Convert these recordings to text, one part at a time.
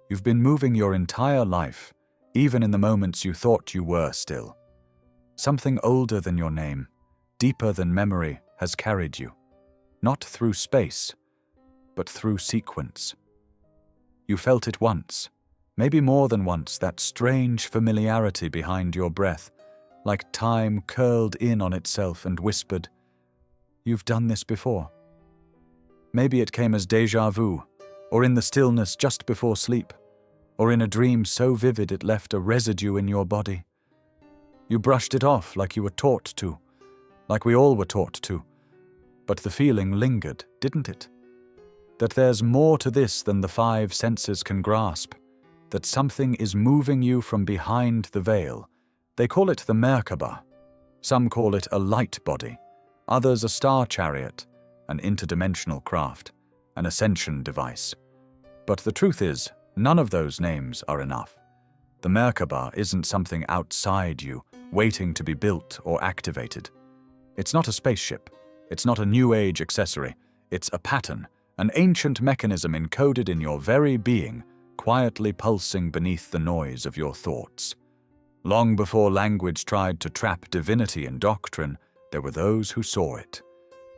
You've been moving your entire life, even in the moments you thought you were still. Something older than your name, deeper than memory, has carried you, not through space, but through sequence. You felt it once, maybe more than once, that strange familiarity behind your breath, like time curled in on itself and whispered, "You've done this before." Maybe it came as déjà vu, or in the stillness just before sleep, or in a dream so vivid it left a residue in your body. You brushed it off like you were taught to, like we all were taught to, but the feeling lingered, didn't it? That there's more to this than the five senses can grasp, that something is moving you from behind the veil. They call it the Merkabah. Some call it a light body, others a star chariot, an interdimensional craft, an ascension device. But the truth is, none of those names are enough. The Merkabah isn't something outside you, waiting to be built or activated. It's not a spaceship. It's not a New Age accessory. It's a pattern, an ancient mechanism encoded in your very being, quietly pulsing beneath the noise of your thoughts. Long before language tried to trap divinity in doctrine, there were those who saw it.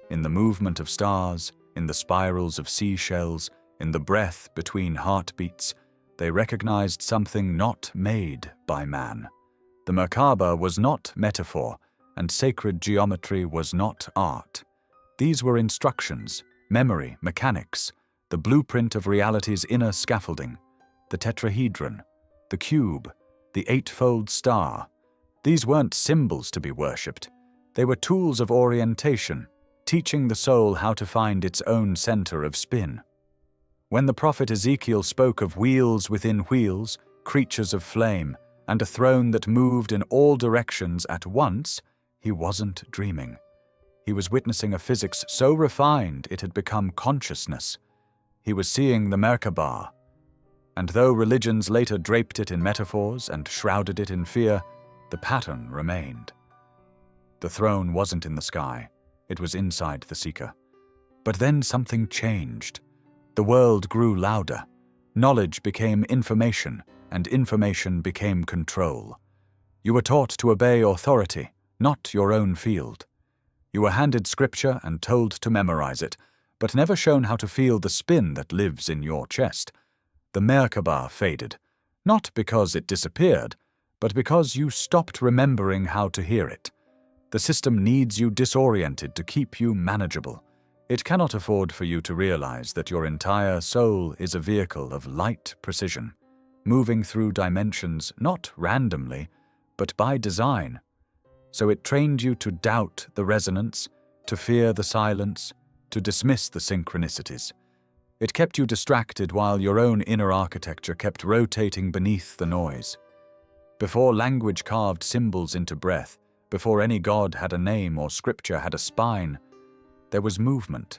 In the movement of stars, in the spirals of seashells, in the breath between heartbeats, they recognized something not made by man. The Merkabah was not metaphor, and sacred geometry was not art. These were instructions, memory, mechanics, the blueprint of reality's inner scaffolding, the tetrahedron, the cube, the eightfold star. These weren't symbols to be worshipped. They were tools of orientation, teaching the soul how to find its own center of spin. When the prophet Ezekiel spoke of wheels within wheels, creatures of flame, and a throne that moved in all directions at once, he wasn't dreaming. He was witnessing a physics so refined it had become consciousness. He was seeing the Merkabah. And though religions later draped it in metaphors and shrouded it in fear, the pattern remained. The throne wasn't in the sky. It was inside the seeker. But then something changed. The world grew louder. Knowledge became information, and information became control. You were taught to obey authority, not your own field. You were handed scripture and told to memorize it, but never shown how to feel the spin that lives in your chest. The Merkabah faded, not because it disappeared, but because you stopped remembering how to hear it. The system needs you disoriented to keep you manageable. It cannot afford for you to realize that your entire soul is a vehicle of light precision, moving through dimensions not randomly, but by design. So it trained you to doubt the resonance, to fear the silence, to dismiss the synchronicities. It kept you distracted while your own inner architecture kept rotating beneath the noise. Before language carved symbols into breath, before any god had a name or scripture had a spine, there was movement.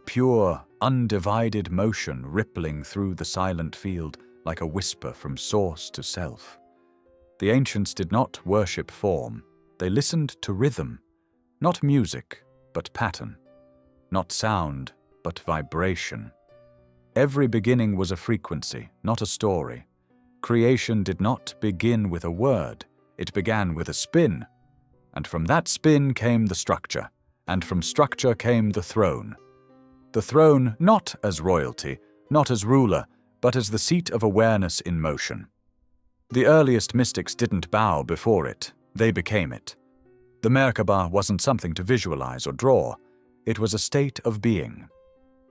Pure, undivided motion rippling through the silent field like a whisper from source to self. The ancients did not worship form. They listened to rhythm, not music, but pattern, not sound, but vibration. Every beginning was a frequency, not a story. Creation did not begin with a word, it began with a spin. And from that spin came the structure, and from structure came the throne. The throne not as royalty, not as ruler, but as the seat of awareness in motion. The earliest mystics didn't bow before it, they became it. The Merkabah wasn't something to visualize or draw, it was a state of being.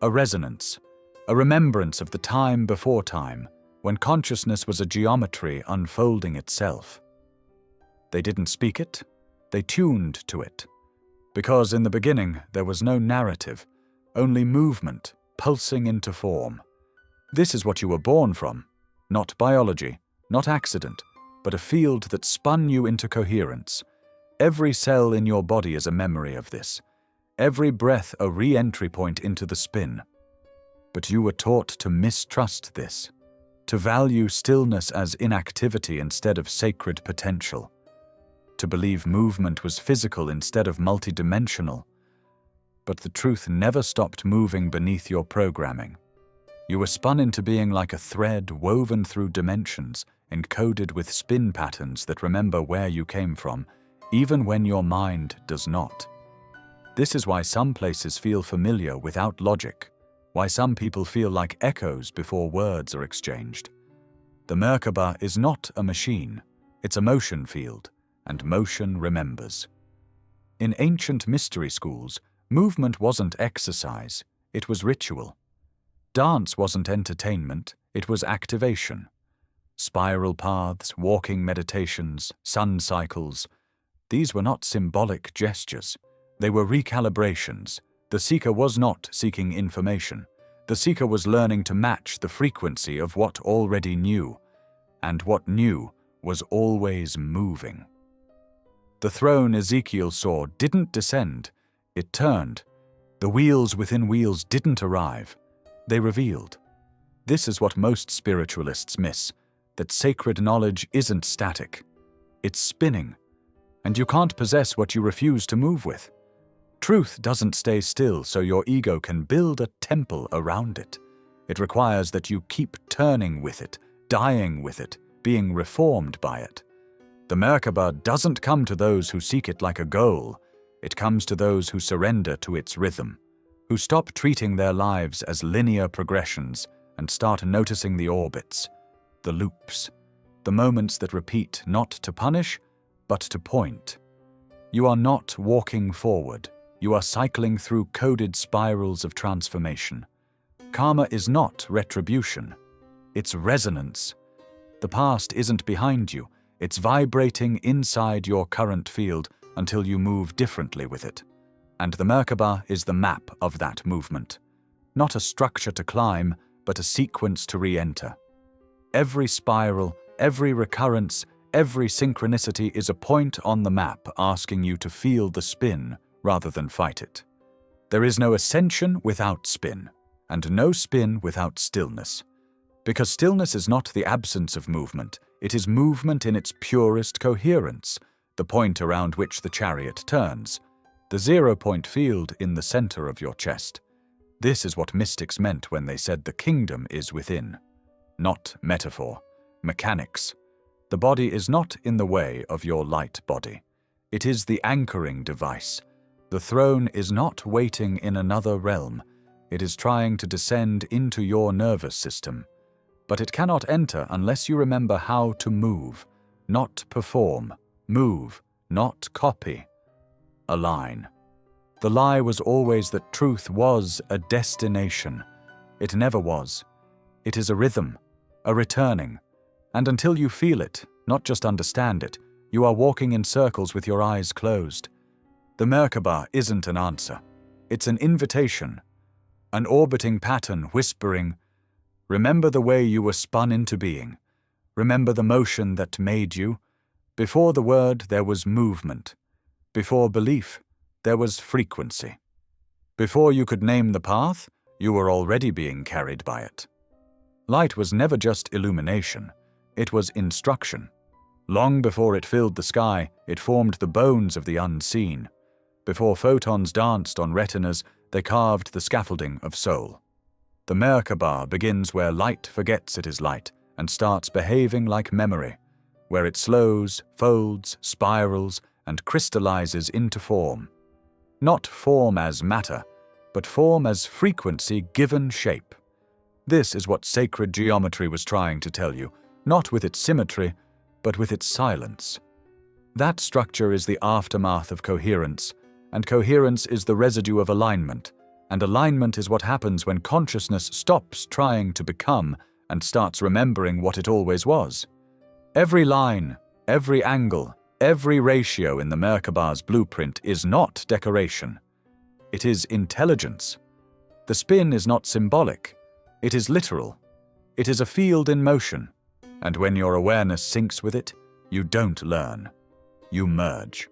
A resonance, a remembrance of the time before time, when consciousness was a geometry unfolding itself. They didn't speak it, they tuned to it. Because in the beginning there was no narrative, only movement, pulsing into form. This is what you were born from, not biology, not accident, but a field that spun you into coherence. Every cell in your body is a memory of this. Every breath a re-entry point into the spin. But you were taught to mistrust this, to value stillness as inactivity instead of sacred potential, to believe movement was physical instead of multidimensional. But the truth never stopped moving beneath your programming. You were spun into being like a thread woven through dimensions, encoded with spin patterns that remember where you came from, even when your mind does not. This is why some places feel familiar without logic, why some people feel like echoes before words are exchanged. The Merkabah is not a machine, it's a motion field, and motion remembers. In ancient mystery schools, movement wasn't exercise, it was ritual. Dance wasn't entertainment, it was activation. Spiral paths, walking meditations, sun cycles, these were not symbolic gestures. They were recalibrations. The seeker was not seeking information. The seeker was learning to match the frequency of what already knew, and what knew was always moving. The throne Ezekiel saw didn't descend, it turned. The wheels within wheels didn't arrive, they revealed. This is what most spiritualists miss, that sacred knowledge isn't static. It's spinning, and you can't possess what you refuse to move with. Truth doesn't stay still so your ego can build a temple around it. It requires that you keep turning with it, dying with it, being reformed by it. The Merkabah doesn't come to those who seek it like a goal. It comes to those who surrender to its rhythm, who stop treating their lives as linear progressions and start noticing the orbits, the loops, the moments that repeat not to punish, but to point. You are not walking forward. You are cycling through coded spirals of transformation. Karma is not retribution. It's resonance. The past isn't behind you. It's vibrating inside your current field until you move differently with it. And the Merkabah is the map of that movement. Not a structure to climb, but a sequence to re-enter. Every spiral, every recurrence, every synchronicity is a point on the map asking you to feel the spin rather than fight it. There is no ascension without spin, and no spin without stillness. Because stillness is not the absence of movement, it is movement in its purest coherence, the point around which the chariot turns, the zero-point field in the center of your chest. This is what mystics meant when they said the kingdom is within. Not metaphor, mechanics. The body is not in the way of your light body. It is the anchoring device. The throne is not waiting in another realm. It is trying to descend into your nervous system. But it cannot enter unless you remember how to move, not perform, move, not copy. Align. The lie was always that truth was a destination. It never was. It is a rhythm, a returning. And until you feel it, not just understand it, you are walking in circles with your eyes closed. The Merkabah isn't an answer. It's an invitation, an orbiting pattern whispering, remember the way you were spun into being. Remember the motion that made you. Before the word, there was movement. Before belief, there was frequency. Before you could name the path, you were already being carried by it. Light was never just illumination. It was instruction. Long before it filled the sky, it formed the bones of the unseen. Before photons danced on retinas, they carved the scaffolding of soul. The Merkabah begins where light forgets it is light and starts behaving like memory, where it slows, folds, spirals, and crystallizes into form. Not form as matter, but form as frequency given shape. This is what sacred geometry was trying to tell you, not with its symmetry, but with its silence. That structure is the aftermath of coherence, and coherence is the residue of alignment, and alignment is what happens when consciousness stops trying to become and starts remembering what it always was. Every line, every angle, every ratio in the Merkabah's blueprint is not decoration. It is intelligence. The spin is not symbolic. It is literal. It is a field in motion, and when your awareness syncs with it, you don't learn. You merge.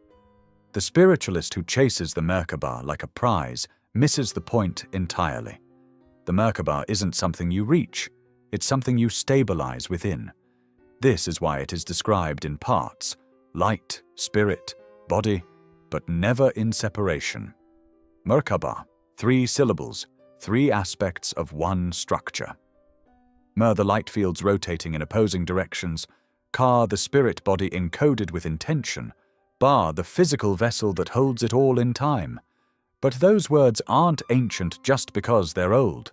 The spiritualist who chases the Merkabah like a prize misses the point entirely. The Merkabah isn't something you reach, it's something you stabilize within. This is why it is described in parts, light, spirit, body, but never in separation. Merkabah, 3 syllables, 3 aspects of one structure. Mer, the light fields rotating in opposing directions. Ka, the spirit body encoded with intention. Ba, the physical vessel that holds it all in time. But those words aren't ancient just because they're old.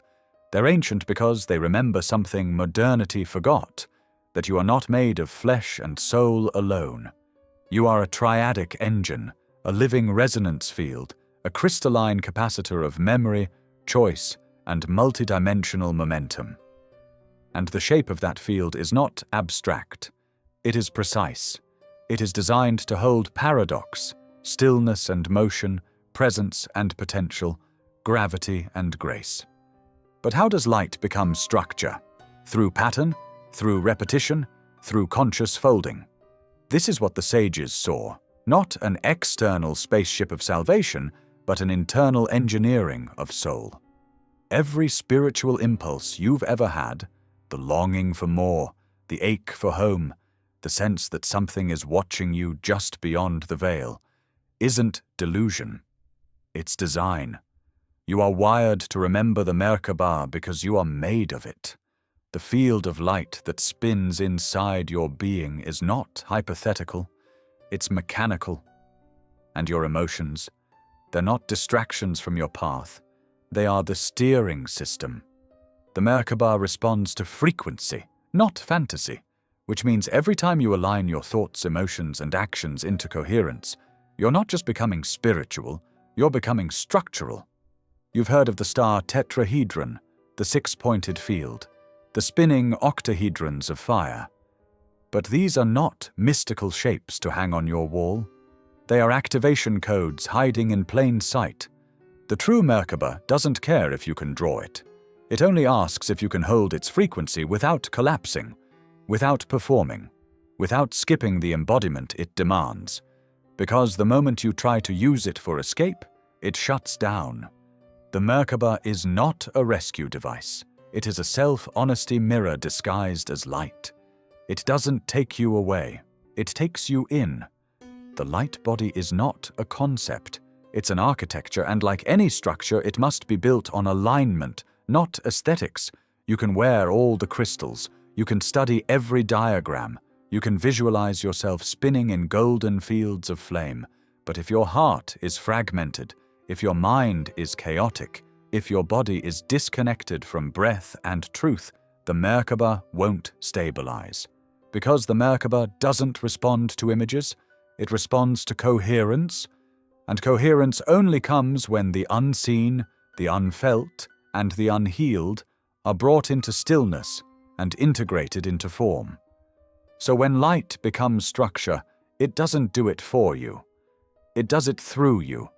They're ancient because they remember something modernity forgot, that you are not made of flesh and soul alone. You are a triadic engine, a living resonance field, a crystalline capacitor of memory, choice, and multidimensional momentum. And the shape of that field is not abstract. It is precise. It is designed to hold paradox, stillness and motion, presence and potential, gravity and grace. But how does light become structure? Through pattern? Through repetition? Through conscious folding? This is what the sages saw, not an external spaceship of salvation, but an internal engineering of soul. Every spiritual impulse you've ever had, the longing for more, the ache for home, the sense that something is watching you just beyond the veil, isn't delusion. It's design. You are wired to remember the Merkabah because you are made of it. The field of light that spins inside your being is not hypothetical, it's mechanical. And your emotions, they're not distractions from your path, they are the steering system. The Merkabah responds to frequency, not fantasy, which means every time you align your thoughts, emotions, and actions into coherence, you're not just becoming spiritual, you're becoming structural. You've heard of the star tetrahedron, the six-pointed field, the spinning octahedrons of fire. But these are not mystical shapes to hang on your wall. They are activation codes hiding in plain sight. The true Merkabah doesn't care if you can draw it. It only asks if you can hold its frequency without collapsing, without performing, without skipping the embodiment it demands. Because the moment you try to use it for escape, it shuts down. The Merkabah is not a rescue device. It is a self-honesty mirror disguised as light. It doesn't take you away. It takes you in. The light body is not a concept. It's an architecture, and like any structure, it must be built on alignment, not aesthetics. You can wear all the crystals. You can study every diagram. You can visualize yourself spinning in golden fields of flame. But if your heart is fragmented, if your mind is chaotic, if your body is disconnected from breath and truth, the Merkabah won't stabilize. Because the Merkabah doesn't respond to images, it responds to coherence, and coherence only comes when the unseen, the unfelt, and the unhealed are brought into stillness and integrated into form. So when light becomes structure, it doesn't do it for you. It does it through you.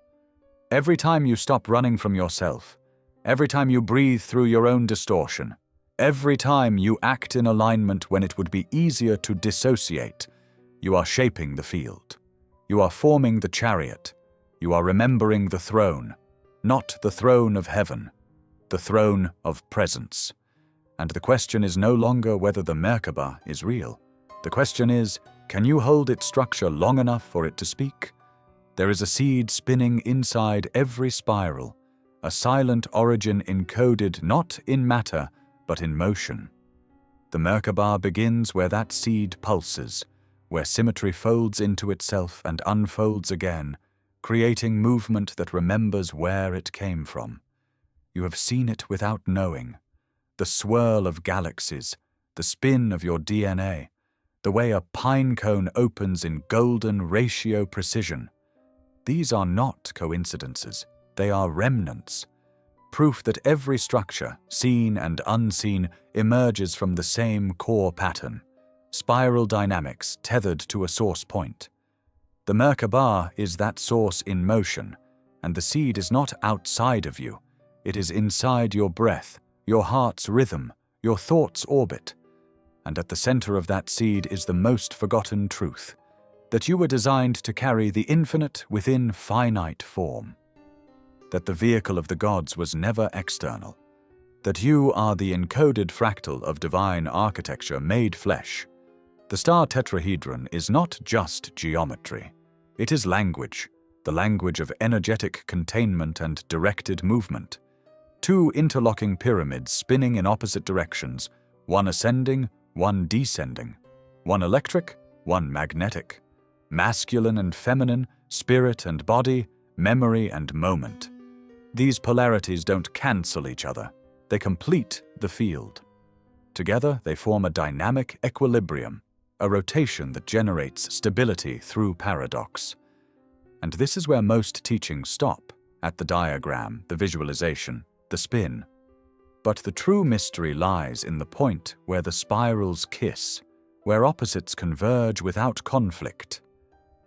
Every time you stop running from yourself, every time you breathe through your own distortion, every time you act in alignment when it would be easier to dissociate, you are shaping the field. You are forming the chariot. You are remembering the throne, not the throne of heaven, the throne of presence. And the question is no longer whether the Merkabah is real. The question is, can you hold its structure long enough for it to speak? There is a seed spinning inside every spiral, a silent origin encoded not in matter, but in motion. The Merkabah begins where that seed pulses, where symmetry folds into itself and unfolds again, creating movement that remembers where it came from. You have seen it without knowing. The swirl of galaxies, the spin of your DNA, the way a pine cone opens in golden ratio precision. These are not coincidences, they are remnants. Proof that every structure, seen and unseen, emerges from the same core pattern. Spiral dynamics tethered to a source point. The Merkabah is that source in motion, and the seed is not outside of you. It is inside your breath, your heart's rhythm, your thought's orbit. And at the center of that seed is the most forgotten truth, that you were designed to carry the infinite within finite form. That the vehicle of the gods was never external. That you are the encoded fractal of divine architecture made flesh. The star tetrahedron is not just geometry. It is language, the language of energetic containment and directed movement. Two interlocking pyramids spinning in opposite directions, one ascending, one descending, one electric, one magnetic, masculine and feminine, spirit and body, memory and moment. These polarities don't cancel each other, they complete the field. Together, they form a dynamic equilibrium, a rotation that generates stability through paradox. And this is where most teachings stop, at the diagram, the visualization, the spin. But the true mystery lies in the point where the spirals kiss, where opposites converge without conflict.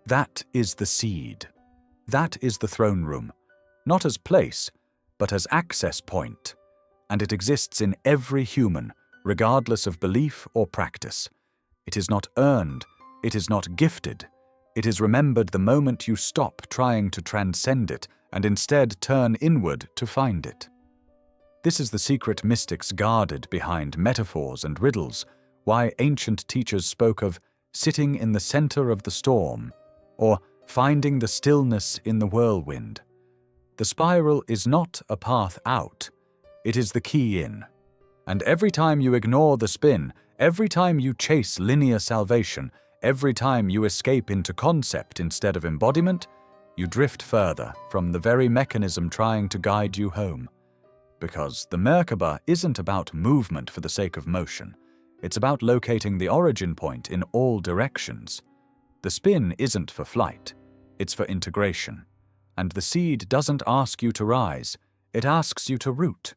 That is the seed. That is the throne room, not as place, but as access point. And it exists in every human, regardless of belief or practice. It is not earned, it is not gifted. It is remembered the moment you stop trying to transcend it and instead turn inward to find it. This is the secret mystics guarded behind metaphors and riddles, why ancient teachers spoke of sitting in the center of the storm, or finding the stillness in the whirlwind. The spiral is not a path out, it is the key in. And every time you ignore the spin, every time you chase linear salvation, every time you escape into concept instead of embodiment, you drift further from the very mechanism trying to guide you home. Because the Merkabah isn't about movement for the sake of motion. It's about locating the origin point in all directions. The spin isn't for flight, it's for integration. And the seed doesn't ask you to rise, it asks you to root.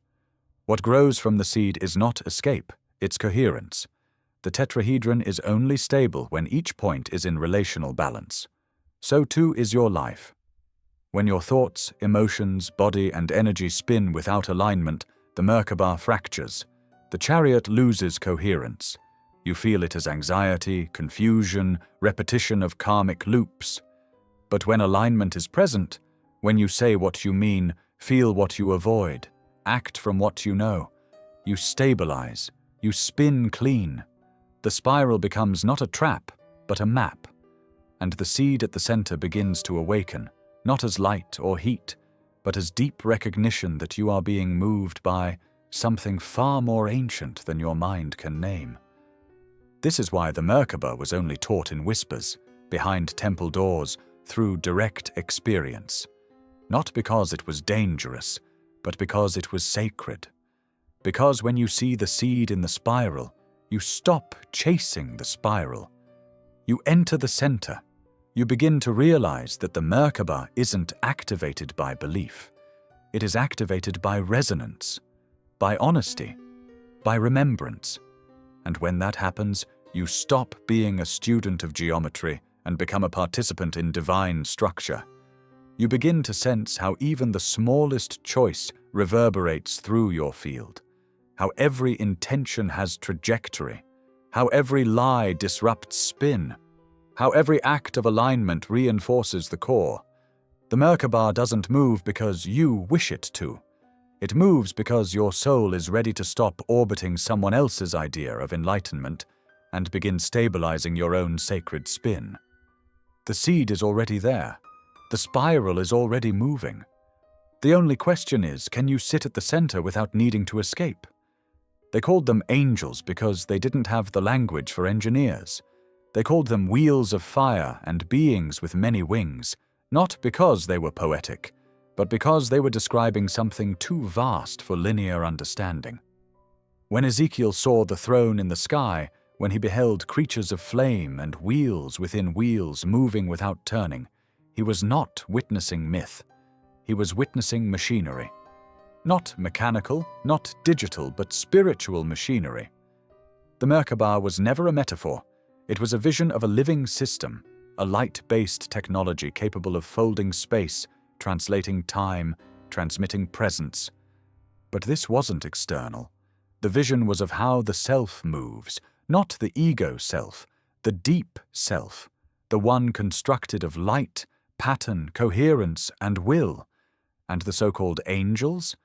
What grows from the seed is not escape, it's coherence. The tetrahedron is only stable when each point is in relational balance. So too is your life. When your thoughts, emotions, body, and energy spin without alignment, the Merkabah fractures. The chariot loses coherence. You feel it as anxiety, confusion, repetition of karmic loops. But when alignment is present, when you say what you mean, feel what you avoid, act from what you know, you stabilize, you spin clean. The spiral becomes not a trap, but a map. And the seed at the center begins to awaken, not as light or heat, but as deep recognition that you are being moved by something far more ancient than your mind can name. This is why the Merkabah was only taught in whispers, behind temple doors, through direct experience. Not because it was dangerous, but because it was sacred. Because when you see the seed in the spiral, you stop chasing the spiral. You enter the center. You begin to realize that the Merkabah isn't activated by belief. It is activated by resonance, by honesty, by remembrance. And when that happens, you stop being a student of geometry and become a participant in divine structure. You begin to sense how even the smallest choice reverberates through your field, how every intention has trajectory, how every lie disrupts spin, how every act of alignment reinforces the core. The Merkabah doesn't move because you wish it to. It moves because your soul is ready to stop orbiting someone else's idea of enlightenment and begin stabilizing your own sacred spin. The seed is already there. The spiral is already moving. The only question is, can you sit at the center without needing to escape? They called them angels because they didn't have the language for engineers. They called them wheels of fire and beings with many wings, not because they were poetic, but because they were describing something too vast for linear understanding. When Ezekiel saw the throne in the sky, when he beheld creatures of flame and wheels within wheels moving without turning, he was not witnessing myth. He was witnessing machinery. Not mechanical, not digital, but spiritual machinery. The Merkabah was never a metaphor. It was a vision of a living system, a light-based technology capable of folding space, translating time, transmitting presence. But this wasn't external. The vision was of how the self moves, not the ego self, the deep self, the one constructed of light, pattern, coherence, and will. And the so-called angels?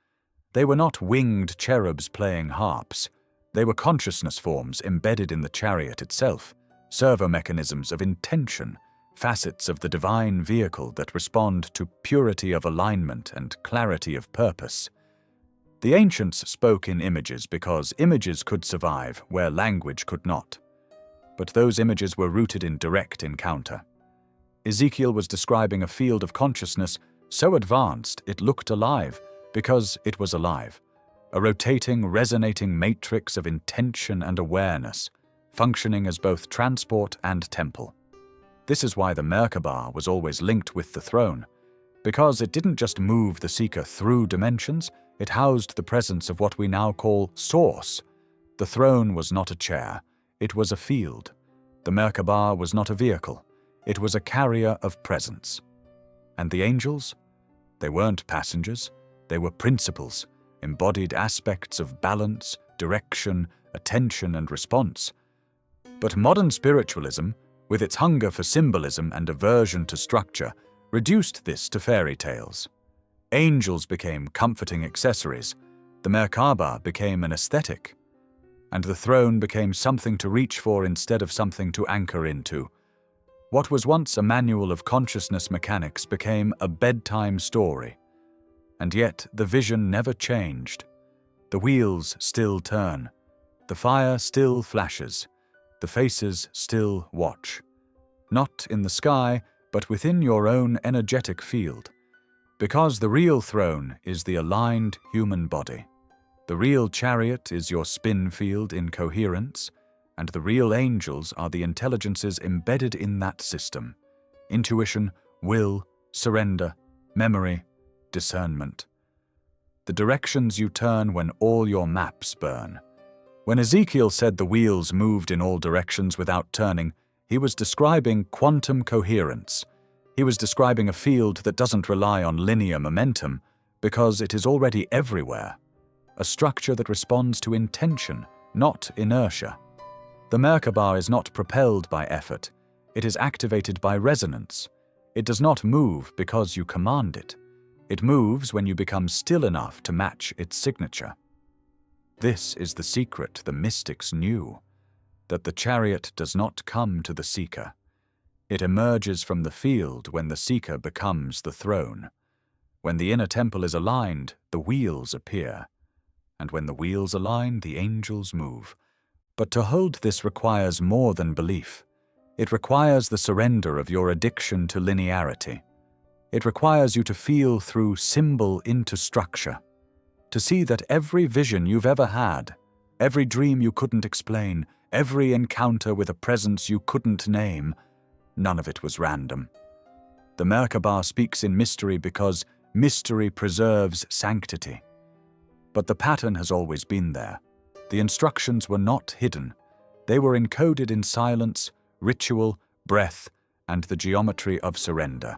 They were not winged cherubs playing harps. They were consciousness forms embedded in the chariot itself, servo mechanisms of intention, facets of the divine vehicle that respond to purity of alignment and clarity of purpose. The ancients spoke in images because images could survive where language could not. But those images were rooted in direct encounter. Ezekiel was describing a field of consciousness so advanced it looked alive because it was alive, a rotating, resonating matrix of intention and awareness, functioning as both transport and temple. This is why the Merkabah was always linked with the throne, because it didn't just move the seeker through dimensions, it housed the presence of what we now call Source. The throne was not a chair, it was a field. The Merkabah was not a vehicle, it was a carrier of presence. And the angels? They weren't passengers, they were principles, embodied aspects of balance, direction, attention, and response. But modern spiritualism, with its hunger for symbolism and aversion to structure, reduced this to fairy tales. Angels became comforting accessories, the Merkabah became an aesthetic, and the throne became something to reach for instead of something to anchor into. What was once a manual of consciousness mechanics became a bedtime story. And yet the vision never changed. The wheels still turn, the fire still flashes, the faces still watch. Not in the sky, but within your own energetic field. Because the real throne is the aligned human body. The real chariot is your spin field in coherence, and the real angels are the intelligences embedded in that system. Intuition, will, surrender, memory, discernment. The directions you turn when all your maps burn. When Ezekiel said the wheels moved in all directions without turning, he was describing quantum coherence. He was describing a field that doesn't rely on linear momentum because it is already everywhere. A structure that responds to intention, not inertia. The Merkabah is not propelled by effort. It is activated by resonance. It does not move because you command it. It moves when you become still enough to match its signature. This is the secret the mystics knew, that the chariot does not come to the seeker. It emerges from the field when the seeker becomes the throne. When the inner temple is aligned, the wheels appear. And when the wheels align, the angels move. But to hold this requires more than belief. It requires the surrender of your addiction to linearity. It requires you to feel through symbol into structure, to see that every vision you've ever had, every dream you couldn't explain, every encounter with a presence you couldn't name, none of it was random. The Merkabah speaks in mystery because mystery preserves sanctity. But the pattern has always been there. The instructions were not hidden. They were encoded in silence, ritual, breath, and the geometry of surrender.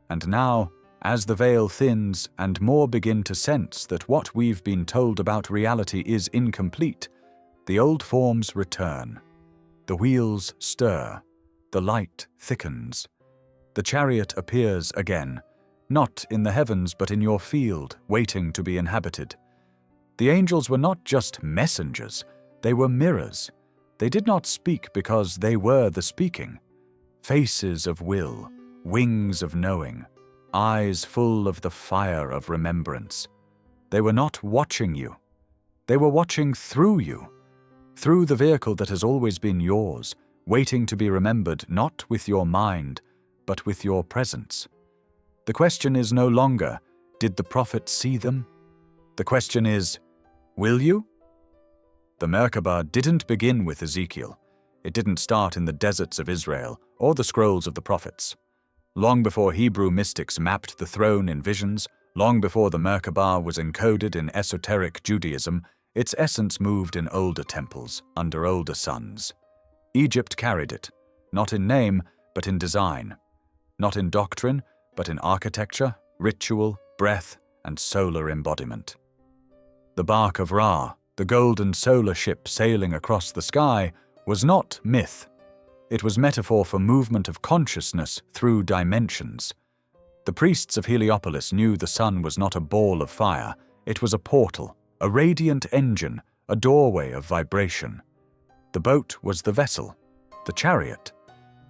And now, as the veil thins and more begin to sense that what we've been told about reality is incomplete, the old forms return. The wheels stir. The light thickens. The chariot appears again, not in the heavens but in your field, waiting to be inhabited. The angels were not just messengers, they were mirrors. They did not speak because they were the speaking. Faces of will, wings of knowing, eyes full of the fire of remembrance. They were not watching you. They were watching through you, through the vehicle that has always been yours, waiting to be remembered not with your mind, but with your presence. The question is no longer, did the prophet see them? The question is, will you? The Merkabah didn't begin with Ezekiel. It didn't start in the deserts of Israel or the scrolls of the prophets. Long before Hebrew mystics mapped the throne in visions, long before the Merkabah was encoded in esoteric Judaism, its essence moved in older temples, under older suns. Egypt carried it, not in name, but in design. Not in doctrine, but in architecture, ritual, breath, and solar embodiment. The bark of Ra, the golden solar ship sailing across the sky, was not myth. It was metaphor for movement of consciousness through dimensions. The priests of Heliopolis knew the sun was not a ball of fire, it was a portal, a radiant engine, a doorway of vibration. The boat was the vessel, the chariot,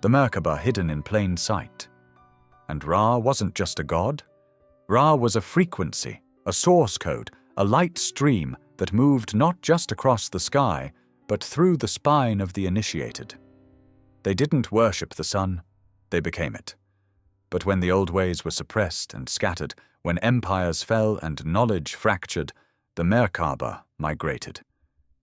the Merkabah hidden in plain sight. And Ra wasn't just a god. Ra was a frequency, a source code, a light stream that moved not just across the sky, but through the spine of the initiated. They didn't worship the sun, they became it. But when the old ways were suppressed and scattered, when empires fell and knowledge fractured, the Merkabah migrated.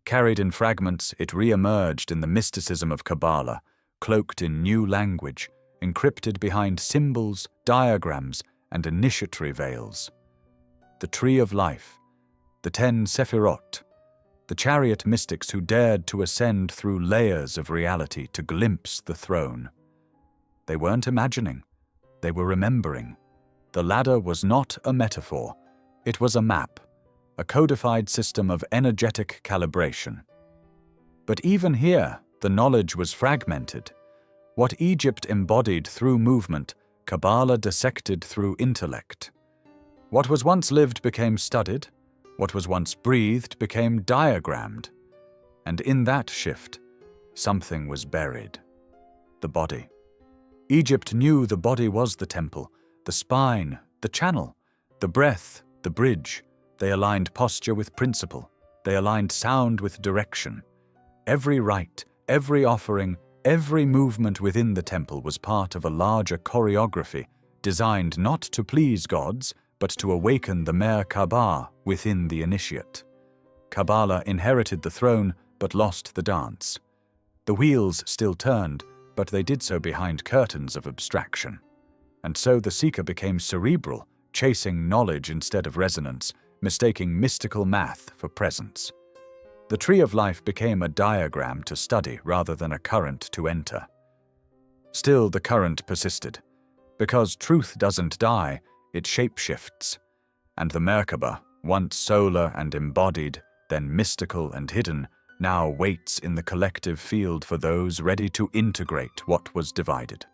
Carried in fragments, it re-emerged in the mysticism of Kabbalah, cloaked in new language, encrypted behind symbols, diagrams, and initiatory veils. The Tree of Life, the 10 Sephirot, the chariot mystics who dared to ascend through layers of reality to glimpse the throne. They weren't imagining, they were remembering. The ladder was not a metaphor, it was a map, a codified system of energetic calibration. But even here, the knowledge was fragmented. What Egypt embodied through movement, Kabbalah dissected through intellect. What was once lived became studied, what was once breathed became diagrammed. And in that shift, something was buried. The body. Egypt knew the body was the temple, the spine, the channel, the breath, the bridge. They aligned posture with principle. They aligned sound with direction. Every rite, every offering, every movement within the temple was part of a larger choreography, designed not to please gods, but to awaken the Merkabah within the initiate. Kabbalah inherited the throne, but lost the dance. The wheels still turned, but they did so behind curtains of abstraction. And so the seeker became cerebral, chasing knowledge instead of resonance, mistaking mystical math for presence. The Tree of Life became a diagram to study rather than a current to enter. Still, the current persisted. Because truth doesn't die, it shapeshifts. And the Merkabah, once solar and embodied, then mystical and hidden, now waits in the collective field for those ready to integrate what was divided.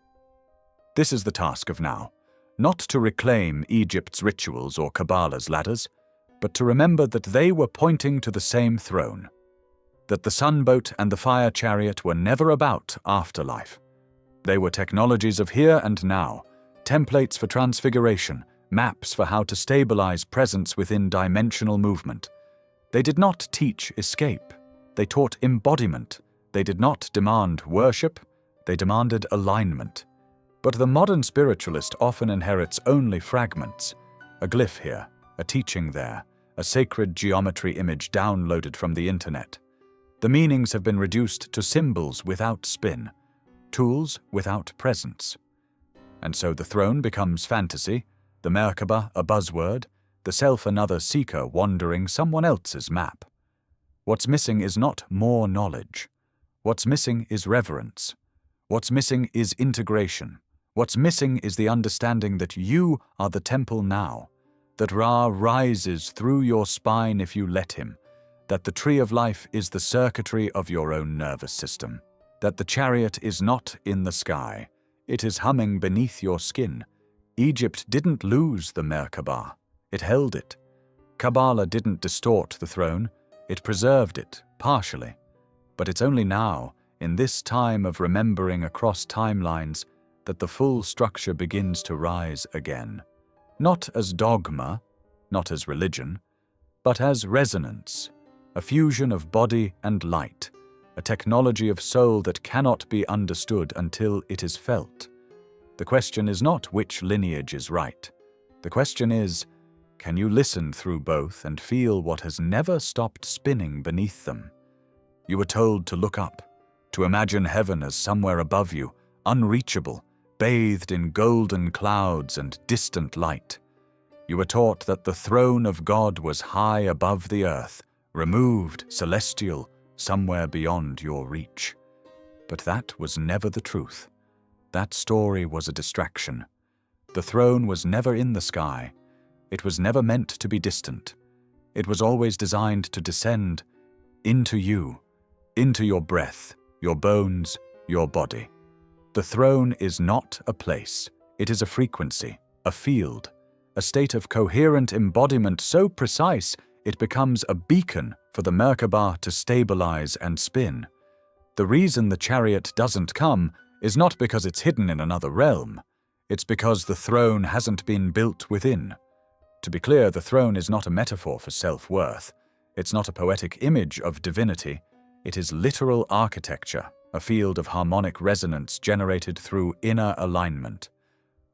This is the task of now, not to reclaim Egypt's rituals or Kabbalah's ladders, but to remember that they were pointing to the same throne, that the sunboat and the fire chariot were never about afterlife. They were technologies of here and now, templates for transfiguration, maps for how to stabilize presence within dimensional movement. They did not teach escape. They taught embodiment. They did not demand worship. They demanded alignment. But the modern spiritualist often inherits only fragments. A glyph here, a teaching there, a sacred geometry image downloaded from the internet. The meanings have been reduced to symbols without spin, tools without presence. And so the throne becomes fantasy, the Merkabah a buzzword, the self another seeker wandering someone else's map. What's missing is not more knowledge. What's missing is reverence. What's missing is integration. What's missing is the understanding that you are the temple now, that Ra rises through your spine if you let him, that the Tree of Life is the circuitry of your own nervous system, that the chariot is not in the sky, it is humming beneath your skin. Egypt didn't lose the Merkabah, it held it. Kabbalah didn't distort the throne, it preserved it, partially. But it's only now, in this time of remembering across timelines, that the full structure begins to rise again. Not as dogma, not as religion, but as resonance, a fusion of body and light, a technology of soul that cannot be understood until it is felt. The question is not which lineage is right. The question is, can you listen through both and feel what has never stopped spinning beneath them? You were told to look up, to imagine heaven as somewhere above you, unreachable, bathed in golden clouds and distant light. You were taught that the throne of God was high above the earth, removed, celestial, somewhere beyond your reach. But that was never the truth. That story was a distraction. The throne was never in the sky. It was never meant to be distant. It was always designed to descend into you, into your breath, your bones, your body. The throne is not a place. It is a frequency, a field, a state of coherent embodiment so precise it becomes a beacon for the Merkabah to stabilize and spin. The reason the chariot doesn't come is not because it's hidden in another realm. It's because the throne hasn't been built within. To be clear, the throne is not a metaphor for self-worth. It's not a poetic image of divinity. It is literal architecture, a field of harmonic resonance generated through inner alignment.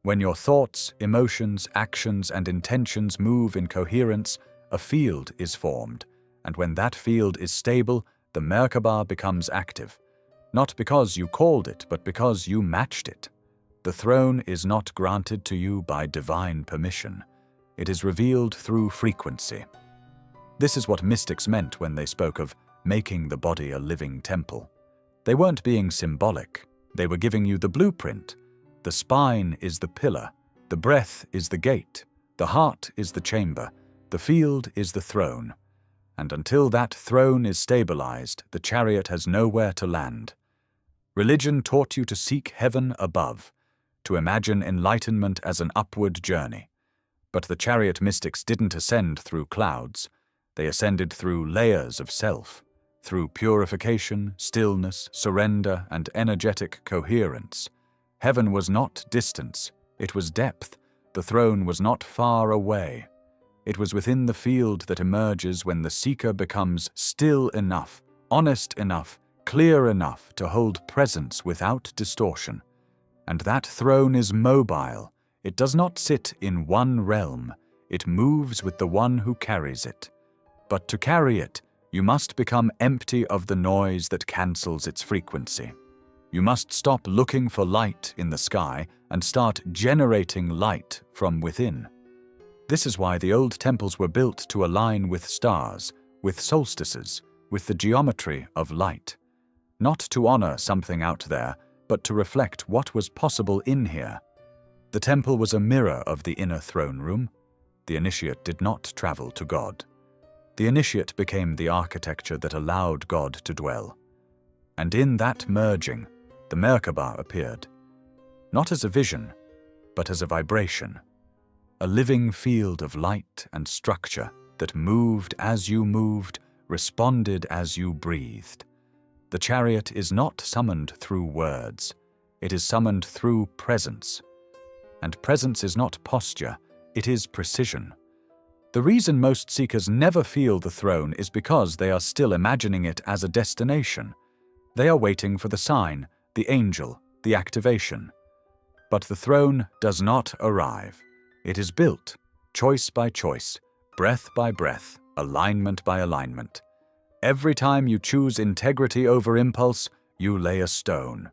When your thoughts, emotions, actions, and intentions move in coherence, a field is formed, and when that field is stable, the Merkabah becomes active. Not because you called it, but because you matched it. The throne is not granted to you by divine permission. It is revealed through frequency. This is what mystics meant when they spoke of making the body a living temple. They weren't being symbolic. They were giving you the blueprint. The spine is the pillar. The breath is the gate. The heart is the chamber. The field is the throne. And until that throne is stabilized, the chariot has nowhere to land. Religion taught you to seek heaven above, to imagine enlightenment as an upward journey. But the chariot mystics didn't ascend through clouds. They ascended through layers of self, through purification, stillness, surrender, and energetic coherence. Heaven was not distance, it was depth. The throne was not far away. It was within the field that emerges when the seeker becomes still enough, honest enough, clear enough to hold presence without distortion. And that throne is mobile. It does not sit in one realm. It moves with the one who carries it. But to carry it, you must become empty of the noise that cancels its frequency. You must stop looking for light in the sky and start generating light from within. This is why the old temples were built to align with stars, with solstices, with the geometry of light. Not to honor something out there, but to reflect what was possible in here. The temple was a mirror of the inner throne room. The initiate did not travel to God. The initiate became the architecture that allowed God to dwell. And in that merging, the Merkabah appeared, not as a vision, but as a vibration, a living field of light and structure that moved as you moved, responded as you breathed. The chariot is not summoned through words, it is summoned through presence. And presence is not posture, it is precision. The reason most seekers never feel the throne is because they are still imagining it as a destination. They are waiting for the sign, the angel, the activation. But the throne does not arrive. It is built, choice by choice, breath by breath, alignment by alignment. Every time you choose integrity over impulse, you lay a stone.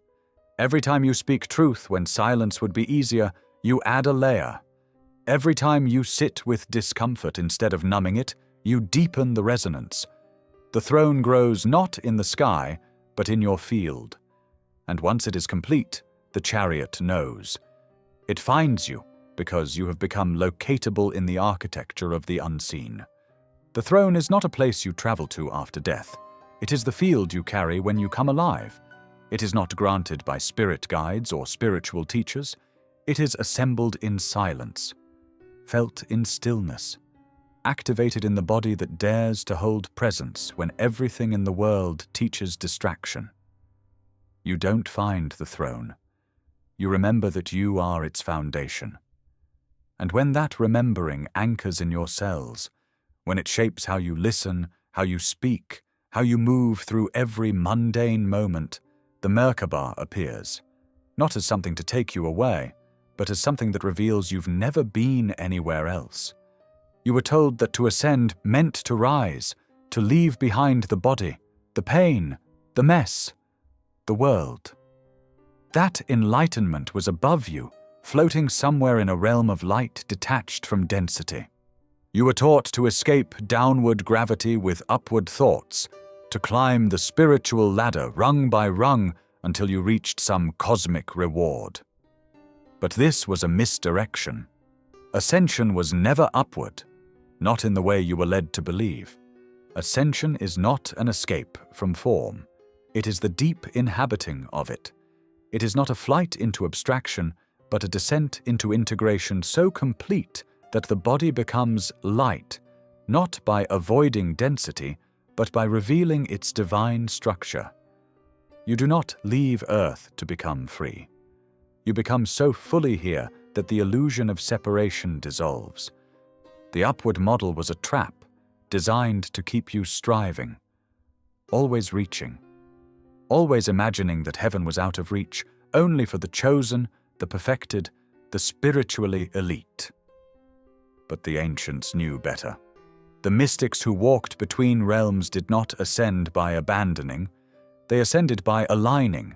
Every time you speak truth when silence would be easier, you add a layer. Every time you sit with discomfort instead of numbing it, you deepen the resonance. The throne grows not in the sky, but in your field. And once it is complete, the chariot knows. It finds you because you have become locatable in the architecture of the unseen. The throne is not a place you travel to after death. It is the field you carry when you come alive. It is not granted by spirit guides or spiritual teachers. It is assembled in silence, felt in stillness, activated in the body that dares to hold presence when everything in the world teaches distraction. You don't find the throne. You remember that you are its foundation. And when that remembering anchors in your cells, when it shapes how you listen, how you speak, how you move through every mundane moment, the Merkabah appears, not as something to take you away, but as something that reveals you've never been anywhere else. You were told that to ascend meant to rise, to leave behind the body, the pain, the mess, the world. That enlightenment was above you, floating somewhere in a realm of light detached from density. You were taught to escape downward gravity with upward thoughts, to climb the spiritual ladder rung by rung until you reached some cosmic reward. But this was a misdirection. Ascension was never upward, not in the way you were led to believe. Ascension is not an escape from form. It is the deep inhabiting of it. It is not a flight into abstraction, but a descent into integration so complete that the body becomes light, not by avoiding density, but by revealing its divine structure. You do not leave Earth to become free. You become so fully here that the illusion of separation dissolves. The upward model was a trap, designed to keep you striving, always reaching, always imagining that heaven was out of reach only for the chosen, the perfected, the spiritually elite. But the ancients knew better. The mystics who walked between realms did not ascend by abandoning, they ascended by aligning.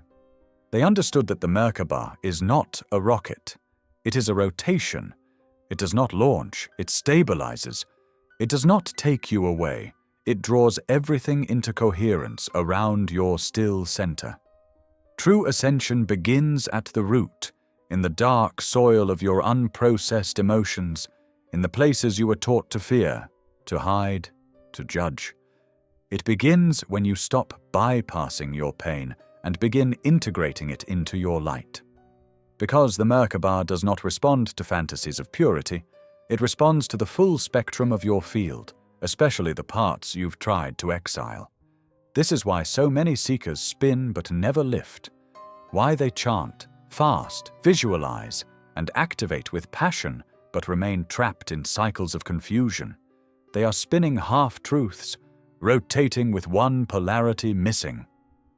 They understood that the Merkabah is not a rocket. It is a rotation. It does not launch, it stabilizes. It does not take you away. It draws everything into coherence around your still center. True ascension begins at the root, in the dark soil of your unprocessed emotions, in the places you were taught to fear, to hide, to judge. It begins when you stop bypassing your pain and begin integrating it into your light. Because the Merkabah does not respond to fantasies of purity, it responds to the full spectrum of your field, especially the parts you've tried to exile. This is why so many seekers spin but never lift, why they chant, fast, visualize, and activate with passion but remain trapped in cycles of confusion. They are spinning half-truths, rotating with one polarity missing.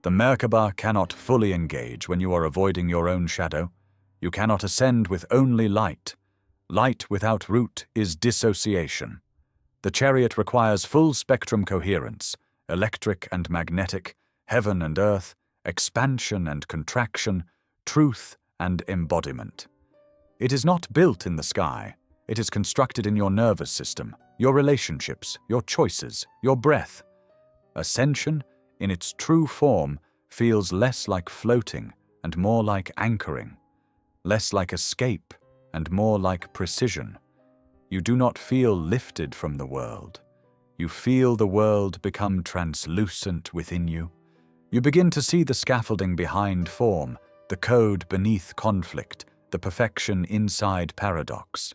The Merkabah cannot fully engage when you are avoiding your own shadow. You cannot ascend with only light. Light without root is dissociation. The chariot requires full-spectrum coherence, electric and magnetic, heaven and earth, expansion and contraction, truth and embodiment. It is not built in the sky. It is constructed in your nervous system, your relationships, your choices, your breath. Ascension, in its true form, feels less like floating and more like anchoring, less like escape and more like precision. You do not feel lifted from the world. You feel the world become translucent within you. You begin to see the scaffolding behind form, the code beneath conflict, the perfection inside paradox.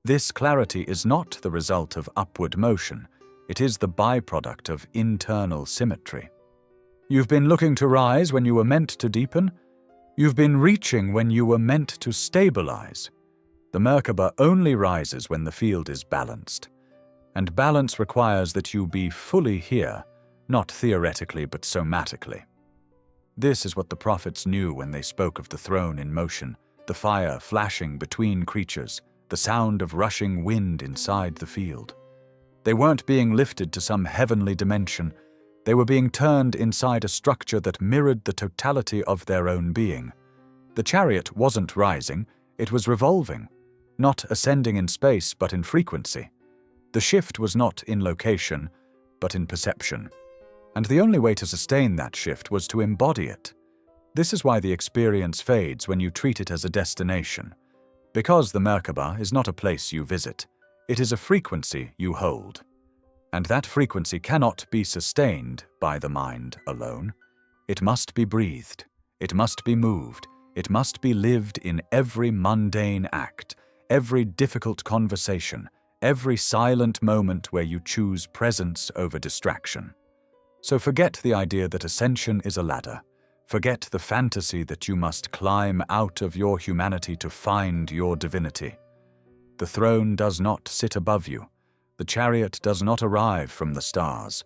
This clarity is not the result of upward motion. It is the byproduct of internal symmetry. You've been looking to rise when you were meant to deepen. You've been reaching when you were meant to stabilize. The Merkabah only rises when the field is balanced. And balance requires that you be fully here, not theoretically but somatically. This is what the prophets knew when they spoke of the throne in motion, the fire flashing between creatures, the sound of rushing wind inside the field. They weren't being lifted to some heavenly dimension. They were being turned inside a structure that mirrored the totality of their own being. The chariot wasn't rising, it was revolving, not ascending in space but in frequency. The shift was not in location, but in perception. And the only way to sustain that shift was to embody it. This is why the experience fades when you treat it as a destination. Because the Merkabah is not a place you visit, it is a frequency you hold. And that frequency cannot be sustained by the mind alone. It must be breathed, it must be moved, it must be lived in every mundane act, every difficult conversation, every silent moment where you choose presence over distraction. So forget the idea that ascension is a ladder. Forget the fantasy that you must climb out of your humanity to find your divinity. The throne does not sit above you. The chariot does not arrive from the stars.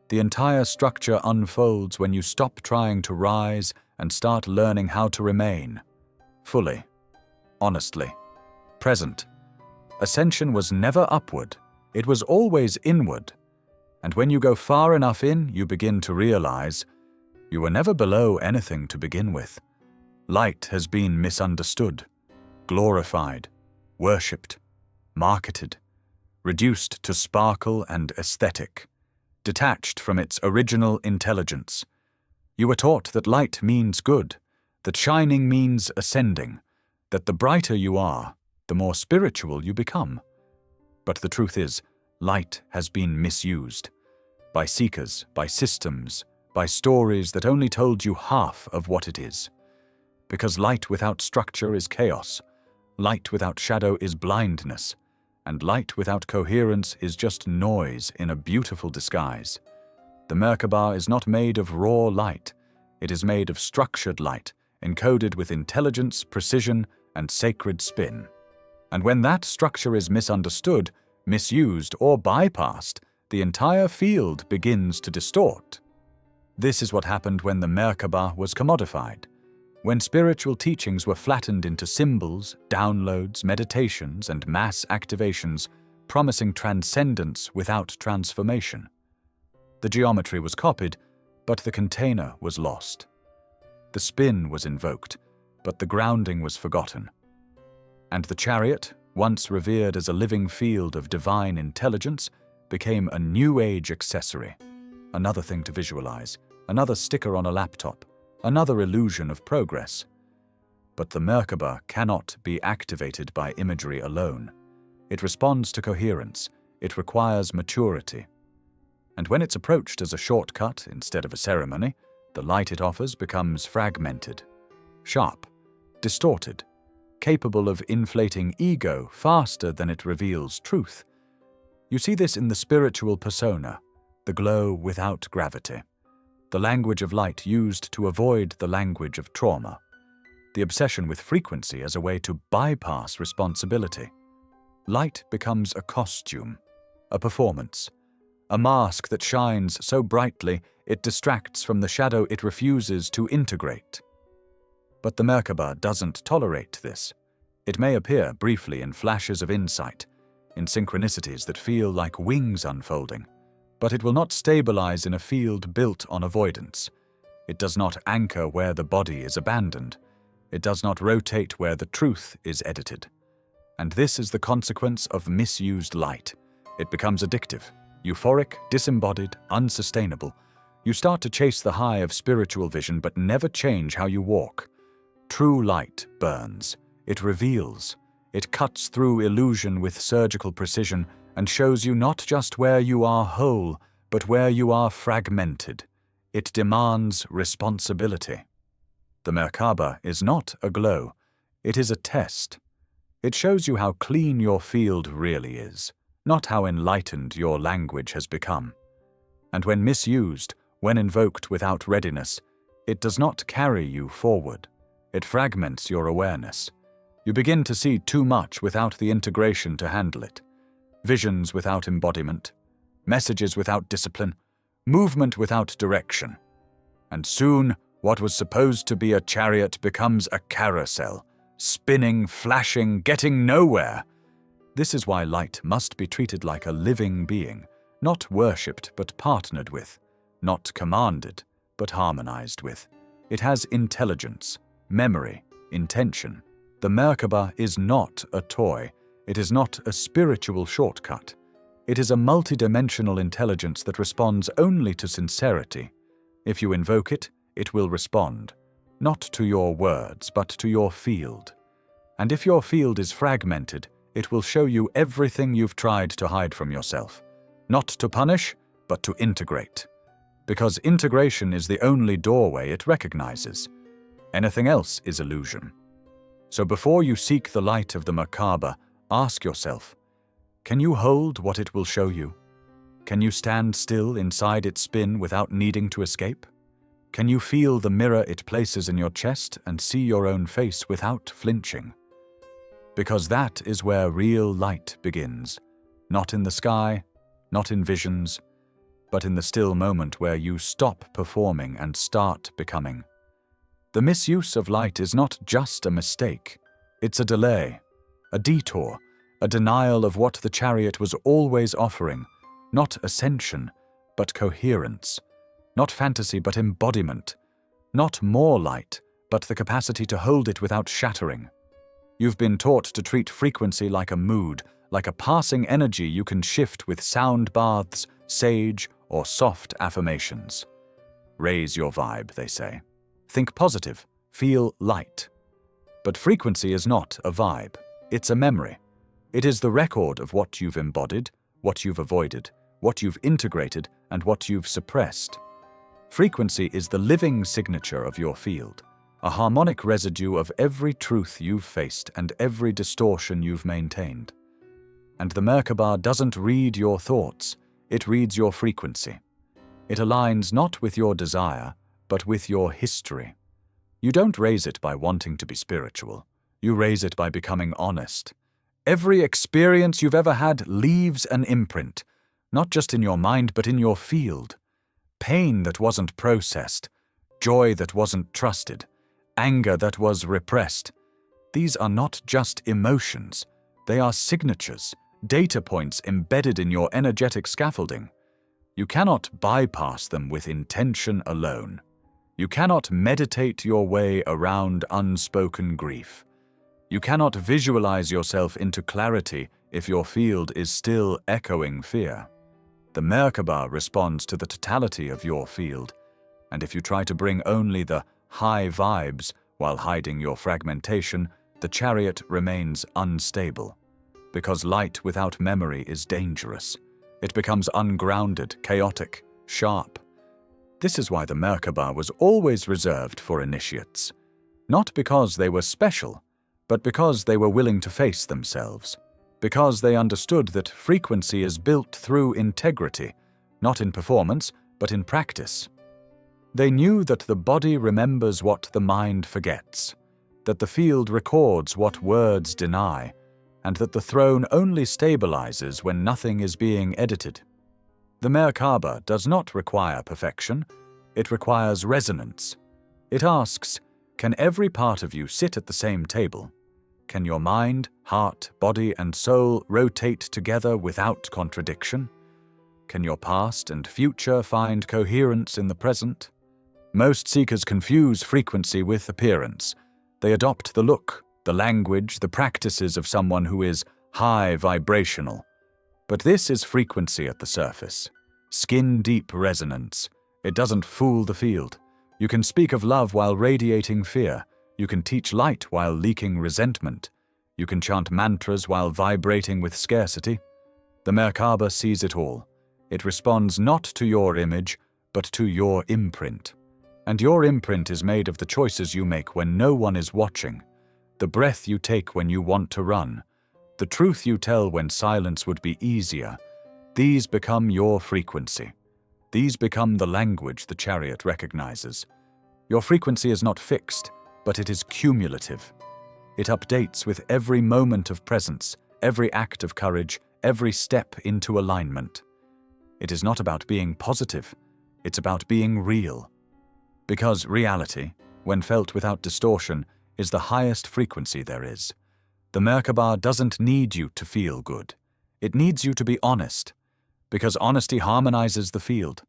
The entire structure unfolds when you stop trying to rise and start learning how to remain. Fully, honestly, present. Ascension was never upward. It was always inward. And when you go far enough in, you begin to realize you were never below anything to begin with. Light has been misunderstood, glorified, worshipped, marketed, reduced to sparkle and aesthetic, detached from its original intelligence. You were taught that light means good, that shining means ascending, that the brighter you are, the more spiritual you become. But the truth is, light has been misused by seekers, by systems, by stories that only told you half of what it is. Because light without structure is chaos, light without shadow is blindness, and light without coherence is just noise in a beautiful disguise. The Merkabah is not made of raw light, it is made of structured light, encoded with intelligence, precision, and sacred spin. And when that structure is misunderstood, misused, or bypassed, the entire field begins to distort. This is what happened when the Merkabah was commodified, when spiritual teachings were flattened into symbols, downloads, meditations, and mass activations, promising transcendence without transformation. The geometry was copied, but the container was lost. The spin was invoked, but the grounding was forgotten. And the chariot, once revered as a living field of divine intelligence, became a New Age accessory, another thing to visualize, another sticker on a laptop, another illusion of progress. But the Merkabah cannot be activated by imagery alone. It responds to coherence. It requires maturity. And when it's approached as a shortcut instead of a ceremony, the light it offers becomes fragmented, sharp, distorted, capable of inflating ego faster than it reveals truth. You see this in the spiritual persona, the glow without gravity, the language of light used to avoid the language of trauma, the obsession with frequency as a way to bypass responsibility. Light becomes a costume, a performance, a mask that shines so brightly it distracts from the shadow it refuses to integrate. But the Merkabah doesn't tolerate this. It may appear briefly in flashes of insight, in synchronicities that feel like wings unfolding, but it will not stabilize in a field built on avoidance. It does not anchor where the body is abandoned. It does not rotate where the truth is edited. And this is the consequence of misused light. It becomes addictive, euphoric, disembodied, unsustainable. You start to chase the high of spiritual vision but never change how you walk. True light burns. It reveals. It cuts through illusion with surgical precision and shows you not just where you are whole, but where you are fragmented. It demands responsibility. The Merkabah is not a glow. It is a test. It shows you how clean your field really is, not how enlightened your language has become. And when misused, when invoked without readiness, it does not carry you forward. It fragments your awareness. You begin to see too much without the integration to handle it. Visions without embodiment, messages without discipline, movement without direction. And soon, what was supposed to be a chariot becomes a carousel, spinning, flashing, getting nowhere. This is why light must be treated like a living being, not worshipped but partnered with, not commanded but harmonized with. It has intelligence, memory, intention. The Merkabah is not a toy. It is not a spiritual shortcut. It is a multidimensional intelligence that responds only to sincerity. If you invoke it, it will respond, not to your words, but to your field. And if your field is fragmented, it will show you everything you've tried to hide from yourself, not to punish, but to integrate. Because integration is the only doorway it recognizes. Anything else is illusion. So before you seek the light of the Merkabah, ask yourself, can you hold what it will show you? Can you stand still inside its spin without needing to escape? Can you feel the mirror it places in your chest and see your own face without flinching? Because that is where real light begins, not in the sky, not in visions, but in the still moment where you stop performing and start becoming. The misuse of light is not just a mistake, it's a delay, a detour, a denial of what the chariot was always offering, not ascension, but coherence. Not fantasy, but embodiment. Not more light, but the capacity to hold it without shattering. You've been taught to treat frequency like a mood, like a passing energy you can shift with sound baths, sage, or soft affirmations. Raise your vibe, they say. Think positive, feel light. But frequency is not a vibe, it's a memory. It is the record of what you've embodied, what you've avoided, what you've integrated, and what you've suppressed. Frequency is the living signature of your field, a harmonic residue of every truth you've faced and every distortion you've maintained. And the Merkabah doesn't read your thoughts, it reads your frequency. It aligns not with your desire, but with your history. You don't raise it by wanting to be spiritual, you raise it by becoming honest. Every experience you've ever had leaves an imprint, not just in your mind but in your field. Pain that wasn't processed, joy that wasn't trusted, anger that was repressed. These are not just emotions, they are signatures, data points embedded in your energetic scaffolding. You cannot bypass them with intention alone. You cannot meditate your way around unspoken grief. You cannot visualize yourself into clarity if your field is still echoing fear. The Merkabah responds to the totality of your field, and if you try to bring only the high vibes while hiding your fragmentation, the chariot remains unstable. Because light without memory is dangerous. It becomes ungrounded, chaotic, sharp. This is why the Merkabah was always reserved for initiates. Not because they were special, but because they were willing to face themselves. Because they understood that frequency is built through integrity, not in performance, but in practice. They knew that the body remembers what the mind forgets, that the field records what words deny, and that the throne only stabilizes when nothing is being edited. The Merkabah does not require perfection, it requires resonance. It asks, can every part of you sit at the same table? Can your mind, heart, body, and soul rotate together without contradiction? Can your past and future find coherence in the present? Most seekers confuse frequency with appearance. They adopt the look, the language, the practices of someone who is high vibrational. But this is frequency at the surface. Skin-deep resonance. It doesn't fool the field. You can speak of love while radiating fear. You can teach light while leaking resentment. You can chant mantras while vibrating with scarcity. The Merkabah sees it all. It responds not to your image, but to your imprint. And your imprint is made of the choices you make when no one is watching, the breath you take when you want to run, the truth you tell when silence would be easier. These become your frequency. These become the language the chariot recognizes. Your frequency is not fixed, but it is cumulative. It updates with every moment of presence, every act of courage, every step into alignment. It is not about being positive, it's about being real. Because reality, when felt without distortion, is the highest frequency there is. The Merkabah doesn't need you to feel good. It needs you to be honest, because honesty harmonizes the field.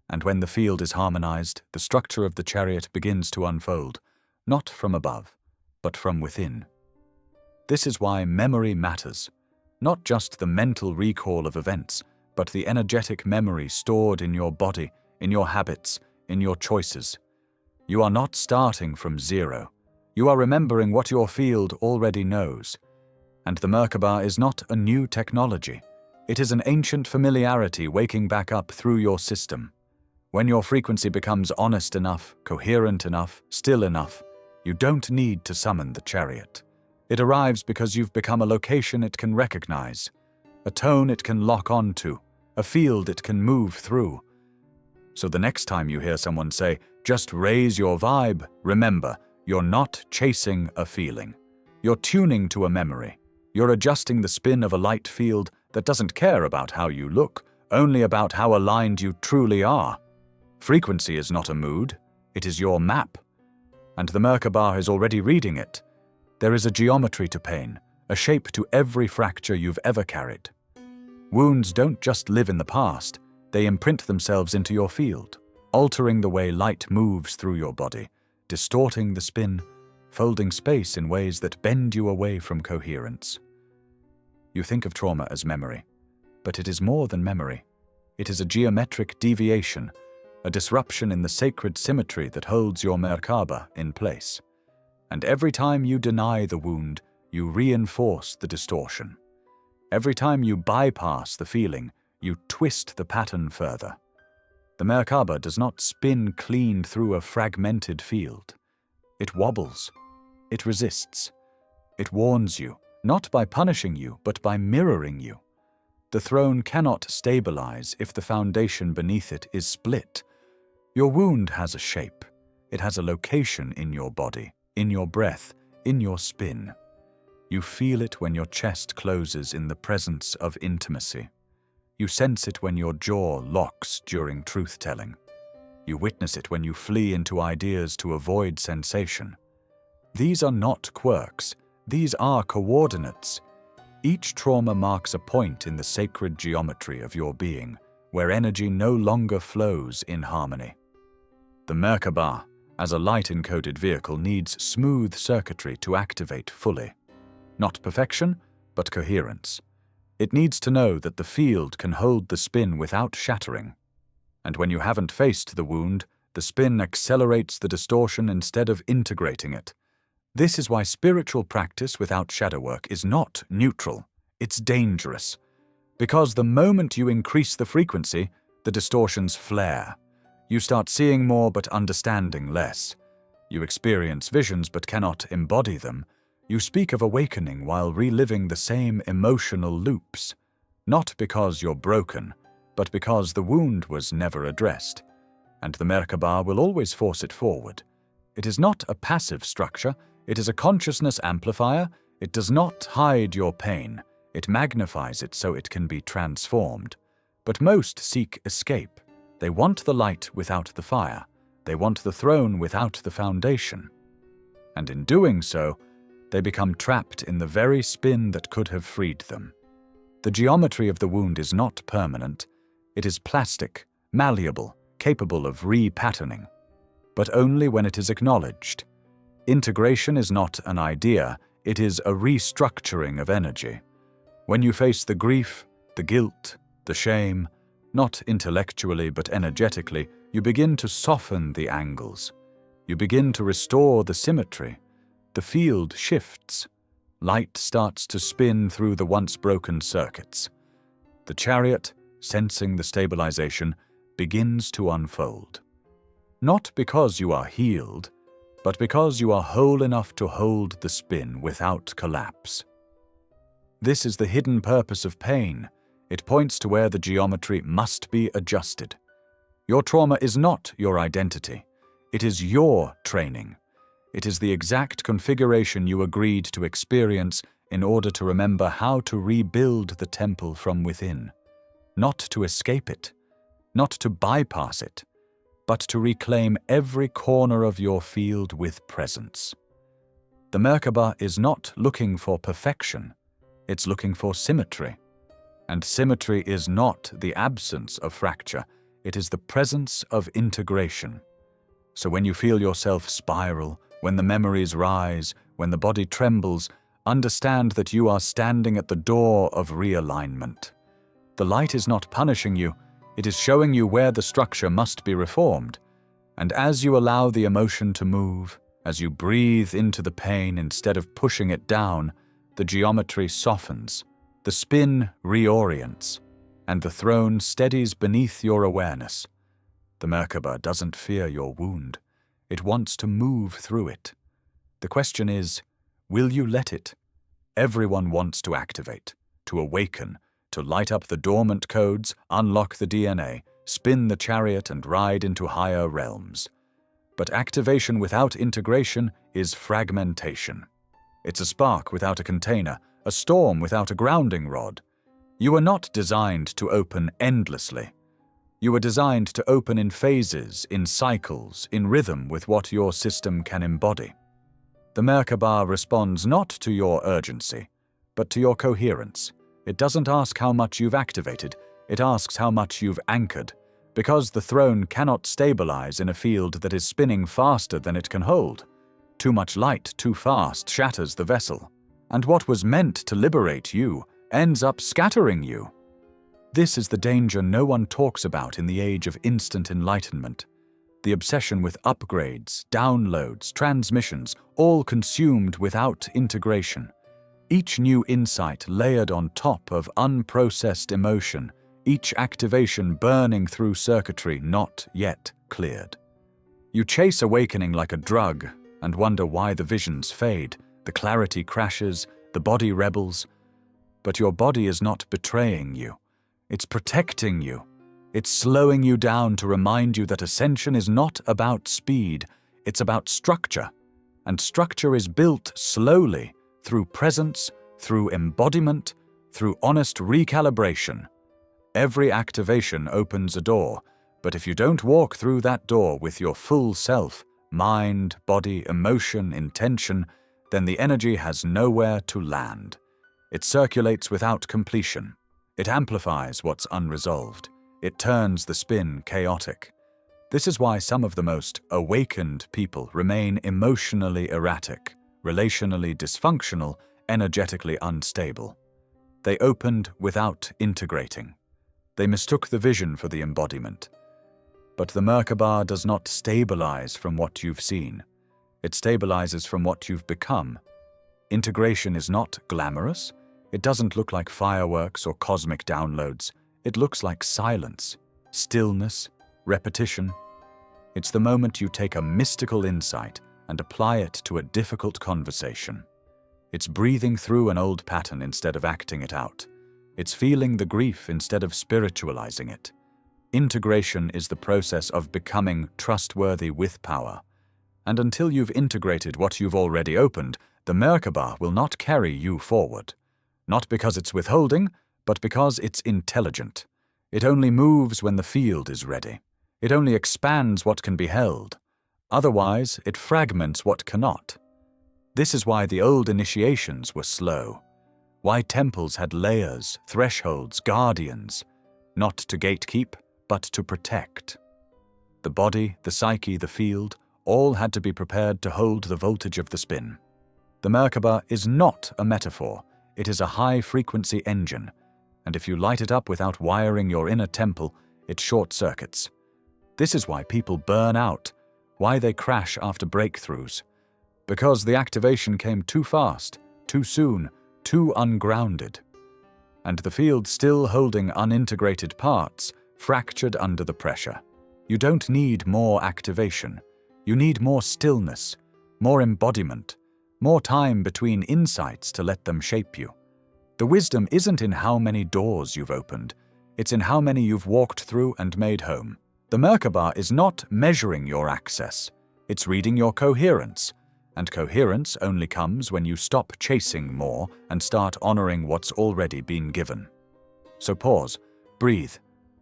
And when the field is harmonized, the structure of the chariot begins to unfold, not from above, but from within. This is why memory matters, not just the mental recall of events, but the energetic memory stored in your body, in your habits, in your choices. You are not starting from zero. You are remembering what your field already knows. And the Merkabah is not a new technology. It is an ancient familiarity waking back up through your system. When your frequency becomes honest enough, coherent enough, still enough, you don't need to summon the chariot. It arrives because you've become a location it can recognize, a tone it can lock onto, a field it can move through. So the next time you hear someone say, just raise your vibe, remember, you're not chasing a feeling. You're tuning to a memory. You're adjusting the spin of a light field that doesn't care about how you look, only about how aligned you truly are. Frequency is not a mood, it is your map. And the Merkabah is already reading it. There is a geometry to pain, a shape to every fracture you've ever carried. Wounds don't just live in the past, they imprint themselves into your field, altering the way light moves through your body, distorting the spin, folding space in ways that bend you away from coherence. You think of trauma as memory, but it is more than memory. It is a geometric deviation, a disruption in the sacred symmetry that holds your Merkabah in place. And every time you deny the wound, you reinforce the distortion. Every time you bypass the feeling, you twist the pattern further. The Merkabah does not spin clean through a fragmented field. It wobbles. It resists. It warns you, not by punishing you, but by mirroring you. The throne cannot stabilize if the foundation beneath it is split. Your wound has a shape. It has a location in your body, in your breath, in your spin. You feel it when your chest closes in the presence of intimacy. You sense it when your jaw locks during truth-telling. You witness it when you flee into ideas to avoid sensation. These are not quirks, these are coordinates. Each trauma marks a point in the sacred geometry of your being, where energy no longer flows in harmony. The Merkabah, as a light-encoded vehicle, needs smooth circuitry to activate fully. Not perfection, but coherence. It needs to know that the field can hold the spin without shattering. And when you haven't faced the wound, the spin accelerates the distortion instead of integrating it. This is why spiritual practice without shadow work is not neutral. It's dangerous. Because the moment you increase the frequency, the distortions flare. You start seeing more but understanding less. You experience visions but cannot embody them. You speak of awakening while reliving the same emotional loops. Not because you're broken, but because the wound was never addressed. And the Merkabah will always force it forward. It is not a passive structure, it is a consciousness amplifier. It does not hide your pain, it magnifies it so it can be transformed. But most seek escape. They want the light without the fire. They want the throne without the foundation. And in doing so, they become trapped in the very spin that could have freed them. The geometry of the wound is not permanent. It is plastic, malleable, capable of repatterning. But only when it is acknowledged. Integration is not an idea, it is a restructuring of energy. When you face the grief, the guilt, the shame, not intellectually but energetically, you begin to soften the angles. You begin to restore the symmetry. The field shifts. Light starts to spin through the once broken circuits. The chariot, sensing the stabilization, begins to unfold. Not because you are healed, but because you are whole enough to hold the spin without collapse. This is the hidden purpose of pain. It points to where the geometry must be adjusted. Your trauma is not your identity. It is your training. It is the exact configuration you agreed to experience in order to remember how to rebuild the temple from within. Not to escape it, not to bypass it, but to reclaim every corner of your field with presence. The Merkabah is not looking for perfection, it's looking for symmetry. And symmetry is not the absence of fracture, it is the presence of integration. So when you feel yourself spiral, when the memories rise, when the body trembles, understand that you are standing at the door of realignment. The light is not punishing you, it is showing you where the structure must be reformed. And as you allow the emotion to move, as you breathe into the pain instead of pushing it down, the geometry softens, the spin reorients, and the throne steadies beneath your awareness. The Merkabah doesn't fear your wound. It wants to move through it. The question is, will you let it? Everyone wants to activate, to awaken, to light up the dormant codes, unlock the DNA, spin the chariot and ride into higher realms. But activation without integration is fragmentation. It's a spark without a container, a storm without a grounding rod. You are not designed to open endlessly. You are designed to open in phases, in cycles, in rhythm with what your system can embody. The Merkabah responds not to your urgency, but to your coherence. It doesn't ask how much you've activated, it asks how much you've anchored, because the throne cannot stabilize in a field that is spinning faster than it can hold. Too much light, too fast, shatters the vessel. And what was meant to liberate you ends up scattering you. This is the danger no one talks about in the age of instant enlightenment. The obsession with upgrades, downloads, transmissions, all consumed without integration. Each new insight layered on top of unprocessed emotion, each activation burning through circuitry not yet cleared. You chase awakening like a drug and wonder why the visions fade, the clarity crashes, the body rebels. But your body is not betraying you. It's protecting you. It's slowing you down to remind you that ascension is not about speed, it's about structure. And structure is built slowly, through presence, through embodiment, through honest recalibration. Every activation opens a door, but if you don't walk through that door with your full self, mind, body, emotion, intention, then the energy has nowhere to land. It circulates without completion. It amplifies what's unresolved. It turns the spin chaotic. This is why some of the most awakened people remain emotionally erratic, relationally dysfunctional, energetically unstable. They opened without integrating. They mistook the vision for the embodiment. But the Merkabah does not stabilize from what you've seen. It stabilizes from what you've become. Integration is not glamorous. It doesn't look like fireworks or cosmic downloads. It looks like silence, stillness, repetition. It's the moment you take a mystical insight and apply it to a difficult conversation. It's breathing through an old pattern instead of acting it out. It's feeling the grief instead of spiritualizing it. Integration is the process of becoming trustworthy with power. And until you've integrated what you've already opened, the Merkabah will not carry you forward. Not because it's withholding, but because it's intelligent. It only moves when the field is ready. It only expands what can be held. Otherwise, it fragments what cannot. This is why the old initiations were slow. Why temples had layers, thresholds, guardians. Not to gatekeep, but to protect. The body, the psyche, the field, all had to be prepared to hold the voltage of the spin. The Merkabah is not a metaphor. It is a high-frequency engine, and if you light it up without wiring your inner temple, it short-circuits. This is why people burn out, why they crash after breakthroughs. Because the activation came too fast, too soon, too ungrounded. And the field still holding unintegrated parts, fractured under the pressure. You don't need more activation. You need more stillness, more embodiment, more time between insights to let them shape you. The wisdom isn't in how many doors you've opened, it's in how many you've walked through and made home. The Merkabah is not measuring your access, it's reading your coherence, and coherence only comes when you stop chasing more and start honoring what's already been given. So pause, breathe,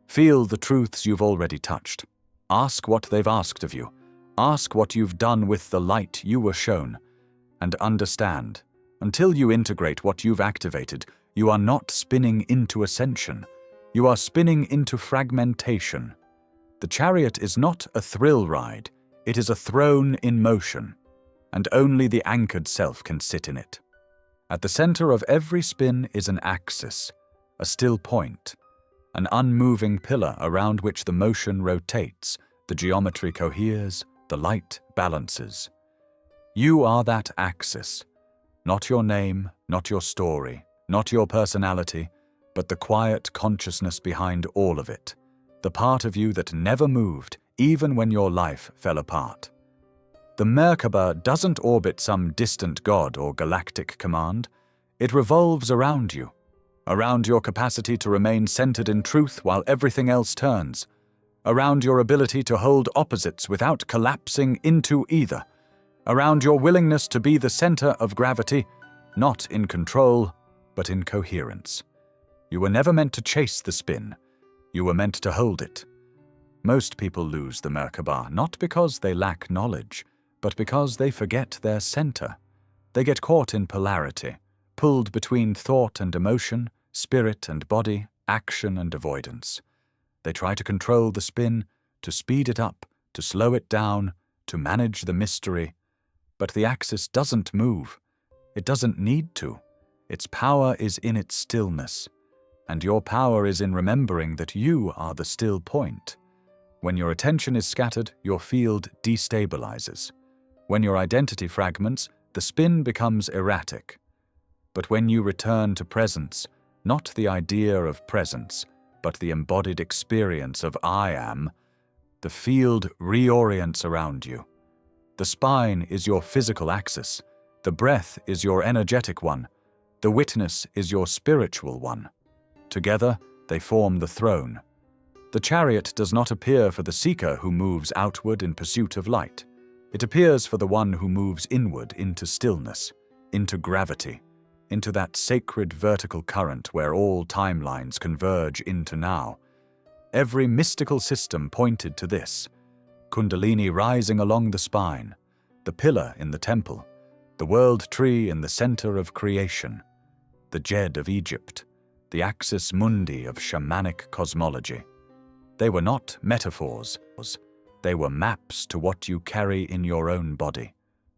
feel the truths you've already touched. Ask what they've asked of you. Ask what you've done with the light you were shown. And understand, until you integrate what you've activated, you are not spinning into ascension. You are spinning into fragmentation. The chariot is not a thrill ride. It is a throne in motion, and only the anchored self can sit in it. At the center of every spin is an axis, a still point, an unmoving pillar around which the motion rotates, the geometry coheres, the light balances. You are that axis, not your name, not your story, not your personality, but the quiet consciousness behind all of it, the part of you that never moved, even when your life fell apart. The Merkabah doesn't orbit some distant god or galactic command. It revolves around you, around your capacity to remain centered in truth while everything else turns, around your ability to hold opposites without collapsing into either, around your willingness to be the center of gravity, not in control, but in coherence. You were never meant to chase the spin. You were meant to hold it. Most people lose the Merkabah not because they lack knowledge, but because they forget their center. They get caught in polarity, pulled between thought and emotion, spirit and body, action and avoidance. They try to control the spin, to speed it up, to slow it down, to manage the mystery. But the axis doesn't move. It doesn't need to. Its power is in its stillness. And your power is in remembering that you are the still point. When your attention is scattered, your field destabilizes. When your identity fragments, the spin becomes erratic. But when you return to presence, not the idea of presence, but the embodied experience of I am, the field reorients around you. The spine is your physical axis. The breath is your energetic one. The witness is your spiritual one. Together, they form the throne. The chariot does not appear for the seeker who moves outward in pursuit of light. It appears for the one who moves inward into stillness, into gravity, into that sacred vertical current where all timelines converge into now. Every mystical system pointed to this: Kundalini rising along the spine, the pillar in the temple, the world tree in the center of creation, the Jed of Egypt, the axis mundi of shamanic cosmology. They were not metaphors, they were maps to what you carry in your own body,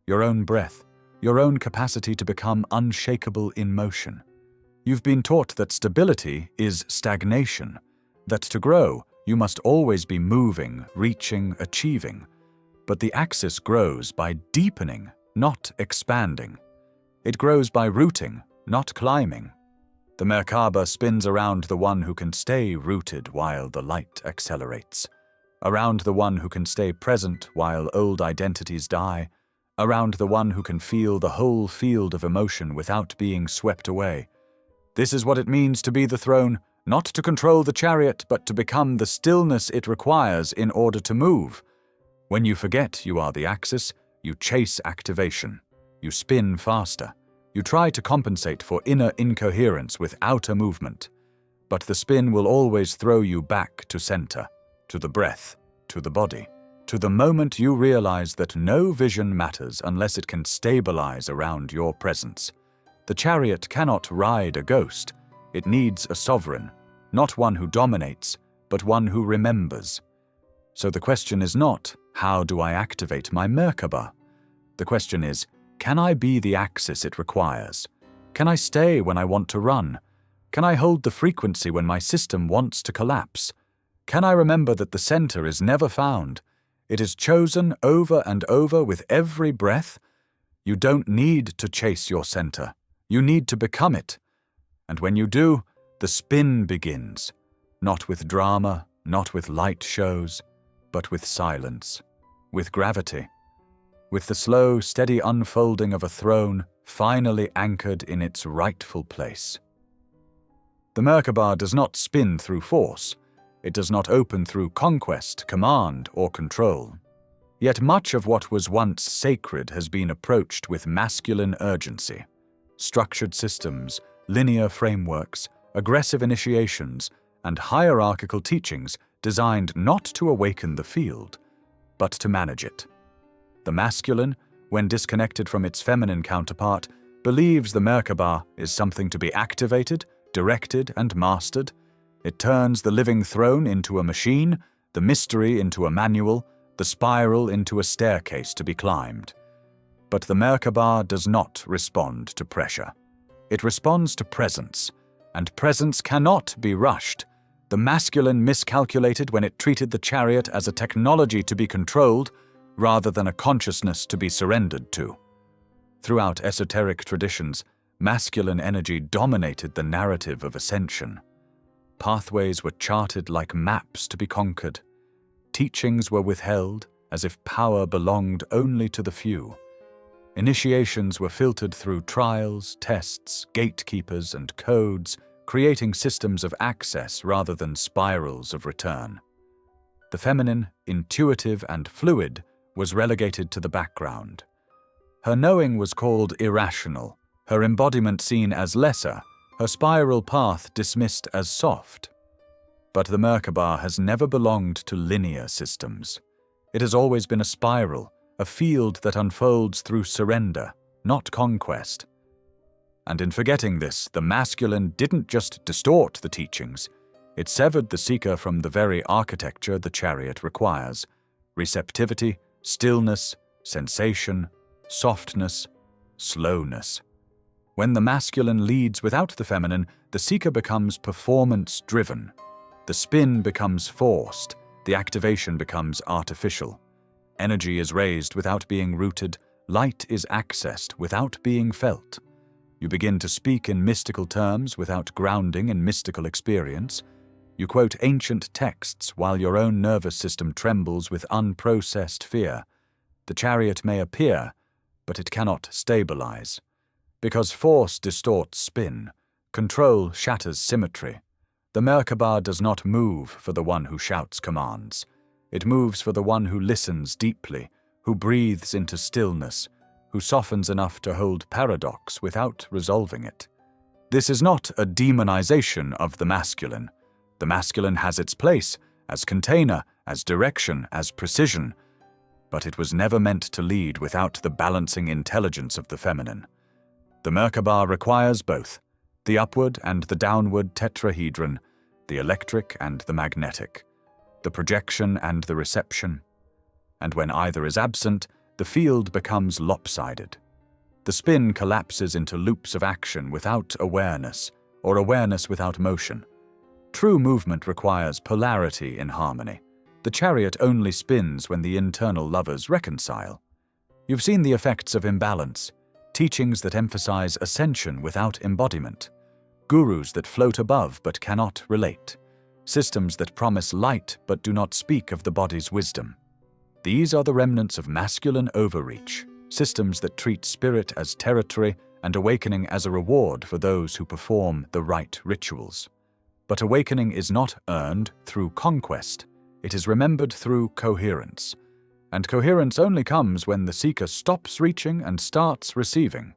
your own breath, your own capacity to become unshakable in motion. You've been taught that stability is stagnation, that to grow, you must always be moving, reaching, achieving. But the axis grows by deepening, not expanding. It grows by rooting, not climbing. The Merkabah spins around the one who can stay rooted while the light accelerates, around the one who can stay present while old identities die, around the one who can feel the whole field of emotion without being swept away. This is what it means to be the throne, not to control the chariot, but to become the stillness it requires in order to move. When you forget you are the axis, you chase activation. You spin faster. You try to compensate for inner incoherence with outer movement. But the spin will always throw you back to center, to the breath, to the body, to the moment you realize that no vision matters unless it can stabilize around your presence. The chariot cannot ride a ghost. It needs a sovereign, not one who dominates, but one who remembers. So the question is not, how do I activate my Merkabah? The question is, can I be the axis it requires? Can I stay when I want to run? Can I hold the frequency when my system wants to collapse? Can I remember that the center is never found? It is chosen over and over with every breath? You don't need to chase your center. You need to become it. And when you do, the spin begins, not with drama, not with light shows, but with silence, with gravity, with the slow, steady unfolding of a throne finally anchored in its rightful place. The Merkabah does not spin through force. It does not open through conquest, command, or control. Yet much of what was once sacred has been approached with masculine urgency. Structured systems, linear frameworks, aggressive initiations, and hierarchical teachings designed not to awaken the field, but to manage it. The masculine, when disconnected from its feminine counterpart, believes the Merkabah is something to be activated, directed, and mastered. It turns the living throne into a machine, the mystery into a manual, the spiral into a staircase to be climbed. But the Merkabah does not respond to pressure. It responds to presence, and presence cannot be rushed. The masculine miscalculated when it treated the chariot as a technology to be controlled rather than a consciousness to be surrendered to. Throughout esoteric traditions, masculine energy dominated the narrative of ascension. Pathways were charted like maps to be conquered. Teachings were withheld as if power belonged only to the few. Initiations were filtered through trials, tests, gatekeepers, and codes, creating systems of access rather than spirals of return. The feminine, intuitive, and fluid was relegated to the background. Her knowing was called irrational, her embodiment seen as lesser, her spiral path dismissed as soft. But the Merkabah has never belonged to linear systems. It has always been a spiral, a field that unfolds through surrender, not conquest. And in forgetting this, the masculine didn't just distort the teachings, it severed the seeker from the very architecture the chariot requires: receptivity, stillness, sensation, softness, slowness. When the masculine leads without the feminine, the seeker becomes performance-driven. The spin becomes forced, the activation becomes artificial. Energy is raised without being rooted, light is accessed without being felt. You begin to speak in mystical terms without grounding in mystical experience. You quote ancient texts while your own nervous system trembles with unprocessed fear. The chariot may appear, but it cannot stabilize. Because force distorts spin, control shatters symmetry. The Merkabah does not move for the one who shouts commands. It moves for the one who listens deeply, who breathes into stillness, who softens enough to hold paradox without resolving it. This is not a demonization of the masculine. The masculine has its place as container, as direction, as precision, but it was never meant to lead without the balancing intelligence of the feminine. The Merkabah requires both, the upward and the downward tetrahedron, the electric and the magnetic, the projection and the reception. And when either is absent, the field becomes lopsided. The spin collapses into loops of action without awareness, or awareness without motion. True movement requires polarity in harmony. The chariot only spins when the internal lovers reconcile. You've seen the effects of imbalance, teachings that emphasize ascension without embodiment, gurus that float above but cannot relate, systems that promise light but do not speak of the body's wisdom. These are the remnants of masculine overreach, systems that treat spirit as territory and awakening as a reward for those who perform the right rituals. But awakening is not earned through conquest, it is remembered through coherence. And coherence only comes when the seeker stops reaching and starts receiving,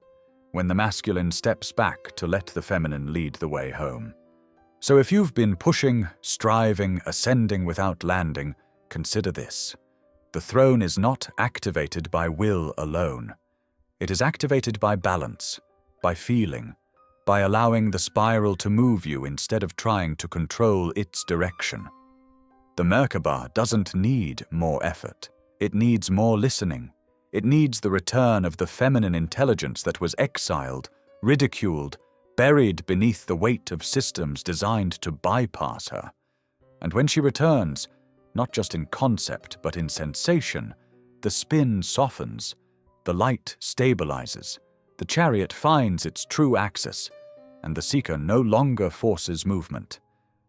when the masculine steps back to let the feminine lead the way home. So if you've been pushing, striving, ascending without landing, consider this. The throne is not activated by will alone. It is activated by balance, by feeling, by allowing the spiral to move you instead of trying to control its direction. The Merkabah doesn't need more effort. It needs more listening. It needs the return of the feminine intelligence that was exiled, ridiculed, buried beneath the weight of systems designed to bypass her. And when she returns, not just in concept but in sensation, the spin softens, the light stabilizes, the chariot finds its true axis, and the seeker no longer forces movement.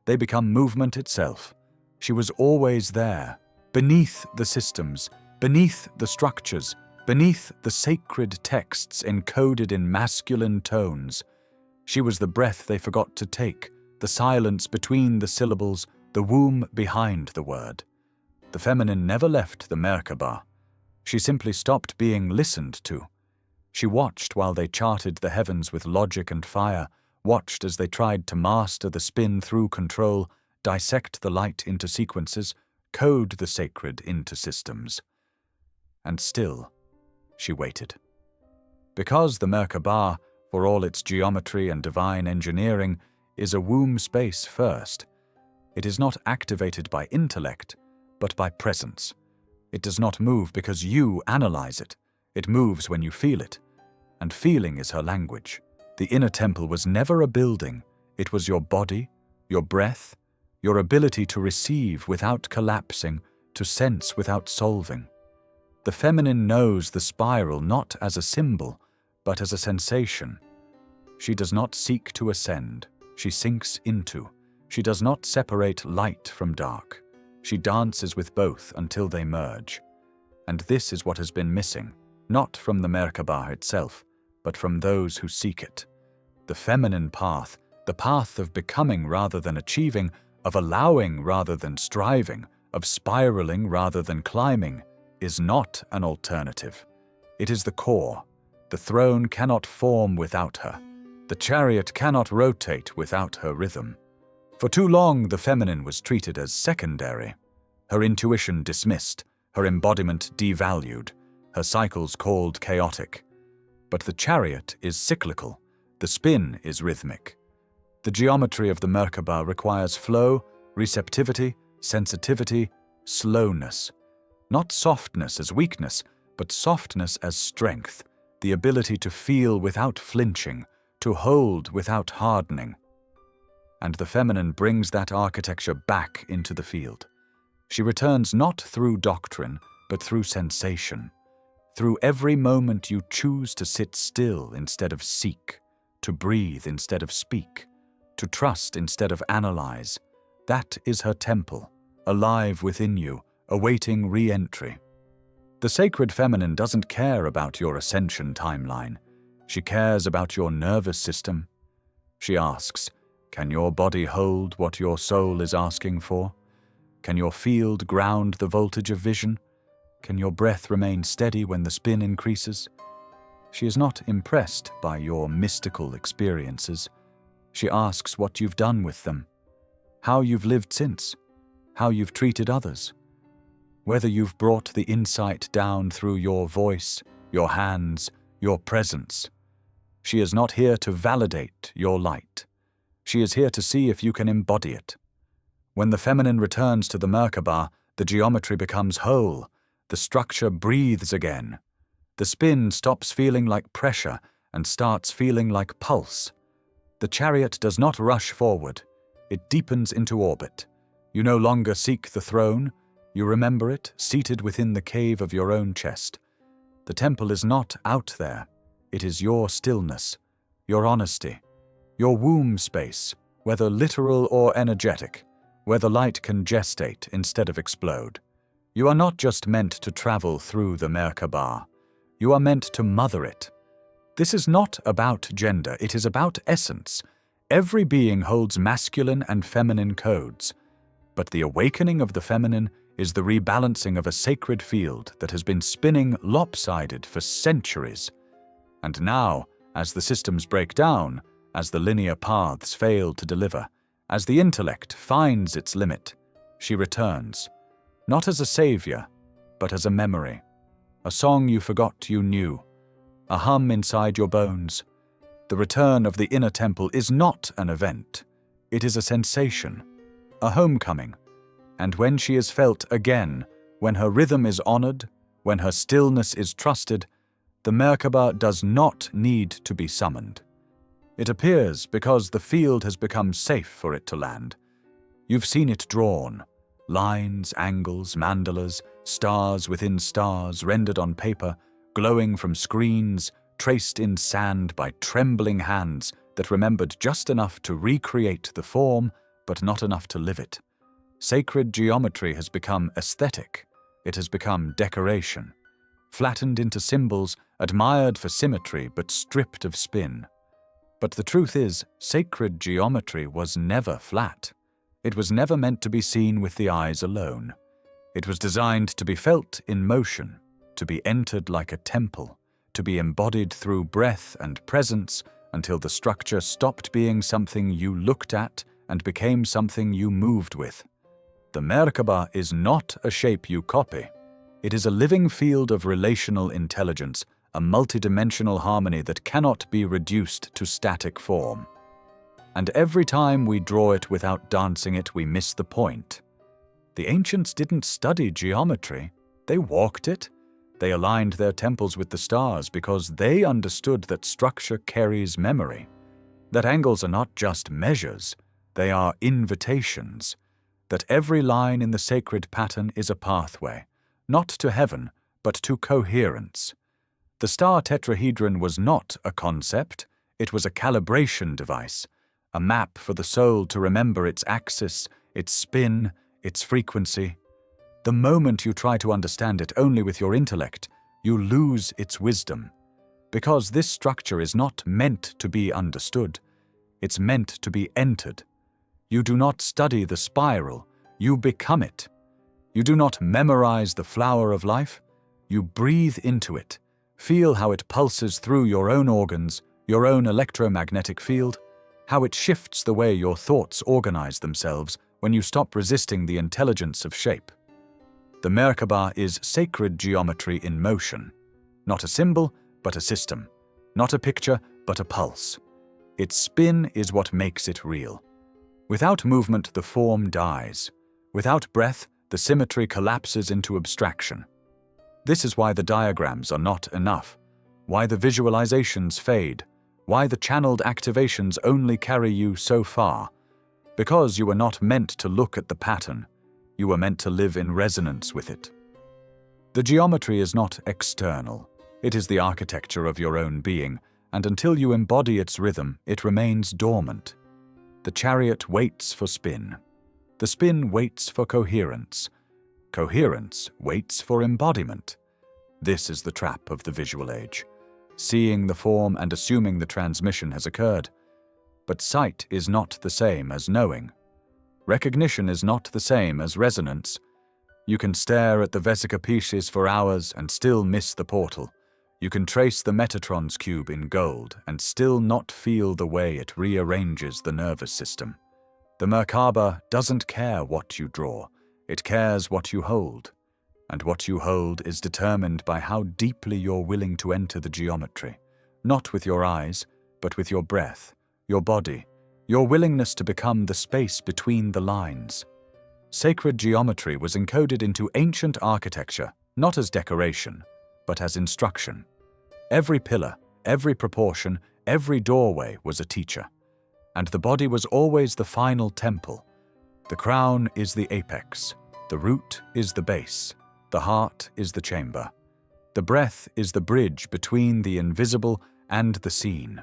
They become movement itself. She was always there, beneath the systems, beneath the structures, beneath the sacred texts encoded in masculine tones. She was the breath they forgot to take, the silence between the syllables, the womb behind the word. The feminine never left the Merkabah. She simply stopped being listened to. She watched while they charted the heavens with logic and fire, watched as they tried to master the spin through control, dissect the light into sequences, code the sacred into systems. And still, she waited. Because the Merkabah, for all its geometry and divine engineering, is a womb space first. It is not activated by intellect, but by presence. It does not move because you analyze it. It moves when you feel it. And feeling is her language. The inner temple was never a building. It was your body, your breath, your ability to receive without collapsing, to sense without solving. The feminine knows the spiral not as a symbol, but as a sensation. She does not seek to ascend. She sinks into. She does not separate light from dark. She dances with both until they merge. And this is what has been missing, not from the Merkabah itself, but from those who seek it. The feminine path, the path of becoming rather than achieving, of allowing rather than striving, of spiraling rather than climbing, is not an alternative. It is the core. The throne cannot form without her. The chariot cannot rotate without her rhythm. For too long, the feminine was treated as secondary, her intuition dismissed, her embodiment devalued, her cycles called chaotic. But the chariot is cyclical, the spin is rhythmic. The geometry of the Merkabah requires flow, receptivity, sensitivity, slowness. Not softness as weakness, but softness as strength, the ability to feel without flinching, to hold without hardening. And the feminine brings that architecture back into the field. She returns not through doctrine, but through sensation. Through every moment you choose to sit still instead of seek, to breathe instead of speak, to trust instead of analyze. That is her temple, alive within you, awaiting re-entry. The sacred feminine doesn't care about your ascension timeline. She cares about your nervous system. She asks, can your body hold what your soul is asking for? Can your field ground the voltage of vision? Can your breath remain steady when the spin increases? She is not impressed by your mystical experiences. She asks what you've done with them, how you've lived since, how you've treated others, whether you've brought the insight down through your voice, your hands, your presence. She is not here to validate your light. She is here to see if you can embody it. When the feminine returns to the Merkabah, the geometry becomes whole, the structure breathes again. The spin stops feeling like pressure and starts feeling like pulse. The chariot does not rush forward. It deepens into orbit. You no longer seek the throne. You remember it, seated within the cave of your own chest. The temple is not out there. It is your stillness, your honesty, your womb space, whether literal or energetic, where the light can gestate instead of explode. You are not just meant to travel through the Merkabah. You are meant to mother it. This is not about gender, it is about essence. Every being holds masculine and feminine codes, but the awakening of the feminine is the rebalancing of a sacred field that has been spinning lopsided for centuries. And now, as the systems break down, as the linear paths fail to deliver, as the intellect finds its limit, she returns, not as a savior, but as a memory, a song you forgot you knew, a hum inside your bones. The return of the inner temple is not an event. It is a sensation, a homecoming. And when she is felt again, when her rhythm is honored, when her stillness is trusted, the Merkabah does not need to be summoned. It appears because the field has become safe for it to land. You've seen it drawn, lines, angles, mandalas, stars within stars rendered on paper, glowing from screens, traced in sand by trembling hands that remembered just enough to recreate the form, but not enough to live it. Sacred geometry has become aesthetic. It has become decoration, flattened into symbols, admired for symmetry but stripped of spin. But the truth is, sacred geometry was never flat. It was never meant to be seen with the eyes alone. It was designed to be felt in motion, to be entered like a temple, to be embodied through breath and presence until the structure stopped being something you looked at and became something you moved with. The Merkabah is not a shape you copy. It is a living field of relational intelligence, a multidimensional harmony that cannot be reduced to static form. And every time we draw it without dancing it, we miss the point. The ancients didn't study geometry. They walked it. They aligned their temples with the stars because they understood that structure carries memory, that angles are not just measures, they are invitations, that every line in the sacred pattern is a pathway, not to heaven, but to coherence. The star tetrahedron was not a concept, it was a calibration device, a map for the soul to remember its axis, its spin, its frequency. The moment you try to understand it only with your intellect, you lose its wisdom. Because this structure is not meant to be understood, it's meant to be entered. You do not study the spiral, you become it. You do not memorize the flower of life, you breathe into it. Feel how it pulses through your own organs, your own electromagnetic field, how it shifts the way your thoughts organize themselves when you stop resisting the intelligence of shape. The Merkabah is sacred geometry in motion, not a symbol, but a system, not a picture, but a pulse. Its spin is what makes it real. Without movement, the form dies. Without breath, the symmetry collapses into abstraction. This is why the diagrams are not enough, why the visualizations fade, why the channeled activations only carry you so far. Because you were not meant to look at the pattern, you were meant to live in resonance with it. The geometry is not external, it is the architecture of your own being, and until you embody its rhythm, it remains dormant. The chariot waits for spin. The spin waits for coherence. Coherence waits for embodiment. This is the trap of the visual age. Seeing the form and assuming the transmission has occurred. But sight is not the same as knowing. Recognition is not the same as resonance. You can stare at the Vesica Piscis for hours and still miss the portal. You can trace the Metatron's cube in gold and still not feel the way it rearranges the nervous system. The Merkabah doesn't care what you draw, it cares what you hold. And what you hold is determined by how deeply you're willing to enter the geometry, not with your eyes, but with your breath, your body, your willingness to become the space between the lines. Sacred geometry was encoded into ancient architecture, not as decoration, but as instruction. Every pillar, every proportion, every doorway was a teacher. And the body was always the final temple. The crown is the apex, the root is the base, the heart is the chamber. The breath is the bridge between the invisible and the seen.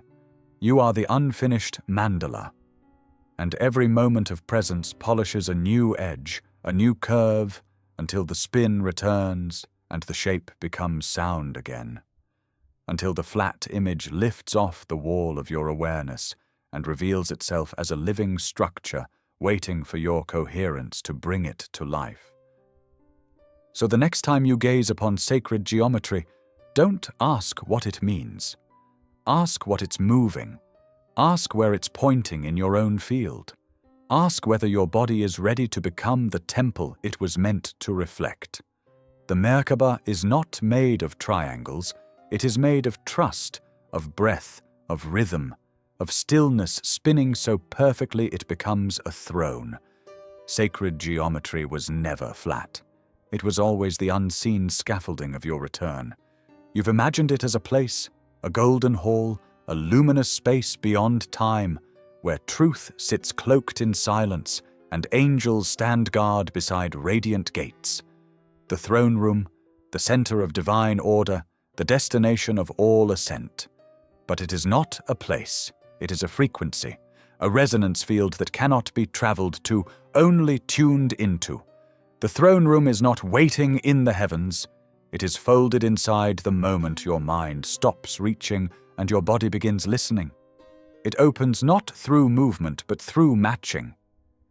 You are the unfinished mandala. And every moment of presence polishes a new edge, a new curve, until the spin returns and the shape becomes sound again. Until the flat image lifts off the wall of your awareness and reveals itself as a living structure waiting for your coherence to bring it to life. So the next time you gaze upon sacred geometry, don't ask what it means. Ask what it's moving. Ask where it's pointing in your own field. Ask whether your body is ready to become the temple it was meant to reflect. The Merkabah is not made of triangles, it is made of trust, of breath, of rhythm, of stillness spinning so perfectly it becomes a throne. Sacred geometry was never flat. It was always the unseen scaffolding of your return. You've imagined it as a place, a golden hall, a luminous space beyond time, where truth sits cloaked in silence and angels stand guard beside radiant gates. The throne room, the center of divine order, the destination of all ascent. But it is not a place, it is a frequency, a resonance field that cannot be traveled to, only tuned into. The throne room is not waiting in the heavens, it is folded inside the moment your mind stops reaching and your body begins listening. It opens not through movement but through matching.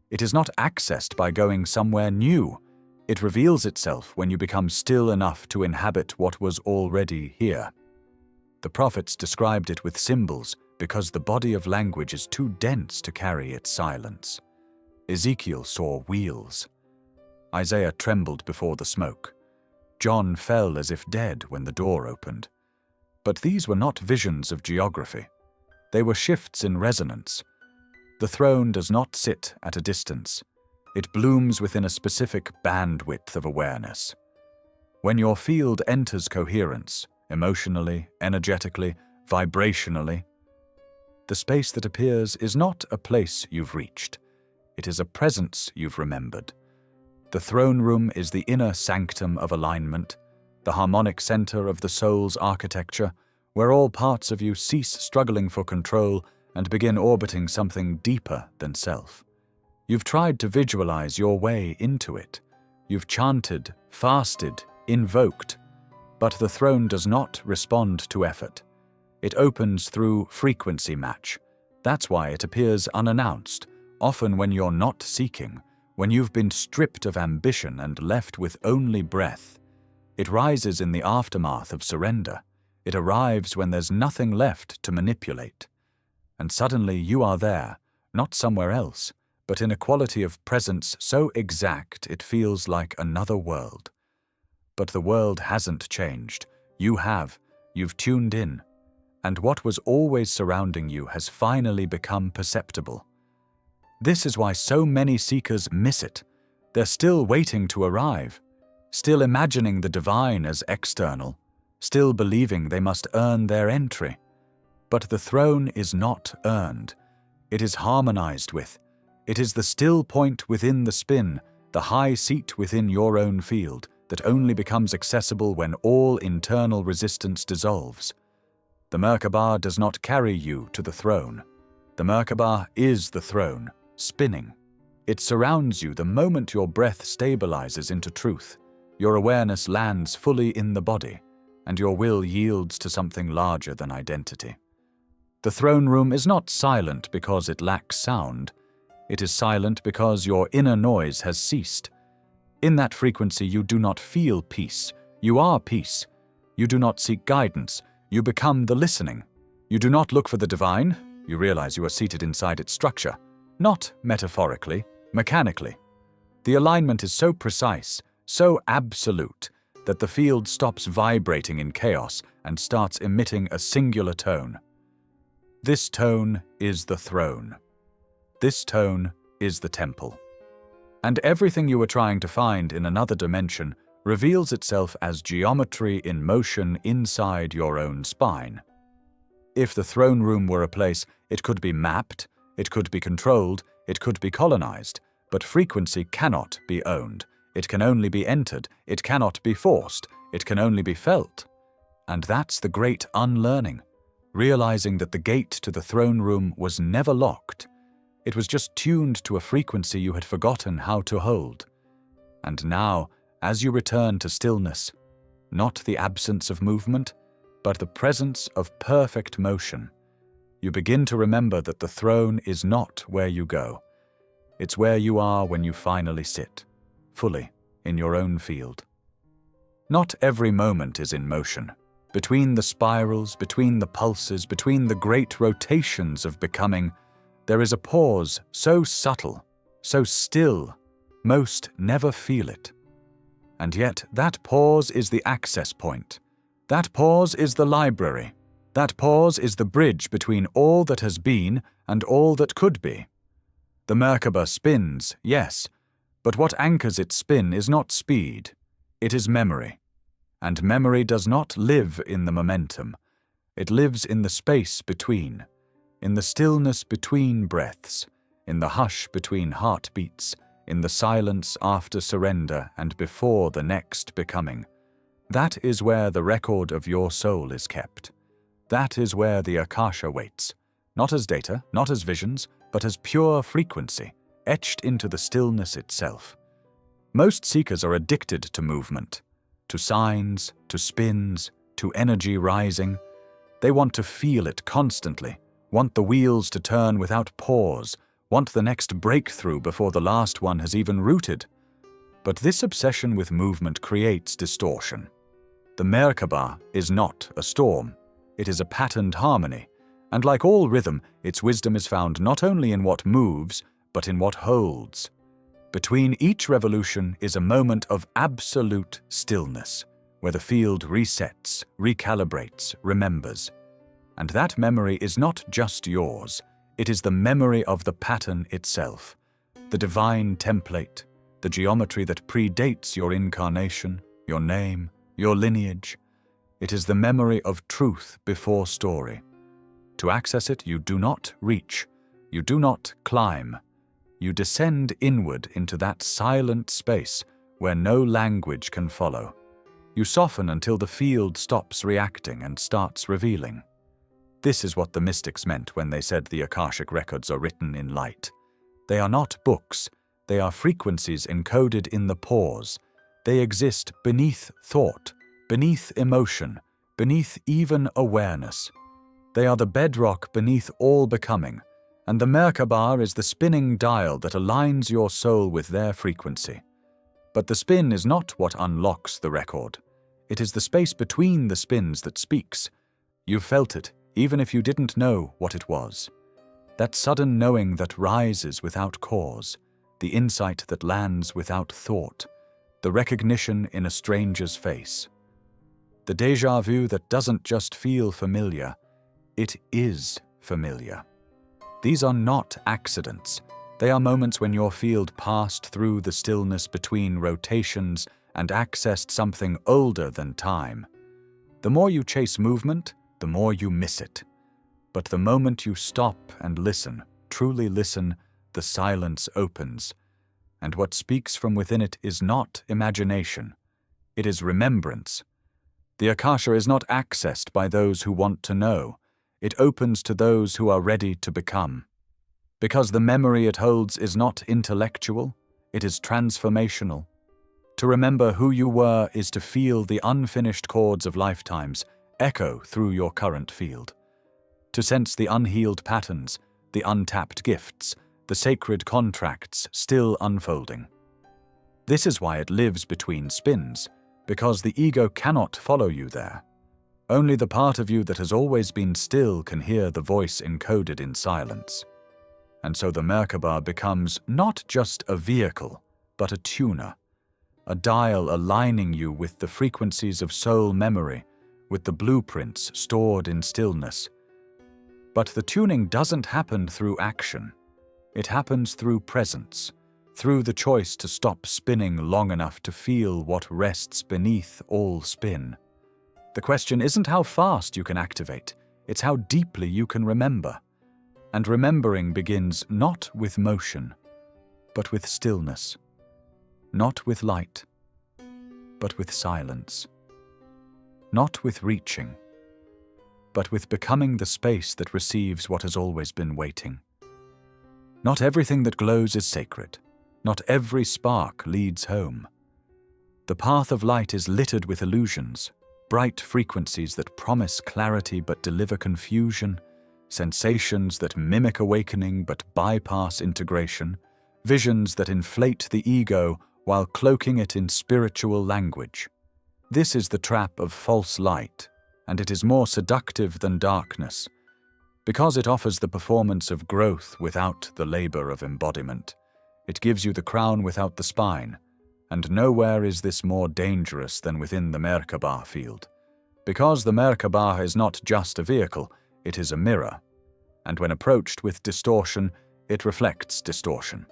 It is not accessed by going somewhere new. It reveals itself when you become still enough to inhabit what was already here. The prophets described it with symbols because the body of language is too dense to carry its silence. Ezekiel saw wheels. Isaiah trembled before the smoke. John fell as if dead when the door opened. But these were not visions of geography. They were shifts in resonance. The throne does not sit at a distance. It blooms within a specific bandwidth of awareness. When your field enters coherence, emotionally, energetically, vibrationally, the space that appears is not a place you've reached. It is a presence you've remembered. The throne room is the inner sanctum of alignment, the harmonic center of the soul's architecture, where all parts of you cease struggling for control and begin orbiting something deeper than self. You've tried to visualize your way into it. You've chanted, fasted, invoked, but the throne does not respond to effort. It opens through frequency match. That's why it appears unannounced, often when you're not seeking, when you've been stripped of ambition and left with only breath. It rises in the aftermath of surrender. It arrives when there's nothing left to manipulate. And suddenly you are there, not somewhere else, but in a quality of presence so exact it feels like another world. But the world hasn't changed. You have. You've tuned in. And what was always surrounding you has finally become perceptible. This is why so many seekers miss it. They're still waiting to arrive, still imagining the divine as external, still believing they must earn their entry. But the throne is not earned. It is harmonized with. It is the still point within the spin, the high seat within your own field, that only becomes accessible when all internal resistance dissolves. The Merkabah does not carry you to the throne. The Merkabah is the throne, spinning. It surrounds you the moment your breath stabilizes into truth, your awareness lands fully in the body, and your will yields to something larger than identity. The throne room is not silent because it lacks sound. It is silent because your inner noise has ceased. In that frequency you do not feel peace. You are peace. You do not seek guidance. You become the listening. You do not look for the divine. You realize you are seated inside its structure, not metaphorically, mechanically. The alignment is so precise, so absolute, that the field stops vibrating in chaos and starts emitting a singular tone. This tone is the throne. This tone is the temple. And everything you were trying to find in another dimension reveals itself as geometry in motion inside your own spine. If the throne room were a place, it could be mapped, it could be controlled, it could be colonized, but frequency cannot be owned. It can only be entered, it cannot be forced, it can only be felt. And that's the great unlearning, realizing that the gate to the throne room was never locked. It was just tuned to a frequency you had forgotten how to hold. And now, as you return to stillness, not the absence of movement, but the presence of perfect motion, you begin to remember that the throne is not where you go. It's where you are when you finally sit, fully, in your own field. Not every moment is in motion. Between the spirals, between the pulses, between the great rotations of becoming, there is a pause so subtle, so still, most never feel it. And yet that pause is the access point. That pause is the library. That pause is the bridge between all that has been and all that could be. The Merkabah spins, yes, but what anchors its spin is not speed. It is memory. And memory does not live in the momentum. It lives in the space between, in the stillness between breaths, in the hush between heartbeats, in the silence after surrender and before the next becoming. That is where the record of your soul is kept. That is where the Akasha waits, not as data, not as visions, but as pure frequency, etched into the stillness itself. Most seekers are addicted to movement, to signs, to spins, to energy rising. They want to feel it constantly, want the wheels to turn without pause, want the next breakthrough before the last one has even rooted. But this obsession with movement creates distortion. The Merkabah is not a storm. It is a patterned harmony, and like all rhythm, its wisdom is found not only in what moves, but in what holds. Between each revolution is a moment of absolute stillness, where the field resets, recalibrates, remembers. And that memory is not just yours, it is the memory of the pattern itself, the divine template, the geometry that predates your incarnation, your name, your lineage. It is the memory of truth before story. To access it, you do not reach, you do not climb. You descend inward into that silent space where no language can follow. You soften until the field stops reacting and starts revealing. This is what the mystics meant when they said the Akashic records are written in light. They are not books, they are frequencies encoded in the pores. They exist beneath thought, beneath emotion, beneath even awareness. They are the bedrock beneath all becoming, and the Merkabah is the spinning dial that aligns your soul with their frequency. But the spin is not what unlocks the record. It is the space between the spins that speaks. You felt it, even if you didn't know what it was. That sudden knowing that rises without cause, the insight that lands without thought, the recognition in a stranger's face. The déjà vu that doesn't just feel familiar, it is familiar. These are not accidents. They are moments when your field passed through the stillness between rotations and accessed something older than time. The more you chase movement, the more you miss it. But the moment you stop and listen, truly listen, the silence opens. And what speaks from within it is not imagination. It is remembrance. The Akasha is not accessed by those who want to know. It opens to those who are ready to become. Because the memory it holds is not intellectual, it is transformational. To remember who you were is to feel the unfinished chords of lifetimes echo through your current field. To sense the unhealed patterns, the untapped gifts, the sacred contracts still unfolding. This is why it lives between spins, because the ego cannot follow you there. Only the part of you that has always been still can hear the voice encoded in silence. And so the Merkabah becomes not just a vehicle, but a tuner, a dial aligning you with the frequencies of soul memory, with the blueprints stored in stillness. But the tuning doesn't happen through action. It happens through presence, through the choice to stop spinning long enough to feel what rests beneath all spin. The question isn't how fast you can activate, it's how deeply you can remember. And remembering begins not with motion, but with stillness. Not with light, but with silence. Not with reaching, but with becoming the space that receives what has always been waiting. Not everything that glows is sacred. Not every spark leads home. The path of light is littered with illusions, bright frequencies that promise clarity but deliver confusion, sensations that mimic awakening but bypass integration, visions that inflate the ego while cloaking it in spiritual language. This is the trap of false light, and it is more seductive than darkness, because it offers the performance of growth without the labor of embodiment. It gives you the crown without the spine, and nowhere is this more dangerous than within the Merkabah field. Because the Merkabah is not just a vehicle, it is a mirror, and when approached with distortion, it reflects distortion.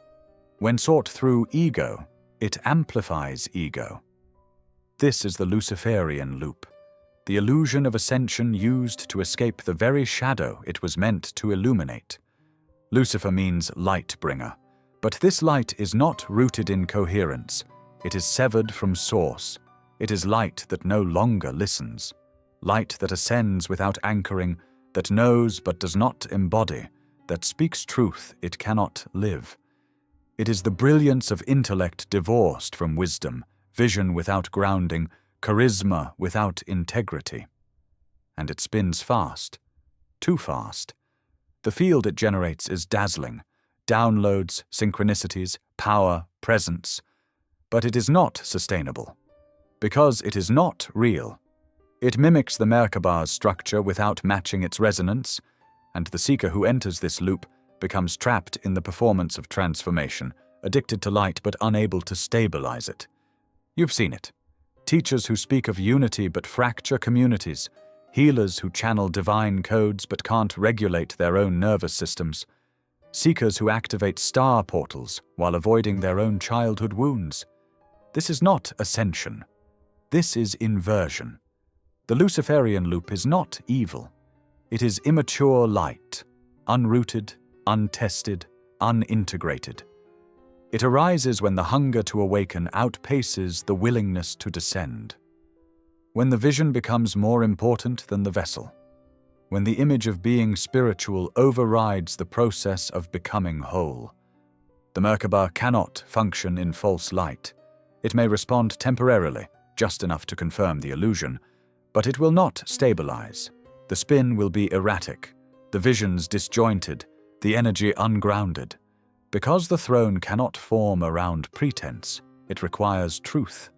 When sought through ego, it amplifies ego. This is the Luciferian loop, the illusion of ascension used to escape the very shadow it was meant to illuminate. Lucifer means light bringer, but this light is not rooted in coherence. It is severed from source. It is light that no longer listens, light that ascends without anchoring, that knows but does not embody, that speaks truth it cannot live. It is the brilliance of intellect divorced from wisdom, vision without grounding, charisma without integrity. And it spins fast, too fast. The field it generates is dazzling, downloads, synchronicities, power, presence. But it is not sustainable, because it is not real. It mimics the Merkabah's structure without matching its resonance, and the seeker who enters this loop becomes trapped in the performance of transformation, addicted to light but unable to stabilize it. You've seen it. Teachers who speak of unity but fracture communities, healers who channel divine codes but can't regulate their own nervous systems, seekers who activate star portals while avoiding their own childhood wounds. This is not ascension. This is inversion. The Luciferian loop is not evil. It is immature light, unrooted, untested, unintegrated. It arises when the hunger to awaken outpaces the willingness to descend. When the vision becomes more important than the vessel. When the image of being spiritual overrides the process of becoming whole. The Merkabah cannot function in false light. It may respond temporarily, just enough to confirm the illusion, but it will not stabilize. The spin will be erratic, the visions disjointed, the energy ungrounded. Because the throne cannot form around pretense, it requires truth,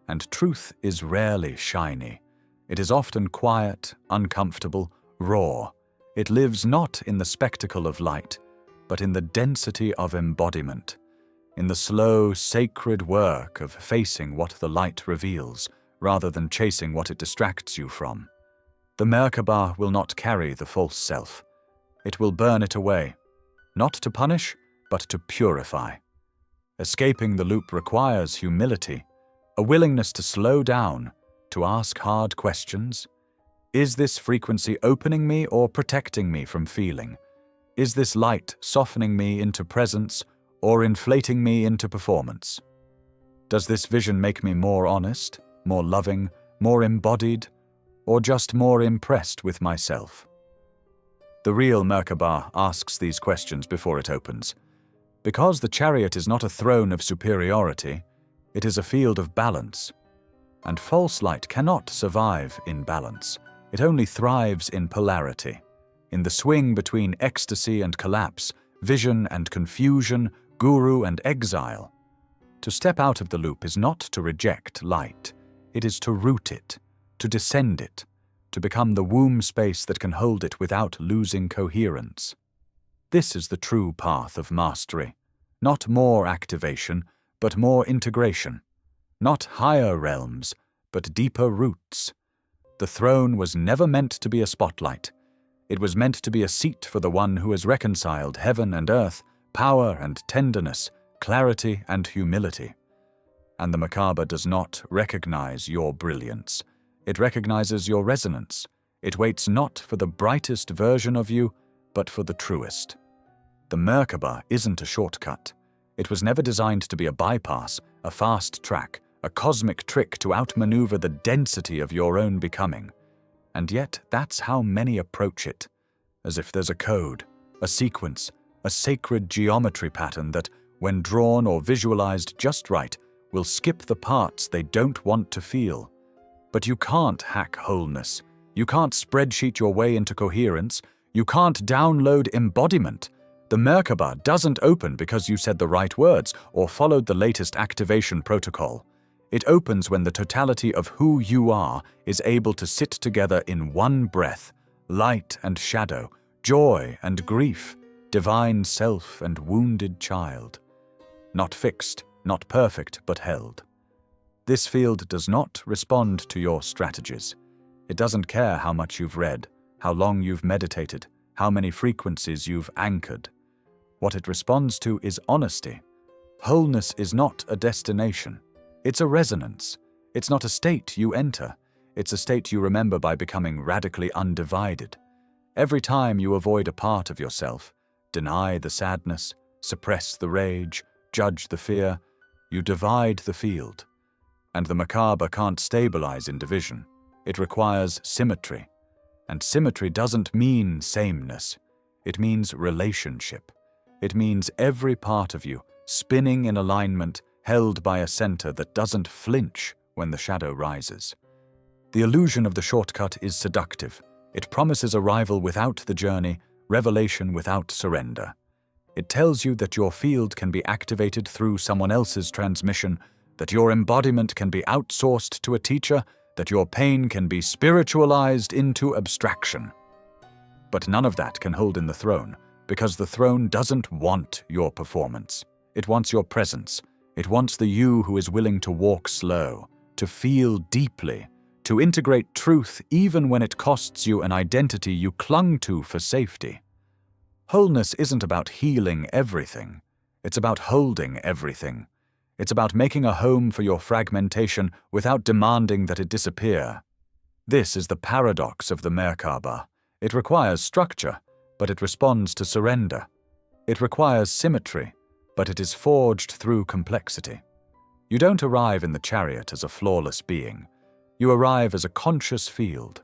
and truth is rarely shiny. It is often quiet, uncomfortable, raw. It lives not in the spectacle of light, but in the density of embodiment, in the slow, sacred work of facing what the light reveals, rather than chasing what it distracts you from. The Merkabah will not carry the false self. It will burn it away, not to punish, but to purify. Escaping the loop requires humility, a willingness to slow down, to ask hard questions. Is this frequency opening me or protecting me from feeling? Is this light softening me into presence or inflating me into performance? Does this vision make me more honest, more loving, more embodied, or just more impressed with myself? The real Merkabah asks these questions before it opens. Because the chariot is not a throne of superiority, it is a field of balance. And false light cannot survive in balance. It only thrives in polarity, in the swing between ecstasy and collapse, vision and confusion, guru and exile. To step out of the loop is not to reject light. It is to root it, to descend it, to become the womb space that can hold it without losing coherence. This is the true path of mastery. Not more activation, but more integration. Not higher realms, but deeper roots. The throne was never meant to be a spotlight. It was meant to be a seat for the one who has reconciled heaven and earth, power and tenderness, clarity and humility. And the Merkabah does not recognize your brilliance. It recognizes your resonance. It waits not for the brightest version of you, but for the truest. The Merkabah isn't a shortcut. It was never designed to be a bypass, a fast track, a cosmic trick to outmaneuver the density of your own becoming. And yet that's how many approach it, as if there's a code, a sequence, a sacred geometry pattern that, when drawn or visualized just right, will skip the parts they don't want to feel. But you can't hack wholeness. You can't spreadsheet your way into coherence. You can't download embodiment. The Merkabah doesn't open because you said the right words or followed the latest activation protocol. It opens when the totality of who you are is able to sit together in one breath, light and shadow, joy and grief, divine self and wounded child. Not fixed, not perfect, but held. This field does not respond to your strategies. It doesn't care how much you've read, how long you've meditated, how many frequencies you've anchored. What it responds to is honesty. Wholeness is not a destination. It's a resonance. It's not a state you enter. It's a state you remember by becoming radically undivided. Every time you avoid a part of yourself, deny the sadness, suppress the rage, judge the fear, you divide the field. And the Merkabah can't stabilize in division. It requires symmetry. And symmetry doesn't mean sameness. It means relationship. It means every part of you spinning in alignment, held by a center that doesn't flinch when the shadow rises. The illusion of the shortcut is seductive. It promises arrival without the journey, revelation without surrender. It tells you that your field can be activated through someone else's transmission, that your embodiment can be outsourced to a teacher, that your pain can be spiritualized into abstraction. But none of that can hold in the throne, because the throne doesn't want your performance. It wants your presence. It wants the you who is willing to walk slow, to feel deeply, to integrate truth even when it costs you an identity you clung to for safety. Wholeness isn't about healing everything. It's about holding everything. It's about making a home for your fragmentation without demanding that it disappear. This is the paradox of the Merkabah. It requires structure, but it responds to surrender. It requires symmetry, but it is forged through complexity. You don't arrive in the chariot as a flawless being. You arrive as a conscious field,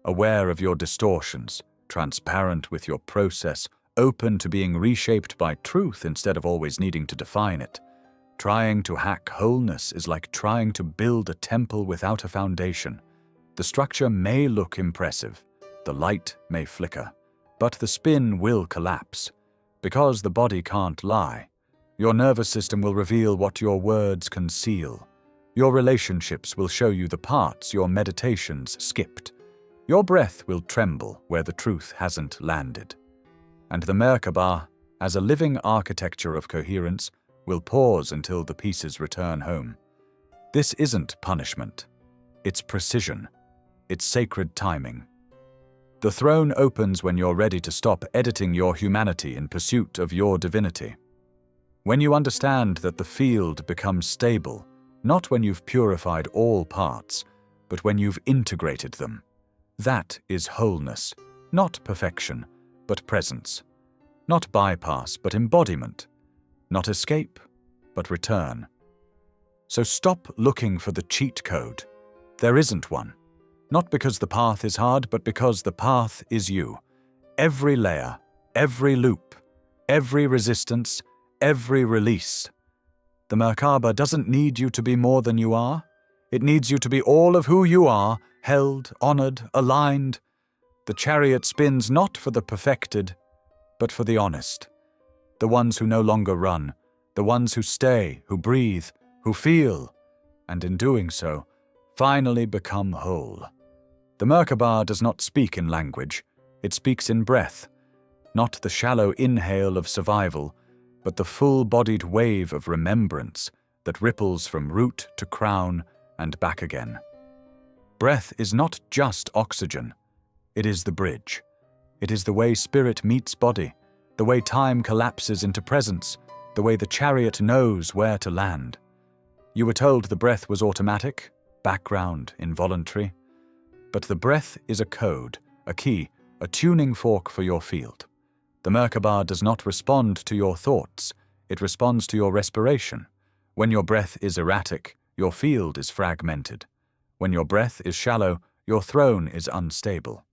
aware of your distortions, transparent with your process, open to being reshaped by truth instead of always needing to define it. Trying to hack wholeness is like trying to build a temple without a foundation. The structure may look impressive, the light may flicker, but the spin will collapse. Because the body can't lie, your nervous system will reveal what your words conceal. Your relationships will show you the parts your meditations skipped. Your breath will tremble where the truth hasn't landed. And the Merkabah, as a living architecture of coherence, will pause until the pieces return home. This isn't punishment. It's precision. It's sacred timing. The throne opens when you're ready to stop editing your humanity in pursuit of your divinity. When you understand that the field becomes stable, not when you've purified all parts, but when you've integrated them. That is wholeness, not perfection, but presence. Not bypass, but embodiment. Not escape, but return. So stop looking for the cheat code. There isn't one. Not because the path is hard, but because the path is you. Every layer, every loop, every resistance, every release. The Merkabah doesn't need you to be more than you are. It needs you to be all of who you are, held, honored, aligned. The chariot spins not for the perfected, but for the honest. The ones who no longer run, the ones who stay, who breathe, who feel, and in doing so, finally become whole. The Merkabah does not speak in language, it speaks in breath, not the shallow inhale of survival, but the full-bodied wave of remembrance that ripples from root to crown and back again. Breath is not just oxygen, it is the bridge. It is the way spirit meets body, the way time collapses into presence, the way the chariot knows where to land. You were told the breath was automatic, background, involuntary. But the breath is a code, a key, a tuning fork for your field. The Merkabah does not respond to your thoughts, it responds to your respiration. When your breath is erratic, your field is fragmented. When your breath is shallow, your throne is unstable.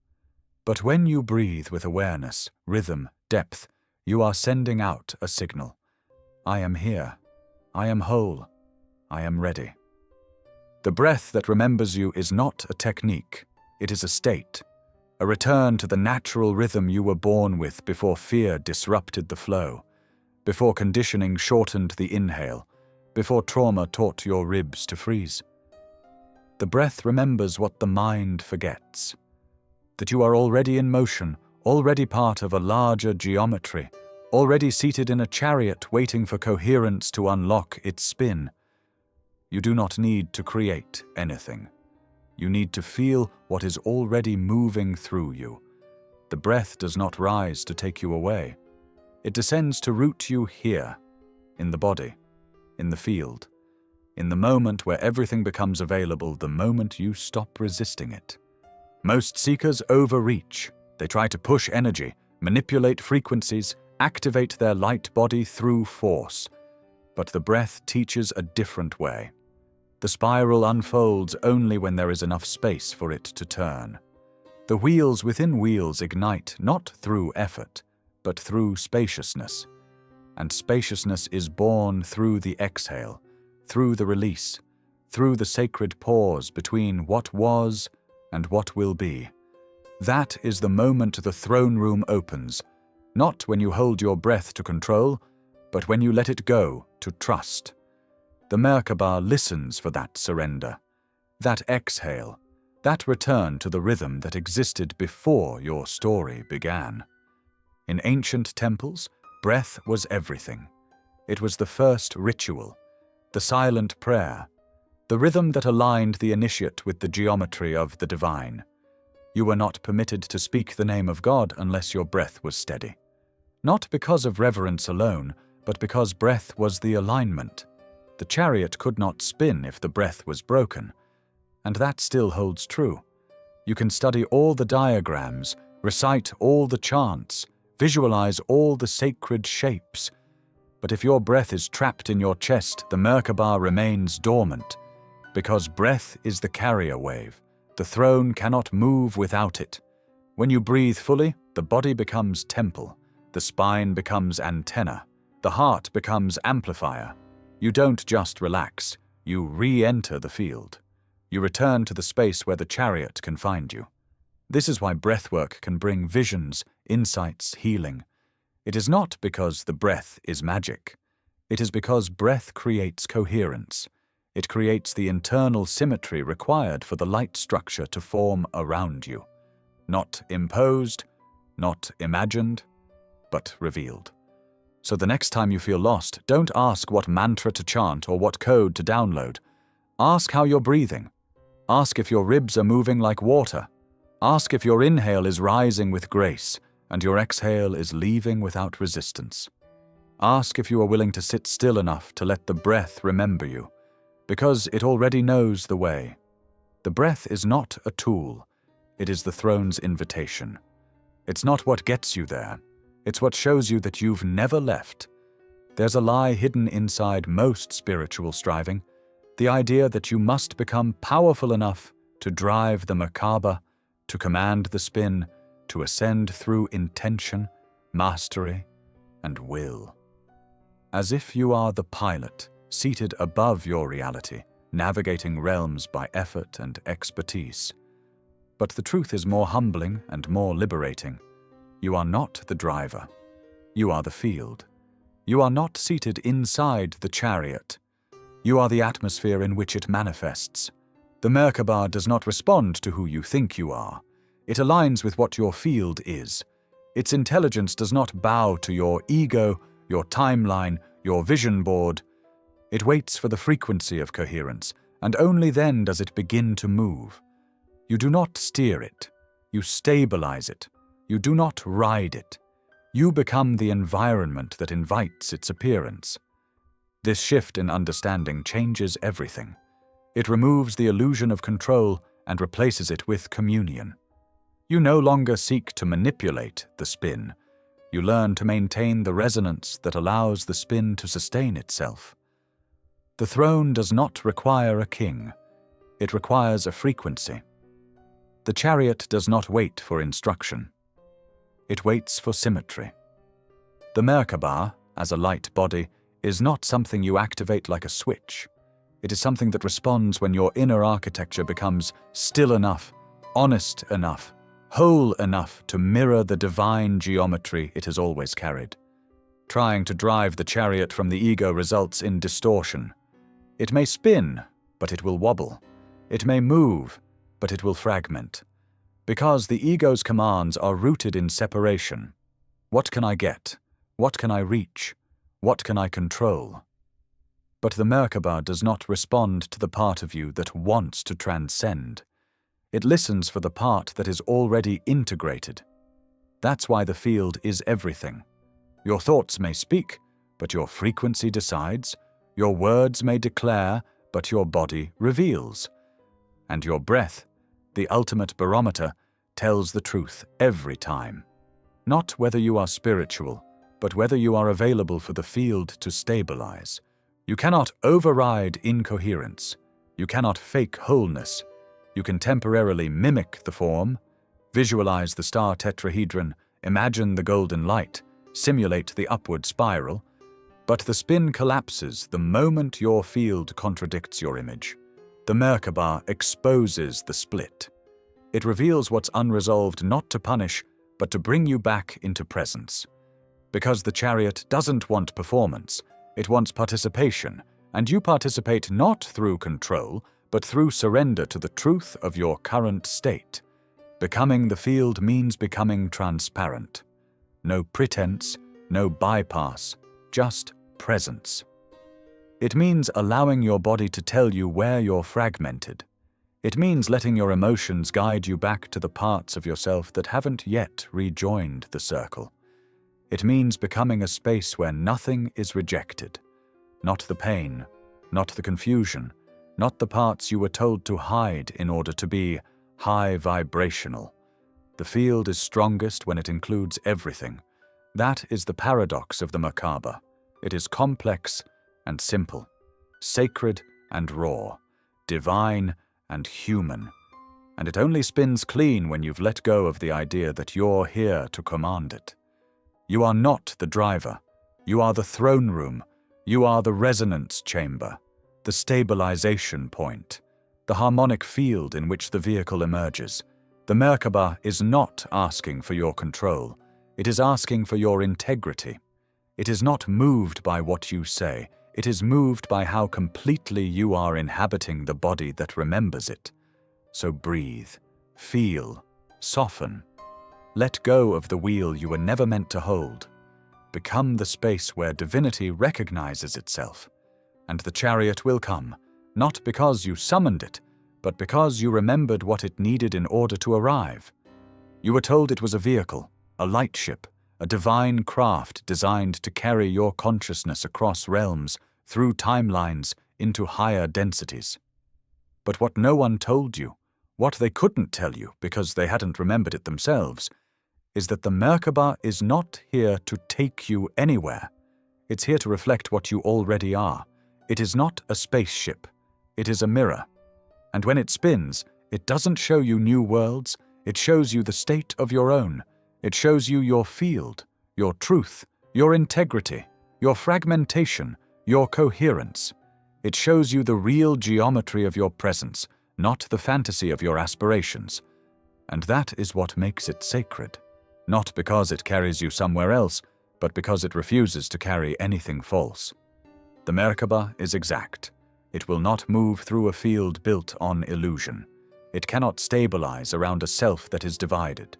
But when you breathe with awareness, rhythm, depth, you are sending out a signal. I am here. I am whole. I am ready. The breath that remembers you is not a technique. It is a state, a return to the natural rhythm you were born with before fear disrupted the flow, before conditioning shortened the inhale, before trauma taught your ribs to freeze. The breath remembers what the mind forgets, that you are already in motion, already part of a larger geometry, already seated in a chariot waiting for coherence to unlock its spin. You do not need to create anything. You need to feel what is already moving through you. The breath does not rise to take you away. It descends to root you here, in the body, in the field, in the moment where everything becomes available, the moment you stop resisting it. Most seekers overreach. They try to push energy, manipulate frequencies, activate their light body through force. But the breath teaches a different way. The spiral unfolds only when there is enough space for it to turn. The wheels within wheels ignite not through effort, but through spaciousness. And spaciousness is born through the exhale, through the release, through the sacred pause between what was and what will be. That is the moment the throne room opens, not when you hold your breath to control, but when you let it go to trust. The Merkabah listens for that surrender, that exhale, that return to the rhythm that existed before your story began. In ancient temples, breath was everything. It was the first ritual, the silent prayer, the rhythm that aligned the initiate with the geometry of the divine. You were not permitted to speak the name of God unless your breath was steady. Not because of reverence alone, but because breath was the alignment. The chariot could not spin if the breath was broken, and that still holds true. You can study all the diagrams, recite all the chants, visualize all the sacred shapes, but if your breath is trapped in your chest, the Merkabah remains dormant, because breath is the carrier wave. The throne cannot move without it. When you breathe fully, the body becomes temple, the spine becomes antenna, the heart becomes amplifier. You don't just relax, you re-enter the field. You return to the space where the chariot can find you. This is why breathwork can bring visions, insights, healing. It is not because the breath is magic. It is because breath creates coherence. It creates the internal symmetry required for the light structure to form around you. Not imposed, not imagined, but revealed. So the next time you feel lost, don't ask what mantra to chant or what code to download. Ask how you're breathing. Ask if your ribs are moving like water. Ask if your inhale is rising with grace and your exhale is leaving without resistance. Ask if you are willing to sit still enough to let the breath remember you, because it already knows the way. The breath is not a tool. It is the throne's invitation. It's not what gets you there. It's what shows you that you've never left. There's a lie hidden inside most spiritual striving, the idea that you must become powerful enough to drive the Merkabah, to command the spin, to ascend through intention, mastery, and will. As if you are the pilot, seated above your reality, navigating realms by effort and expertise. But the truth is more humbling and more liberating. You are not the driver. You are the field. You are not seated inside the chariot. You are the atmosphere in which it manifests. The Merkabah does not respond to who you think you are. It aligns with what your field is. Its intelligence does not bow to your ego, your timeline, your vision board. It waits for the frequency of coherence, and only then does it begin to move. You do not steer it. You stabilize it. You do not ride it. You become the environment that invites its appearance. This shift in understanding changes everything. It removes the illusion of control and replaces it with communion. You no longer seek to manipulate the spin. You learn to maintain the resonance that allows the spin to sustain itself. The throne does not require a king. It requires a frequency. The chariot does not wait for instruction. It waits for symmetry. The Merkabah, as a light body, is not something you activate like a switch. It is something that responds when your inner architecture becomes still enough, honest enough, whole enough to mirror the divine geometry it has always carried. Trying to drive the chariot from the ego results in distortion. It may spin, but it will wobble. It may move, but it will fragment. Because the ego's commands are rooted in separation. What can I get? What can I reach? What can I control? But the Merkabah does not respond to the part of you that wants to transcend. It listens for the part that is already integrated. That's why the field is everything. Your thoughts may speak, but your frequency decides. Your words may declare, but your body reveals. And your breath, the ultimate barometer, tells the truth every time. Not whether you are spiritual, but whether you are available for the field to stabilize. You cannot override incoherence. You cannot fake wholeness. You can temporarily mimic the form, visualize the star tetrahedron, imagine the golden light, simulate the upward spiral, but the spin collapses the moment your field contradicts your image. The Merkabah exposes the split. It reveals what's unresolved not to punish, but to bring you back into presence. Because the chariot doesn't want performance, it wants participation, and you participate not through control, but through surrender to the truth of your current state. Becoming the field means becoming transparent. No pretense, no bypass, just presence. It means allowing your body to tell you where you're fragmented. It means letting your emotions guide you back to the parts of yourself that haven't yet rejoined the circle. It means becoming a space where nothing is rejected. Not the pain, not the confusion, not the parts you were told to hide in order to be high vibrational. The field is strongest when it includes everything. That is the paradox of the Merkabah. It is complex and simple, sacred and raw, divine and human. And it only spins clean when you've let go of the idea that you're here to command it. You are not the driver. You are the throne room. You are the resonance chamber, the stabilization point, the harmonic field in which the vehicle emerges. The Merkabah is not asking for your control. It is asking for your integrity. It is not moved by what you say. It is moved by how completely you are inhabiting the body that remembers it. So breathe, feel, soften. Let go of the wheel you were never meant to hold. Become the space where divinity recognizes itself. And the chariot will come, not because you summoned it, but because you remembered what it needed in order to arrive. You were told it was a vehicle, a light ship, a divine craft designed to carry your consciousness across realms, through timelines, into higher densities. But what no one told you, what they couldn't tell you because they hadn't remembered it themselves, is that the Merkabah is not here to take you anywhere. It's here to reflect what you already are. It is not a spaceship. It is a mirror. And when it spins, it doesn't show you new worlds. It shows you the state of your own. It shows you your field, your truth, your integrity, your fragmentation, your coherence. It shows you the real geometry of your presence, not the fantasy of your aspirations. And that is what makes it sacred. Not because it carries you somewhere else, but because it refuses to carry anything false. The Merkabah is exact. It will not move through a field built on illusion. It cannot stabilize around a self that is divided.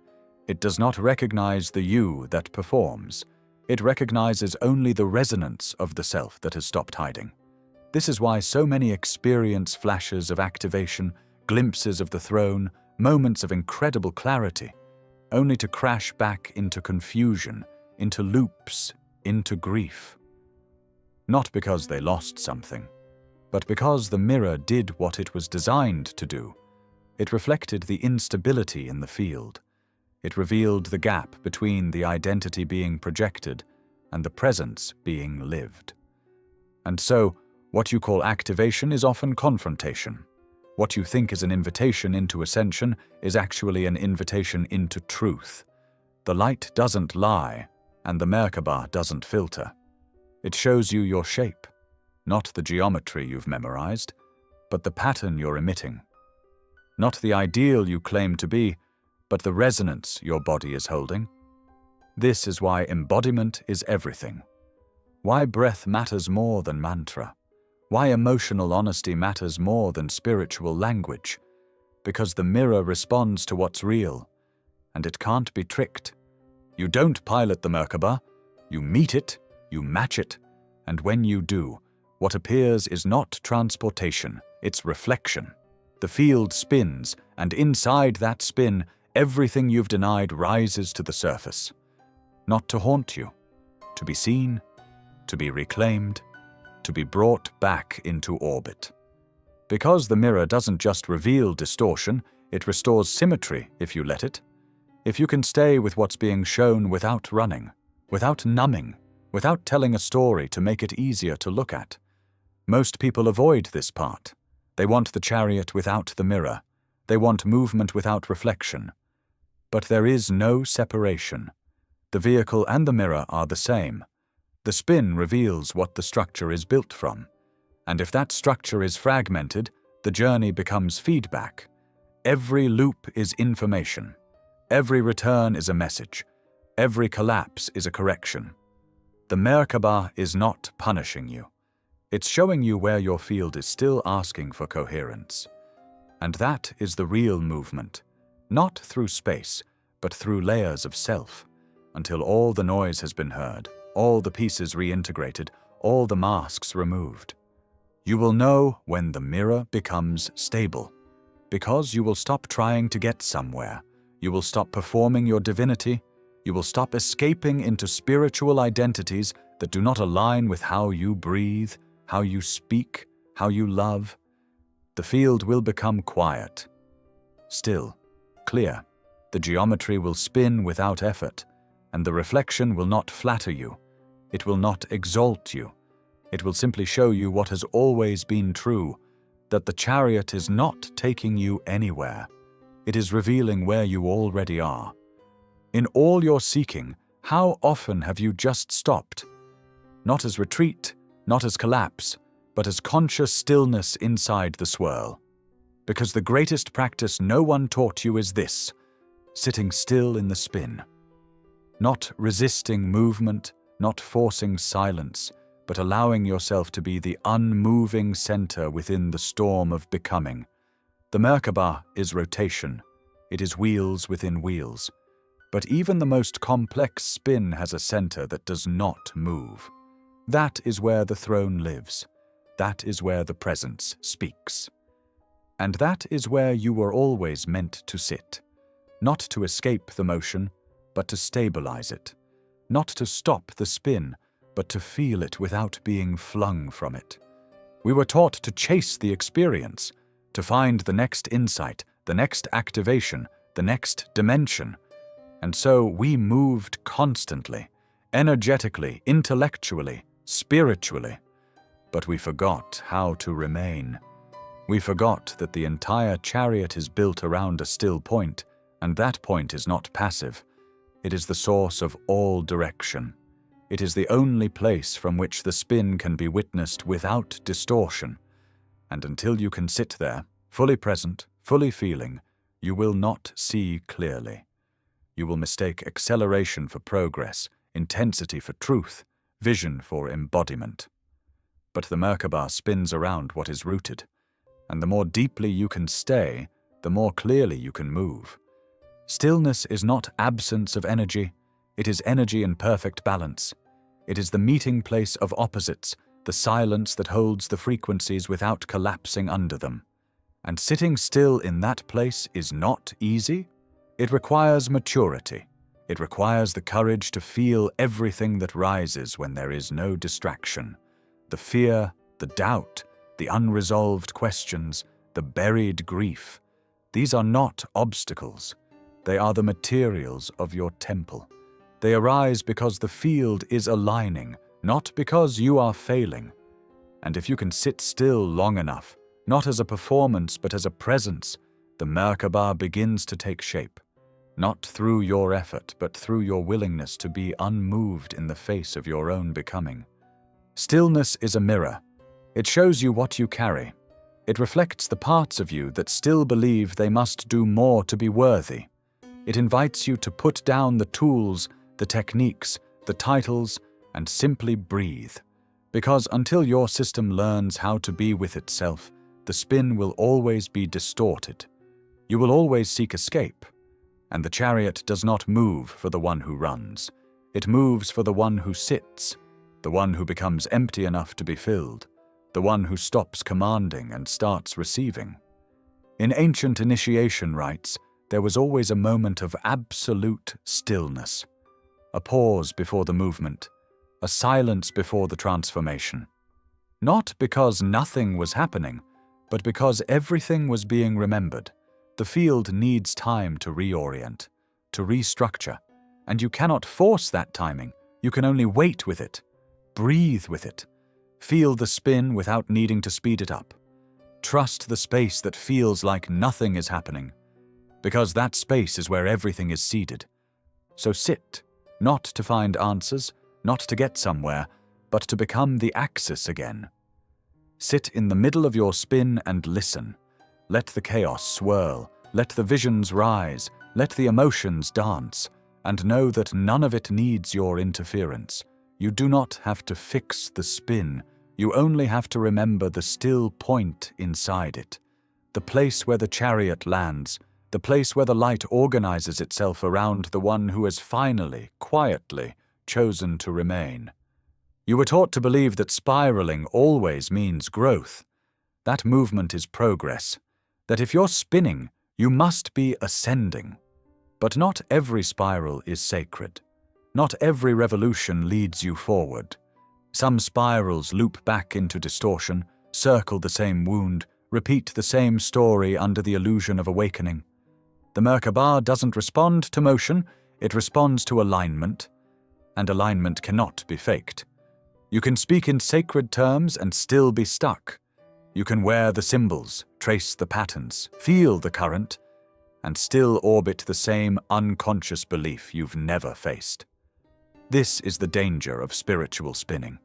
It does not recognize the you that performs. It recognizes only the resonance of the self that has stopped hiding. This is why so many experience flashes of activation, glimpses of the throne, moments of incredible clarity, only to crash back into confusion, into loops, into grief. Not because they lost something, but because the mirror did what it was designed to do. It reflected the instability in the field. It revealed the gap between the identity being projected and the presence being lived. And so, what you call activation is often confrontation. What you think is an invitation into ascension is actually an invitation into truth. The light doesn't lie, and the Merkabah doesn't filter. It shows you your shape, not the geometry you've memorized, but the pattern you're emitting. Not the ideal you claim to be, but the resonance your body is holding. This is why embodiment is everything. Why breath matters more than mantra. Why emotional honesty matters more than spiritual language. Because the mirror responds to what's real, and it can't be tricked. You don't pilot the Merkabah, you meet it, you match it, and when you do, what appears is not transportation, it's reflection. The field spins, and inside that spin, everything you've denied rises to the surface. Not to haunt you, to be seen, to be reclaimed, to be brought back into orbit. Because the mirror doesn't just reveal distortion, it restores symmetry if you let it. If you can stay with what's being shown without running, without numbing, without telling a story to make it easier to look at. Most people avoid this part. They want the chariot without the mirror. They want movement without reflection. But there is no separation. The vehicle and the mirror are the same. The spin reveals what the structure is built from. And if that structure is fragmented, the journey becomes feedback. Every loop is information. Every return is a message. Every collapse is a correction. The Merkabah is not punishing you. It's showing you where your field is still asking for coherence. And that is the real movement, not through space, but through layers of self, until all the noise has been heard, all the pieces reintegrated, all the masks removed. You will know when the mirror becomes stable, because you will stop trying to get somewhere. You will stop performing your divinity. You will stop escaping into spiritual identities that do not align with how you breathe, how you speak, how you love. The field will become quiet, still, clear. The geometry will spin without effort, and the reflection will not flatter you. It will not exalt you. It will simply show you what has always been true, that the chariot is not taking you anywhere. It is revealing where you already are. In all your seeking, how often have you just stopped? Not as retreat, not as collapse, but as conscious stillness inside the swirl. Because the greatest practice no one taught you is this, sitting still in the spin. Not resisting movement, not forcing silence, but allowing yourself to be the unmoving center within the storm of becoming. The Merkabah is rotation. It is wheels within wheels. But even the most complex spin has a center that does not move. That is where the throne lives. That is where the presence speaks. And that is where you were always meant to sit. Not to escape the motion, but to stabilize it. Not to stop the spin, but to feel it without being flung from it. We were taught to chase the experience, to find the next insight, the next activation, the next dimension. And so we moved constantly, energetically, intellectually, spiritually. But we forgot how to remain. We forgot that the entire chariot is built around a still point, and that point is not passive. It is the source of all direction. It is the only place from which the spin can be witnessed without distortion. And until you can sit there, fully present, fully feeling, you will not see clearly. You will mistake acceleration for progress, intensity for truth, vision for embodiment. but the Merkabah spins around what is rooted, and the more deeply you can stay, the more clearly you can move. Stillness is not absence of energy, it is energy in perfect balance. It is the meeting place of opposites, the silence that holds the frequencies without collapsing under them. And sitting still in that place is not easy. It requires maturity. It requires the courage to feel everything that rises when there is no distraction. The fear, the doubt, the unresolved questions, the buried grief. These are not obstacles. They are the materials of your temple. They arise because the field is aligning, not because you are failing. And if you can sit still long enough, not as a performance but as a presence, the Merkabah begins to take shape. Not through your effort, but through your willingness to be unmoved in the face of your own becoming. Stillness is a mirror. It shows you what you carry. It reflects the parts of you that still believe they must do more to be worthy. It invites you to put down the tools, the techniques, the titles, and simply breathe. Because until your system learns how to be with itself, the spin will always be distorted. You will always seek escape. And the chariot does not move for the one who runs. It moves for the one who sits, the one who becomes empty enough to be filled, the one who stops commanding and starts receiving. In ancient initiation rites, there was always a moment of absolute stillness. A pause before the movement, a silence before the transformation. Not because nothing was happening, but because everything was being remembered. The field needs time to reorient, to restructure, and you cannot force that timing. You can only wait with it, breathe with it, feel the spin without needing to speed it up. Trust the space that feels like nothing is happening, because that space is where everything is seeded. So sit. Not to find answers, not to get somewhere, but to become the axis again. Sit in the middle of your spin and listen. Let the chaos swirl, let the visions rise, let the emotions dance, and know that none of it needs your interference. You do not have to fix the spin, you only have to remember the still point inside it, the place where the chariot lands, the place where the light organizes itself around the one who has finally, quietly, chosen to remain. You were taught to believe that spiraling always means growth. That movement is progress. That if you're spinning, you must be ascending. But not every spiral is sacred. Not every revolution leads you forward. Some spirals loop back into distortion, circle the same wound, repeat the same story under the illusion of awakening. The Merkabah doesn't respond to motion, it responds to alignment, and alignment cannot be faked. You can speak in sacred terms and still be stuck. You can wear the symbols, trace the patterns, feel the current, and still orbit the same unconscious belief you've never faced. This is the danger of spiritual spinning.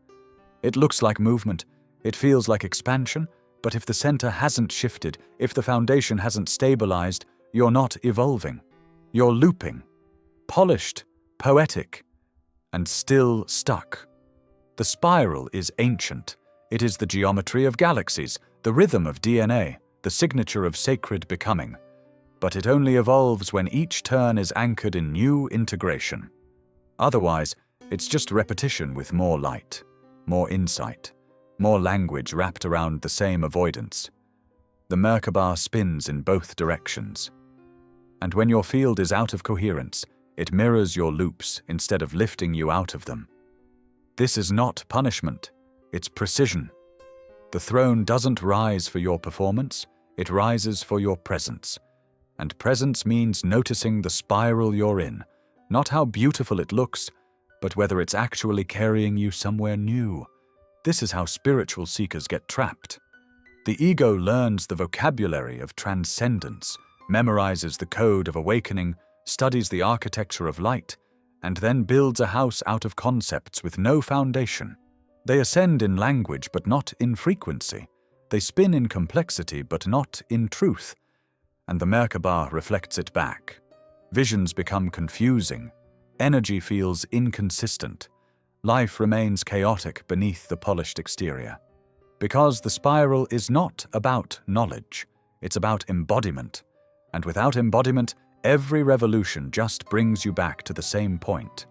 It looks like movement, it feels like expansion, but if the center hasn't shifted, if the foundation hasn't stabilized, you're not evolving. You're looping, polished, poetic, and still stuck. The spiral is ancient. It is the geometry of galaxies, the rhythm of DNA, the signature of sacred becoming. But it only evolves when each turn is anchored in new integration. Otherwise, it's just repetition with more light, more insight, more language wrapped around the same avoidance. The Merkabah spins in both directions. And when your field is out of coherence, it mirrors your loops instead of lifting you out of them. This is not punishment, it's precision. The throne doesn't rise for your performance, it rises for your presence. And presence means noticing the spiral you're in, not how beautiful it looks, but whether it's actually carrying you somewhere new. This is how spiritual seekers get trapped. The ego learns the vocabulary of transcendence, memorizes the code of awakening, studies the architecture of light, and then builds a house out of concepts with no foundation. They ascend in language but not in frequency. They spin in complexity but not in truth. And the Merkabah reflects it back. Visions become confusing. Energy feels inconsistent. Life remains chaotic beneath the polished exterior. Because the spiral is not about knowledge, it's about embodiment. And without embodiment, every revolution just brings you back to the same point,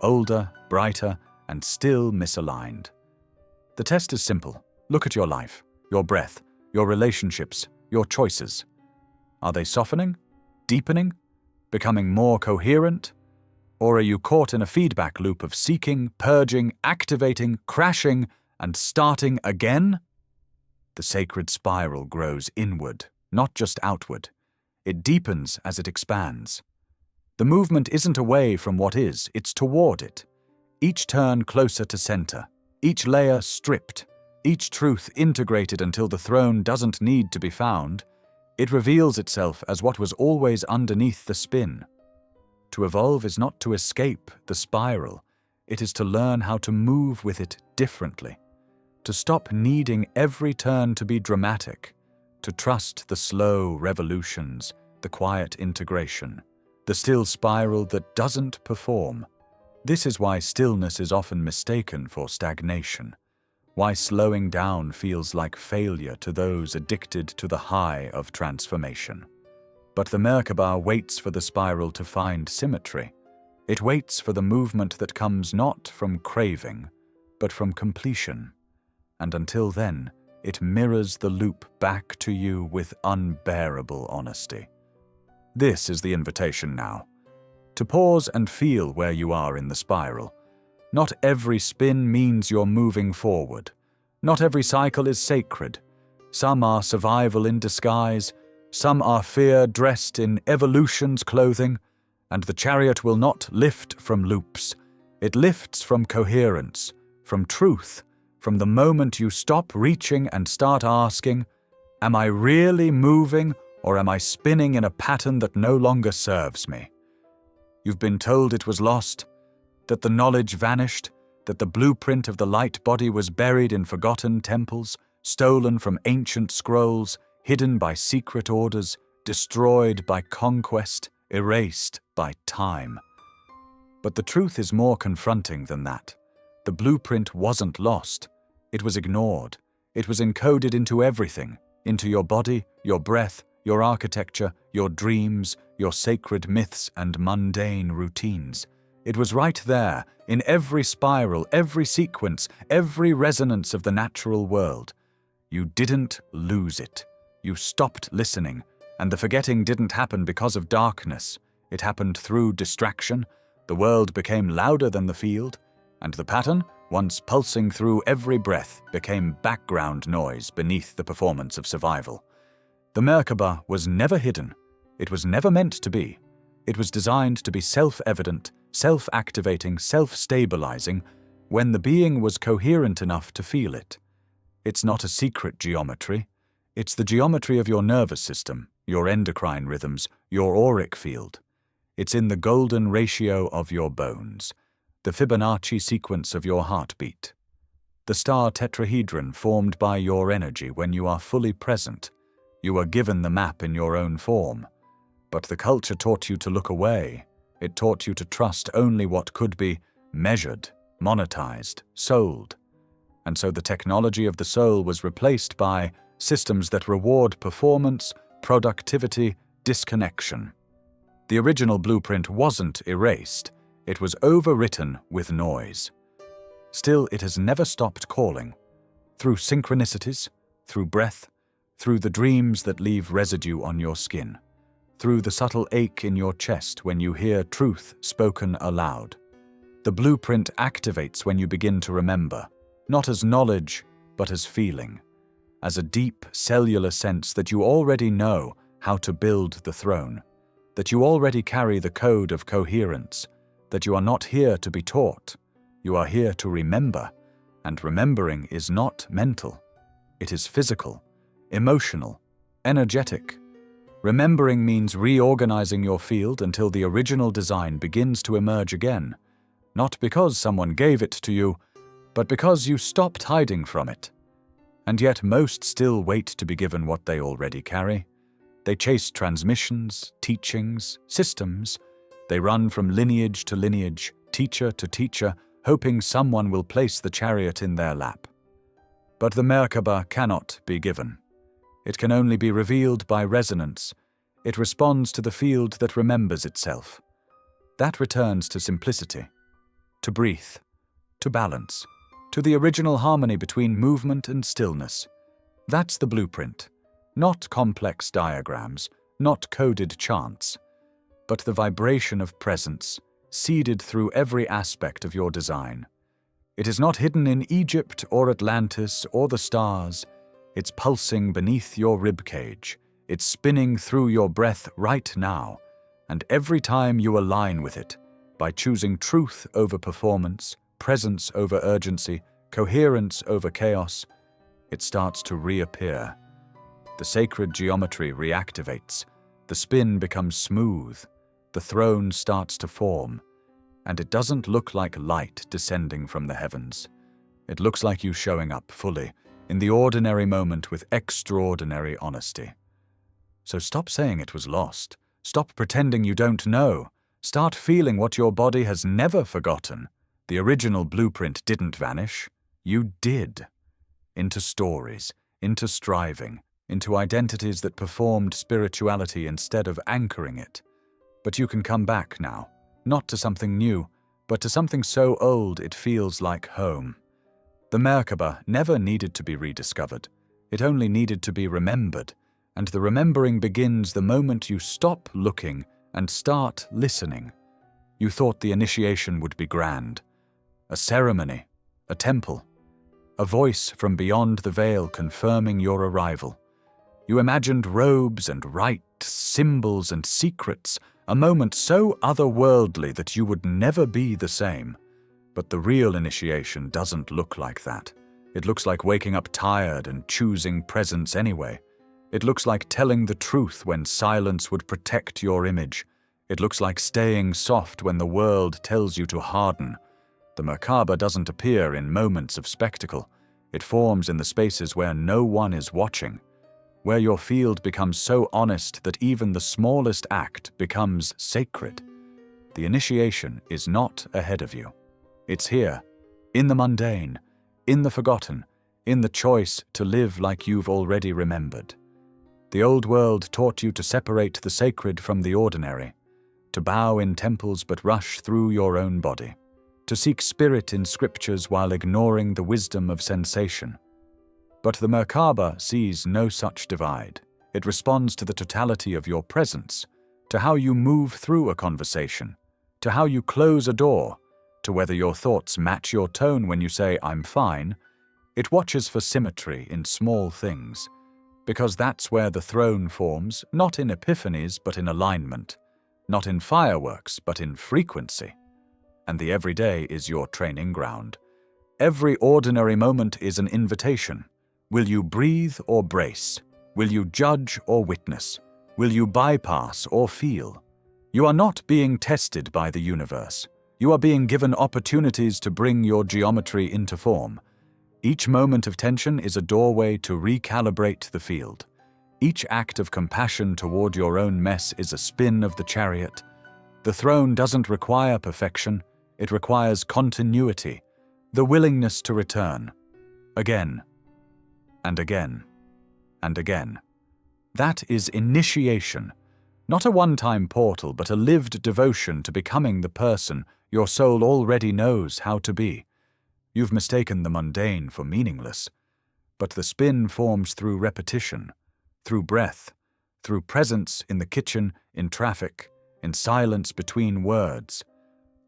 older, brighter, and still misaligned. The test is simple. Look at your life, your breath, your relationships, your choices. Are they softening, deepening, becoming more coherent? Or are you caught in a feedback loop of seeking, purging, activating, crashing, and starting again? The sacred spiral grows inward, not just outward. It deepens as it expands. The movement isn't away from what is, it's toward it. Each turn closer to center, each layer stripped, each truth integrated until the throne doesn't need to be found. It reveals itself as what was always underneath the spin. To evolve is not to escape the spiral, it is to learn how to move with it differently, to stop needing every turn to be dramatic, to trust the slow revolutions, the quiet integration, the still spiral that doesn't perform. This is why stillness is often mistaken for stagnation, why slowing down feels like failure to those addicted to the high of transformation. But the Merkabah waits for the spiral to find symmetry. It waits for the movement that comes not from craving, but from completion. And until then, it mirrors the loop back to you with unbearable honesty. This is the invitation now. To pause and feel where you are in the spiral. Not every spin means you're moving forward. Not every cycle is sacred. Some are survival in disguise. Some are fear dressed in evolution's clothing, and the chariot will not lift from loops. It lifts from coherence, from truth, from the moment you stop reaching and start asking, am I really moving, or am I spinning in a pattern that no longer serves me? You've been told it was lost, that the knowledge vanished, that the blueprint of the light body was buried in forgotten temples, stolen from ancient scrolls, hidden by secret orders, destroyed by conquest, erased by time. But the truth is more confronting than that. The blueprint wasn't lost. It was ignored. It was encoded into everything, into your body, your breath, your architecture, your dreams, your sacred myths and mundane routines. It was right there, in every spiral, every sequence, every resonance of the natural world. You didn't lose it. You stopped listening, and the forgetting didn't happen because of darkness. It happened through distraction. The world became louder than the field, and the pattern, once pulsing through every breath, became background noise beneath the performance of survival. The Merkabah was never hidden. It was never meant to be. It was designed to be self-evident, self-activating, self-stabilizing, when the being was coherent enough to feel it. It's not a secret geometry. It's the geometry of your nervous system, your endocrine rhythms, your auric field. It's in the golden ratio of your bones, the Fibonacci sequence of your heartbeat, the star tetrahedron formed by your energy when you are fully present. You are given the map in your own form. But the culture taught you to look away. It taught you to trust only what could be measured, monetized, sold. And so the technology of the soul was replaced by systems that reward performance, productivity, disconnection. The original blueprint wasn't erased, it was overwritten with noise. Still, it has never stopped calling. Through synchronicities, through breath, through the dreams that leave residue on your skin, through the subtle ache in your chest when you hear truth spoken aloud. The blueprint activates when you begin to remember, not as knowledge, but as feeling, as a deep cellular sense that you already know how to build the throne, that you already carry the code of coherence, that you are not here to be taught, you are here to remember, and remembering is not mental, it is physical, emotional, energetic. Remembering means reorganizing your field until the original design begins to emerge again, not because someone gave it to you, but because you stopped hiding from it. And yet most still wait to be given what they already carry. They chase transmissions, teachings, systems. They run from lineage to lineage, teacher to teacher, hoping someone will place the chariot in their lap. But the Merkabah cannot be given. It can only be revealed by resonance. It responds to the field that remembers itself. That returns to simplicity, to breathe, to balance, to the original harmony between movement and stillness. That's the blueprint, not complex diagrams, not coded chants, but the vibration of presence, seeded through every aspect of your design. It is not hidden in Egypt or Atlantis or the stars. It's pulsing beneath your ribcage. It's spinning through your breath right now. And every time you align with it, by choosing truth over performance, presence over urgency, coherence over chaos, it starts to reappear. The sacred geometry reactivates. The spin becomes smooth. The throne starts to form. And it doesn't look like light descending from the heavens. It looks like you showing up fully, in the ordinary moment with extraordinary honesty. So stop saying it was lost. Stop pretending you don't know. Start feeling what your body has never forgotten. The original blueprint didn't vanish. You did. Into stories, into striving, into identities that performed spirituality instead of anchoring it. But you can come back now, not to something new, but to something so old it feels like home. The Merkabah never needed to be rediscovered. It only needed to be remembered. And the remembering begins the moment you stop looking and start listening. You thought the initiation would be grand. A ceremony, a temple, a voice from beyond the veil confirming your arrival. You imagined robes and rites, symbols and secrets, a moment so otherworldly that you would never be the same. But the real initiation doesn't look like that. It looks like waking up tired and choosing presence anyway. It looks like telling the truth when silence would protect your image. It looks like staying soft when the world tells you to harden. The Merkabah doesn't appear in moments of spectacle. It forms in the spaces where no one is watching, where your field becomes so honest that even the smallest act becomes sacred. The initiation is not ahead of you. It's here, in the mundane, in the forgotten, in the choice to live like you've already remembered. The old world taught you to separate the sacred from the ordinary, to bow in temples but rush through your own body, to seek spirit in scriptures while ignoring the wisdom of sensation. But the Merkabah sees no such divide. It responds to the totality of your presence, to how you move through a conversation, to how you close a door, to whether your thoughts match your tone when you say, "I'm fine." It watches for symmetry in small things, because that's where the throne forms, not in epiphanies but in alignment, not in fireworks but in frequency. And the everyday is your training ground. Every ordinary moment is an invitation. Will you breathe or brace? Will you judge or witness? Will you bypass or feel? You are not being tested by the universe. You are being given opportunities to bring your geometry into form. Each moment of tension is a doorway to recalibrate the field. Each act of compassion toward your own mess is a spin of the chariot. The throne doesn't require perfection. It requires continuity, the willingness to return, again, and again, and again. That is initiation, not a one-time portal, but a lived devotion to becoming the person your soul already knows how to be. You've mistaken the mundane for meaningless, but the spin forms through repetition, through breath, through presence in the kitchen, in traffic, in silence between words.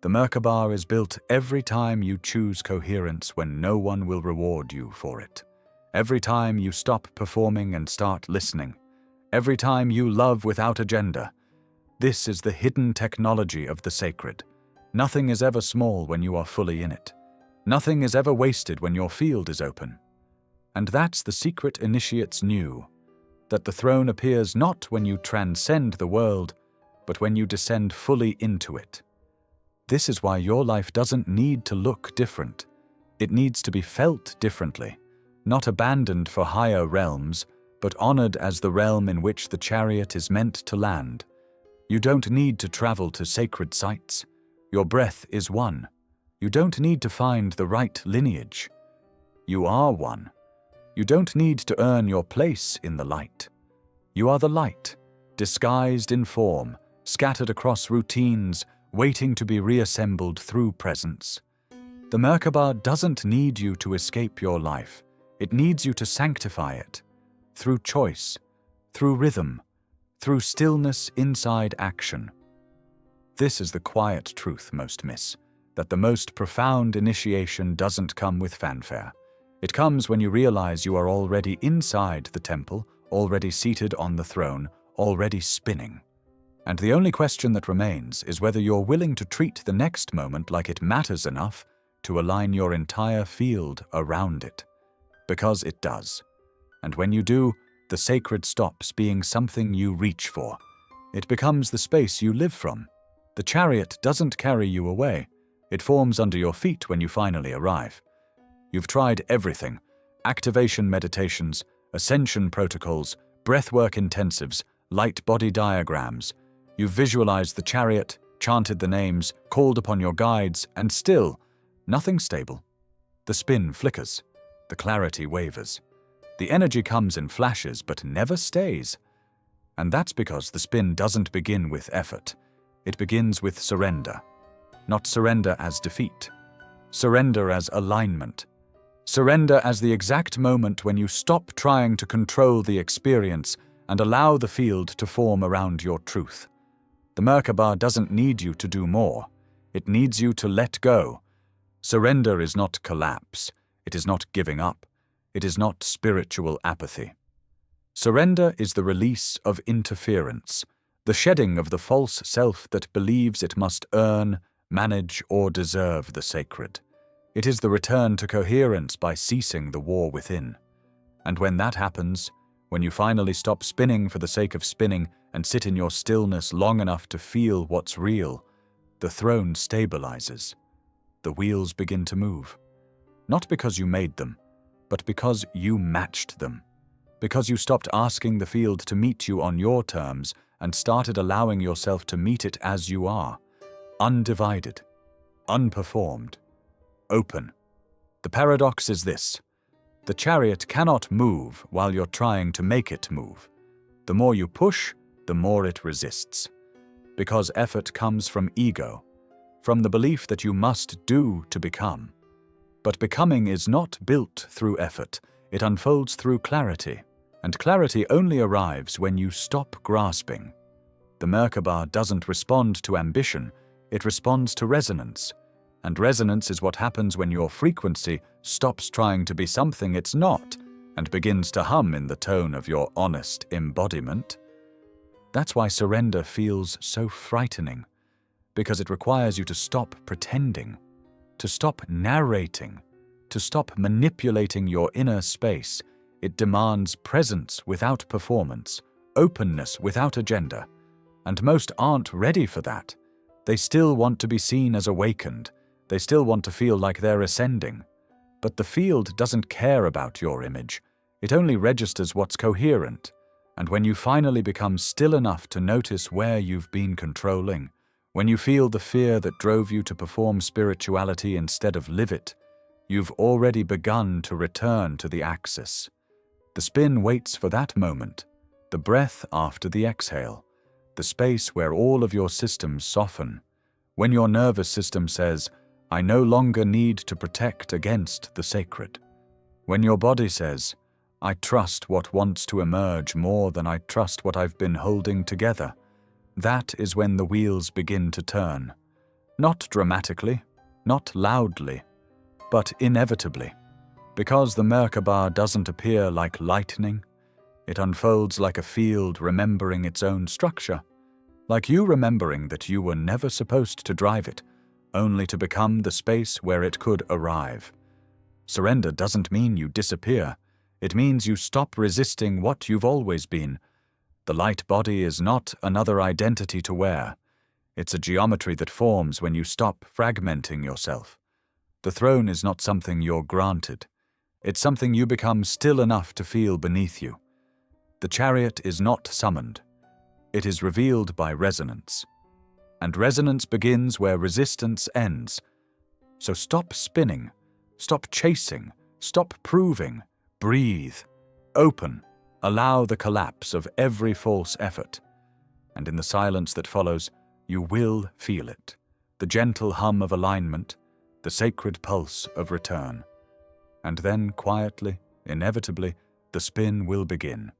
The Merkabah is built every time you choose coherence when no one will reward you for it. Every time you stop performing and start listening. Every time you love without agenda. This is the hidden technology of the sacred. Nothing is ever small when you are fully in it. Nothing is ever wasted when your field is open. And that's the secret initiates knew, that the throne appears not when you transcend the world, but when you descend fully into it. This is why your life doesn't need to look different. It needs to be felt differently, not abandoned for higher realms, but honored as the realm in which the chariot is meant to land. You don't need to travel to sacred sites. Your breath is one. You don't need to find the right lineage. You are one. You don't need to earn your place in the light. You are the light, disguised in form, scattered across routines, waiting to be reassembled through presence. The Merkabah doesn't need you to escape your life. It needs you to sanctify it, through choice, through rhythm, through stillness inside action. This is the quiet truth most miss, that the most profound initiation doesn't come with fanfare. It comes when you realize you are already inside the temple, already seated on the throne, already spinning. And the only question that remains is whether you're willing to treat the next moment like it matters enough to align your entire field around it. Because it does. And when you do, the sacred stops being something you reach for. It becomes the space you live from. The chariot doesn't carry you away. It forms under your feet when you finally arrive. You've tried everything: activation meditations, ascension protocols, breathwork intensives, light body diagrams. You've visualized the chariot, chanted the names, called upon your guides, and still, nothing stable. The spin flickers. The clarity wavers. The energy comes in flashes but never stays. And that's because the spin doesn't begin with effort. It begins with surrender. Not surrender as defeat. Surrender as alignment. Surrender as the exact moment when you stop trying to control the experience and allow the field to form around your truth. The Merkabah doesn't need you to do more. It needs you to let go. Surrender is not collapse. It is not giving up. It is not spiritual apathy. Surrender is the release of interference, the shedding of the false self that believes it must earn, manage, or deserve the sacred. It is the return to coherence by ceasing the war within. And when that happens, when you finally stop spinning for the sake of spinning and sit in your stillness long enough to feel what's real, the throne stabilizes. The wheels begin to move. Not because you made them, but because you matched them. Because you stopped asking the field to meet you on your terms and started allowing yourself to meet it as you are, undivided, unperformed, open. The paradox is this: the chariot cannot move while you're trying to make it move. The more you push, the more it resists. Because effort comes from ego, from the belief that you must do to become. But becoming is not built through effort. It unfolds through clarity. And clarity only arrives when you stop grasping. The Merkabah doesn't respond to ambition. It responds to resonance. And resonance is what happens when your frequency stops trying to be something it's not and begins to hum in the tone of your honest embodiment. That's why surrender feels so frightening, because it requires you to stop pretending, to stop narrating, to stop manipulating your inner space. It demands presence without performance, openness without agenda. And most aren't ready for that. They still want to be seen as awakened. They still want to feel like they're ascending. But the field doesn't care about your image. It only registers what's coherent. And when you finally become still enough to notice where you've been controlling, when you feel the fear that drove you to perform spirituality instead of live it, you've already begun to return to the axis. The spin waits for that moment, the breath after the exhale, the space where all of your systems soften. When your nervous system says, "I no longer need to protect against the sacred." When your body says, "I trust what wants to emerge more than I trust what I've been holding together," that is when the wheels begin to turn. Not dramatically, not loudly, but inevitably. Because the Merkabah doesn't appear like lightning, it unfolds like a field remembering its own structure, like you remembering that you were never supposed to drive it, only to become the space where it could arrive. Surrender doesn't mean you disappear. It means you stop resisting what you've always been. The light body is not another identity to wear. It's a geometry that forms when you stop fragmenting yourself. The throne is not something you're granted. It's something you become still enough to feel beneath you. The chariot is not summoned. It is revealed by resonance. And resonance begins where resistance ends. So stop spinning, stop chasing, stop proving, breathe, open, allow the collapse of every false effort. And in the silence that follows, you will feel it, the gentle hum of alignment, the sacred pulse of return. And then, quietly, inevitably, the spin will begin.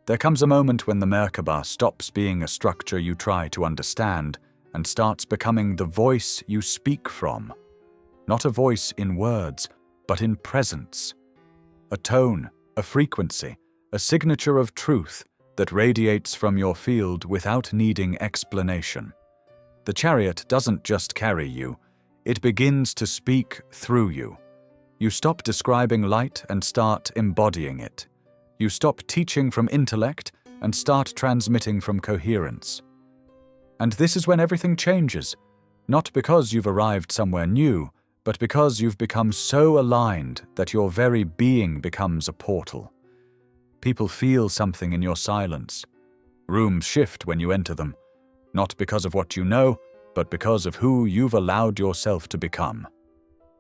There comes a moment when the Merkabah stops being a structure you try to understand and starts becoming the voice you speak from. Not a voice in words, but in presence. A tone, a frequency, a signature of truth that radiates from your field without needing explanation. The chariot doesn't just carry you, it begins to speak through you. You stop describing light and start embodying it. You stop teaching from intellect and start transmitting from coherence. And this is when everything changes, not because you've arrived somewhere new, but because you've become so aligned that your very being becomes a portal. People feel something in your silence. Rooms shift when you enter them, not because of what you know, but because of who you've allowed yourself to become.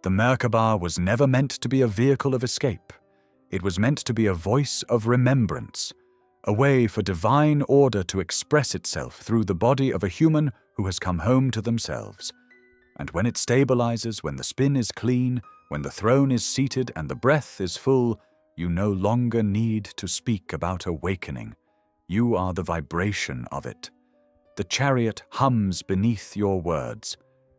The Merkabah was never meant to be a vehicle of escape. It was meant to be a voice of remembrance, a way for divine order to express itself through the body of a human who has come home to themselves. And when it stabilizes, when the spin is clean, when the throne is seated and the breath is full, you no longer need to speak about awakening. You are the vibration of it. The chariot hums beneath your words.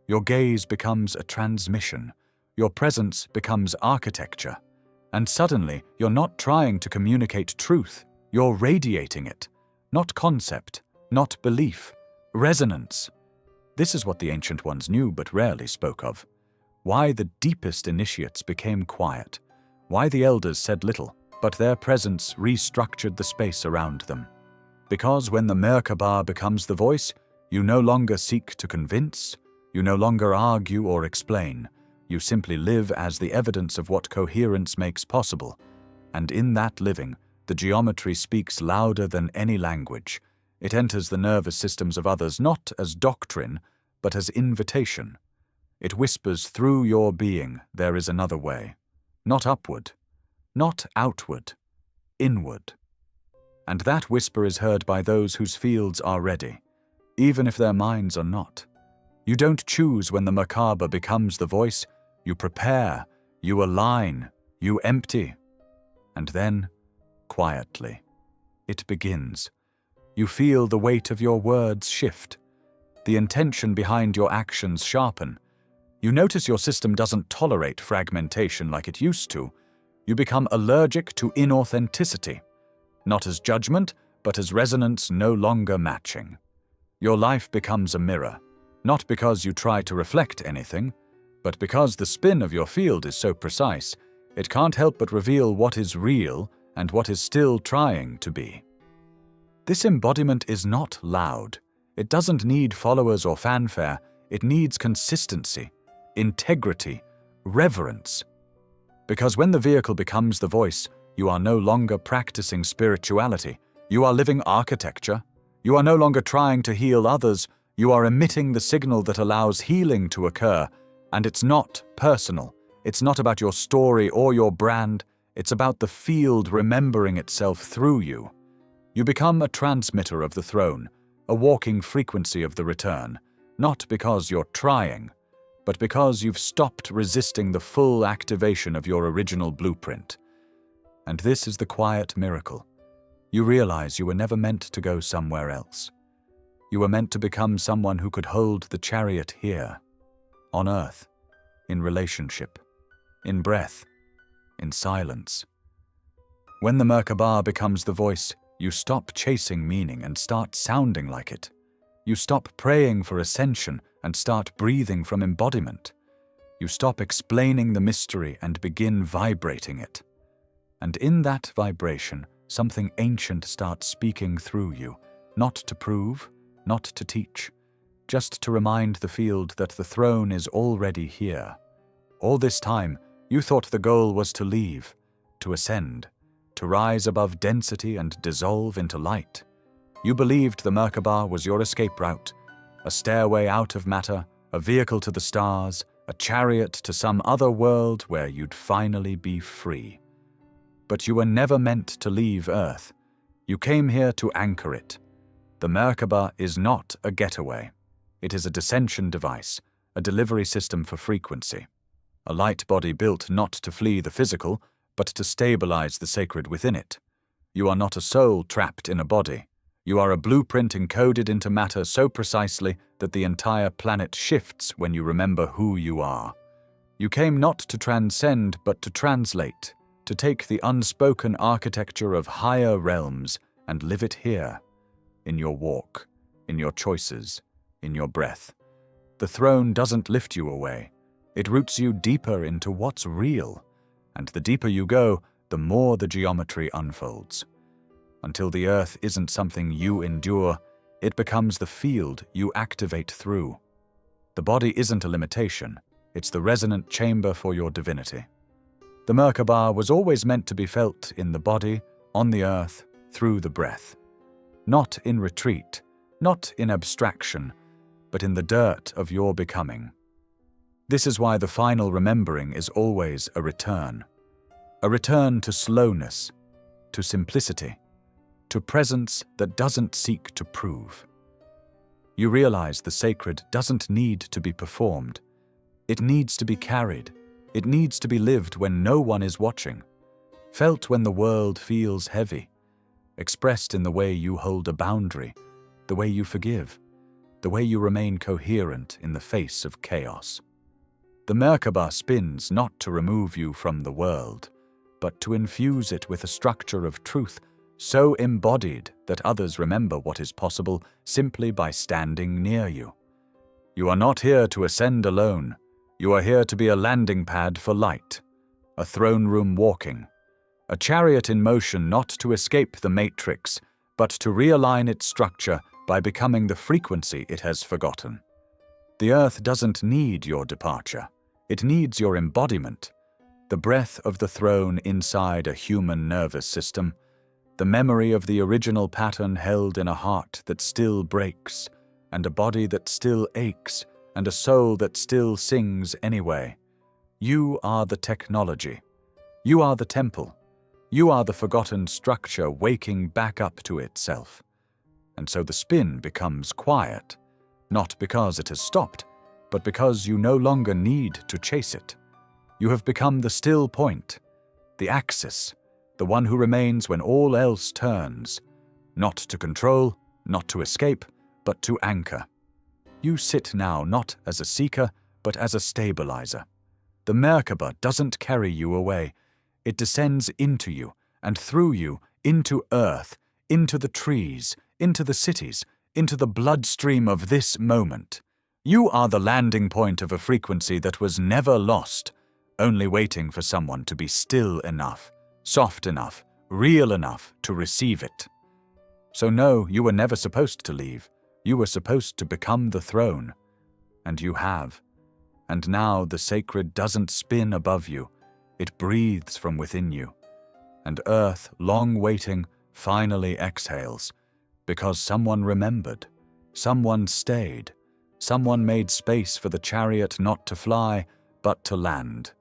Your gaze becomes a transmission. Your presence becomes architecture. And suddenly, you're not trying to communicate truth, you're radiating it. Not concept, not belief, resonance. This is what the ancient ones knew but rarely spoke of. Why the deepest initiates became quiet. Why the elders said little, but their presence restructured the space around them. Because when the Merkabah becomes the voice, you no longer seek to convince, you no longer argue or explain. You simply live as the evidence of what coherence makes possible. And in that living, the geometry speaks louder than any language. It enters the nervous systems of others not as doctrine, but as invitation. It whispers through your being there is another way. Not upward, not outward, inward. And that whisper is heard by those whose fields are ready, even if their minds are not. You don't choose when the Merkabah becomes the voice. You prepare, you align, you empty. And then, quietly, it begins. You feel the weight of your words shift. The intention behind your actions sharpen. You notice your system doesn't tolerate fragmentation like it used to. You become allergic to inauthenticity, not as judgment, but as resonance no longer matching. Your life becomes a mirror, not because you try to reflect anything, but because the spin of your field is so precise, it can't help but reveal what is real and what is still trying to be. This embodiment is not loud. It doesn't need followers or fanfare. It needs consistency, integrity, reverence. Because when the vehicle becomes the voice, you are no longer practicing spirituality. You are living architecture. You are no longer trying to heal others. You are emitting the signal that allows healing to occur. And it's not personal. It's not about your story or your brand. It's about the field remembering itself through you. You become a transmitter of the throne, a walking frequency of the return, not because you're trying, but because you've stopped resisting the full activation of your original blueprint. And this is the quiet miracle. You realize you were never meant to go somewhere else. You were meant to become someone who could hold the chariot here, on earth, in relationship, in breath, in silence. When the Merkabah becomes the voice, you stop chasing meaning and start sounding like it. You stop praying for ascension and start breathing from embodiment. You stop explaining the mystery and begin vibrating it. And in that vibration, something ancient starts speaking through you, not to prove, not to teach, just to remind the field that the throne is already here. All this time, you thought the goal was to leave, to ascend, to rise above density and dissolve into light. You believed the Merkabah was your escape route, a stairway out of matter, a vehicle to the stars, a chariot to some other world where you'd finally be free. But you were never meant to leave Earth. You came here to anchor it. The Merkabah is not a getaway. It is a dissension device, a delivery system for frequency. A light body built not to flee the physical, but to stabilize the sacred within it. You are not a soul trapped in a body. You are a blueprint encoded into matter so precisely that the entire planet shifts when you remember who you are. You came not to transcend, but to translate, to take the unspoken architecture of higher realms and live it here, in your walk, in your choices, in your breath. The throne doesn't lift you away. It roots you deeper into what's real, and the deeper you go, the more the geometry unfolds. Until the earth isn't something you endure, it becomes the field you activate through. The body isn't a limitation, it's the resonant chamber for your divinity. The Merkabah was always meant to be felt in the body, on the earth, through the breath. Not in retreat, not in abstraction, but in the dirt of your becoming. This is why the final remembering is always a return to slowness, to simplicity, to presence that doesn't seek to prove. You realize the sacred doesn't need to be performed. It needs to be carried. It needs to be lived when no one is watching, felt when the world feels heavy, expressed in the way you hold a boundary, the way you forgive, the way you remain coherent in the face of chaos. The Merkabah spins not to remove you from the world, but to infuse it with a structure of truth so embodied that others remember what is possible simply by standing near you. You are not here to ascend alone. You are here to be a landing pad for light, a throne room walking, a chariot in motion not to escape the matrix, but to realign its structure by becoming the frequency it has forgotten. The earth doesn't need your departure. It needs your embodiment, the breath of the throne inside a human nervous system, the memory of the original pattern held in a heart that still breaks, and a body that still aches, and a soul that still sings anyway. You are the technology. You are the temple. You are the forgotten structure waking back up to itself. And so the spin becomes quiet, not because it has stopped, but because you no longer need to chase it. You have become the still point, the axis, the one who remains when all else turns, not to control, not to escape, but to anchor. You sit now not as a seeker, but as a stabilizer. The Merkabah doesn't carry you away. It descends into you, and through you, into earth, into the trees, into the cities, into the bloodstream of this moment. You are the landing point of a frequency that was never lost, only waiting for someone to be still enough, soft enough, real enough to receive it. So no, you were never supposed to leave. You were supposed to become the throne. And you have. And now the sacred doesn't spin above you. It breathes from within you. And earth, long waiting, finally exhales, because someone remembered, someone stayed, someone made space for the chariot not to fly, but to land.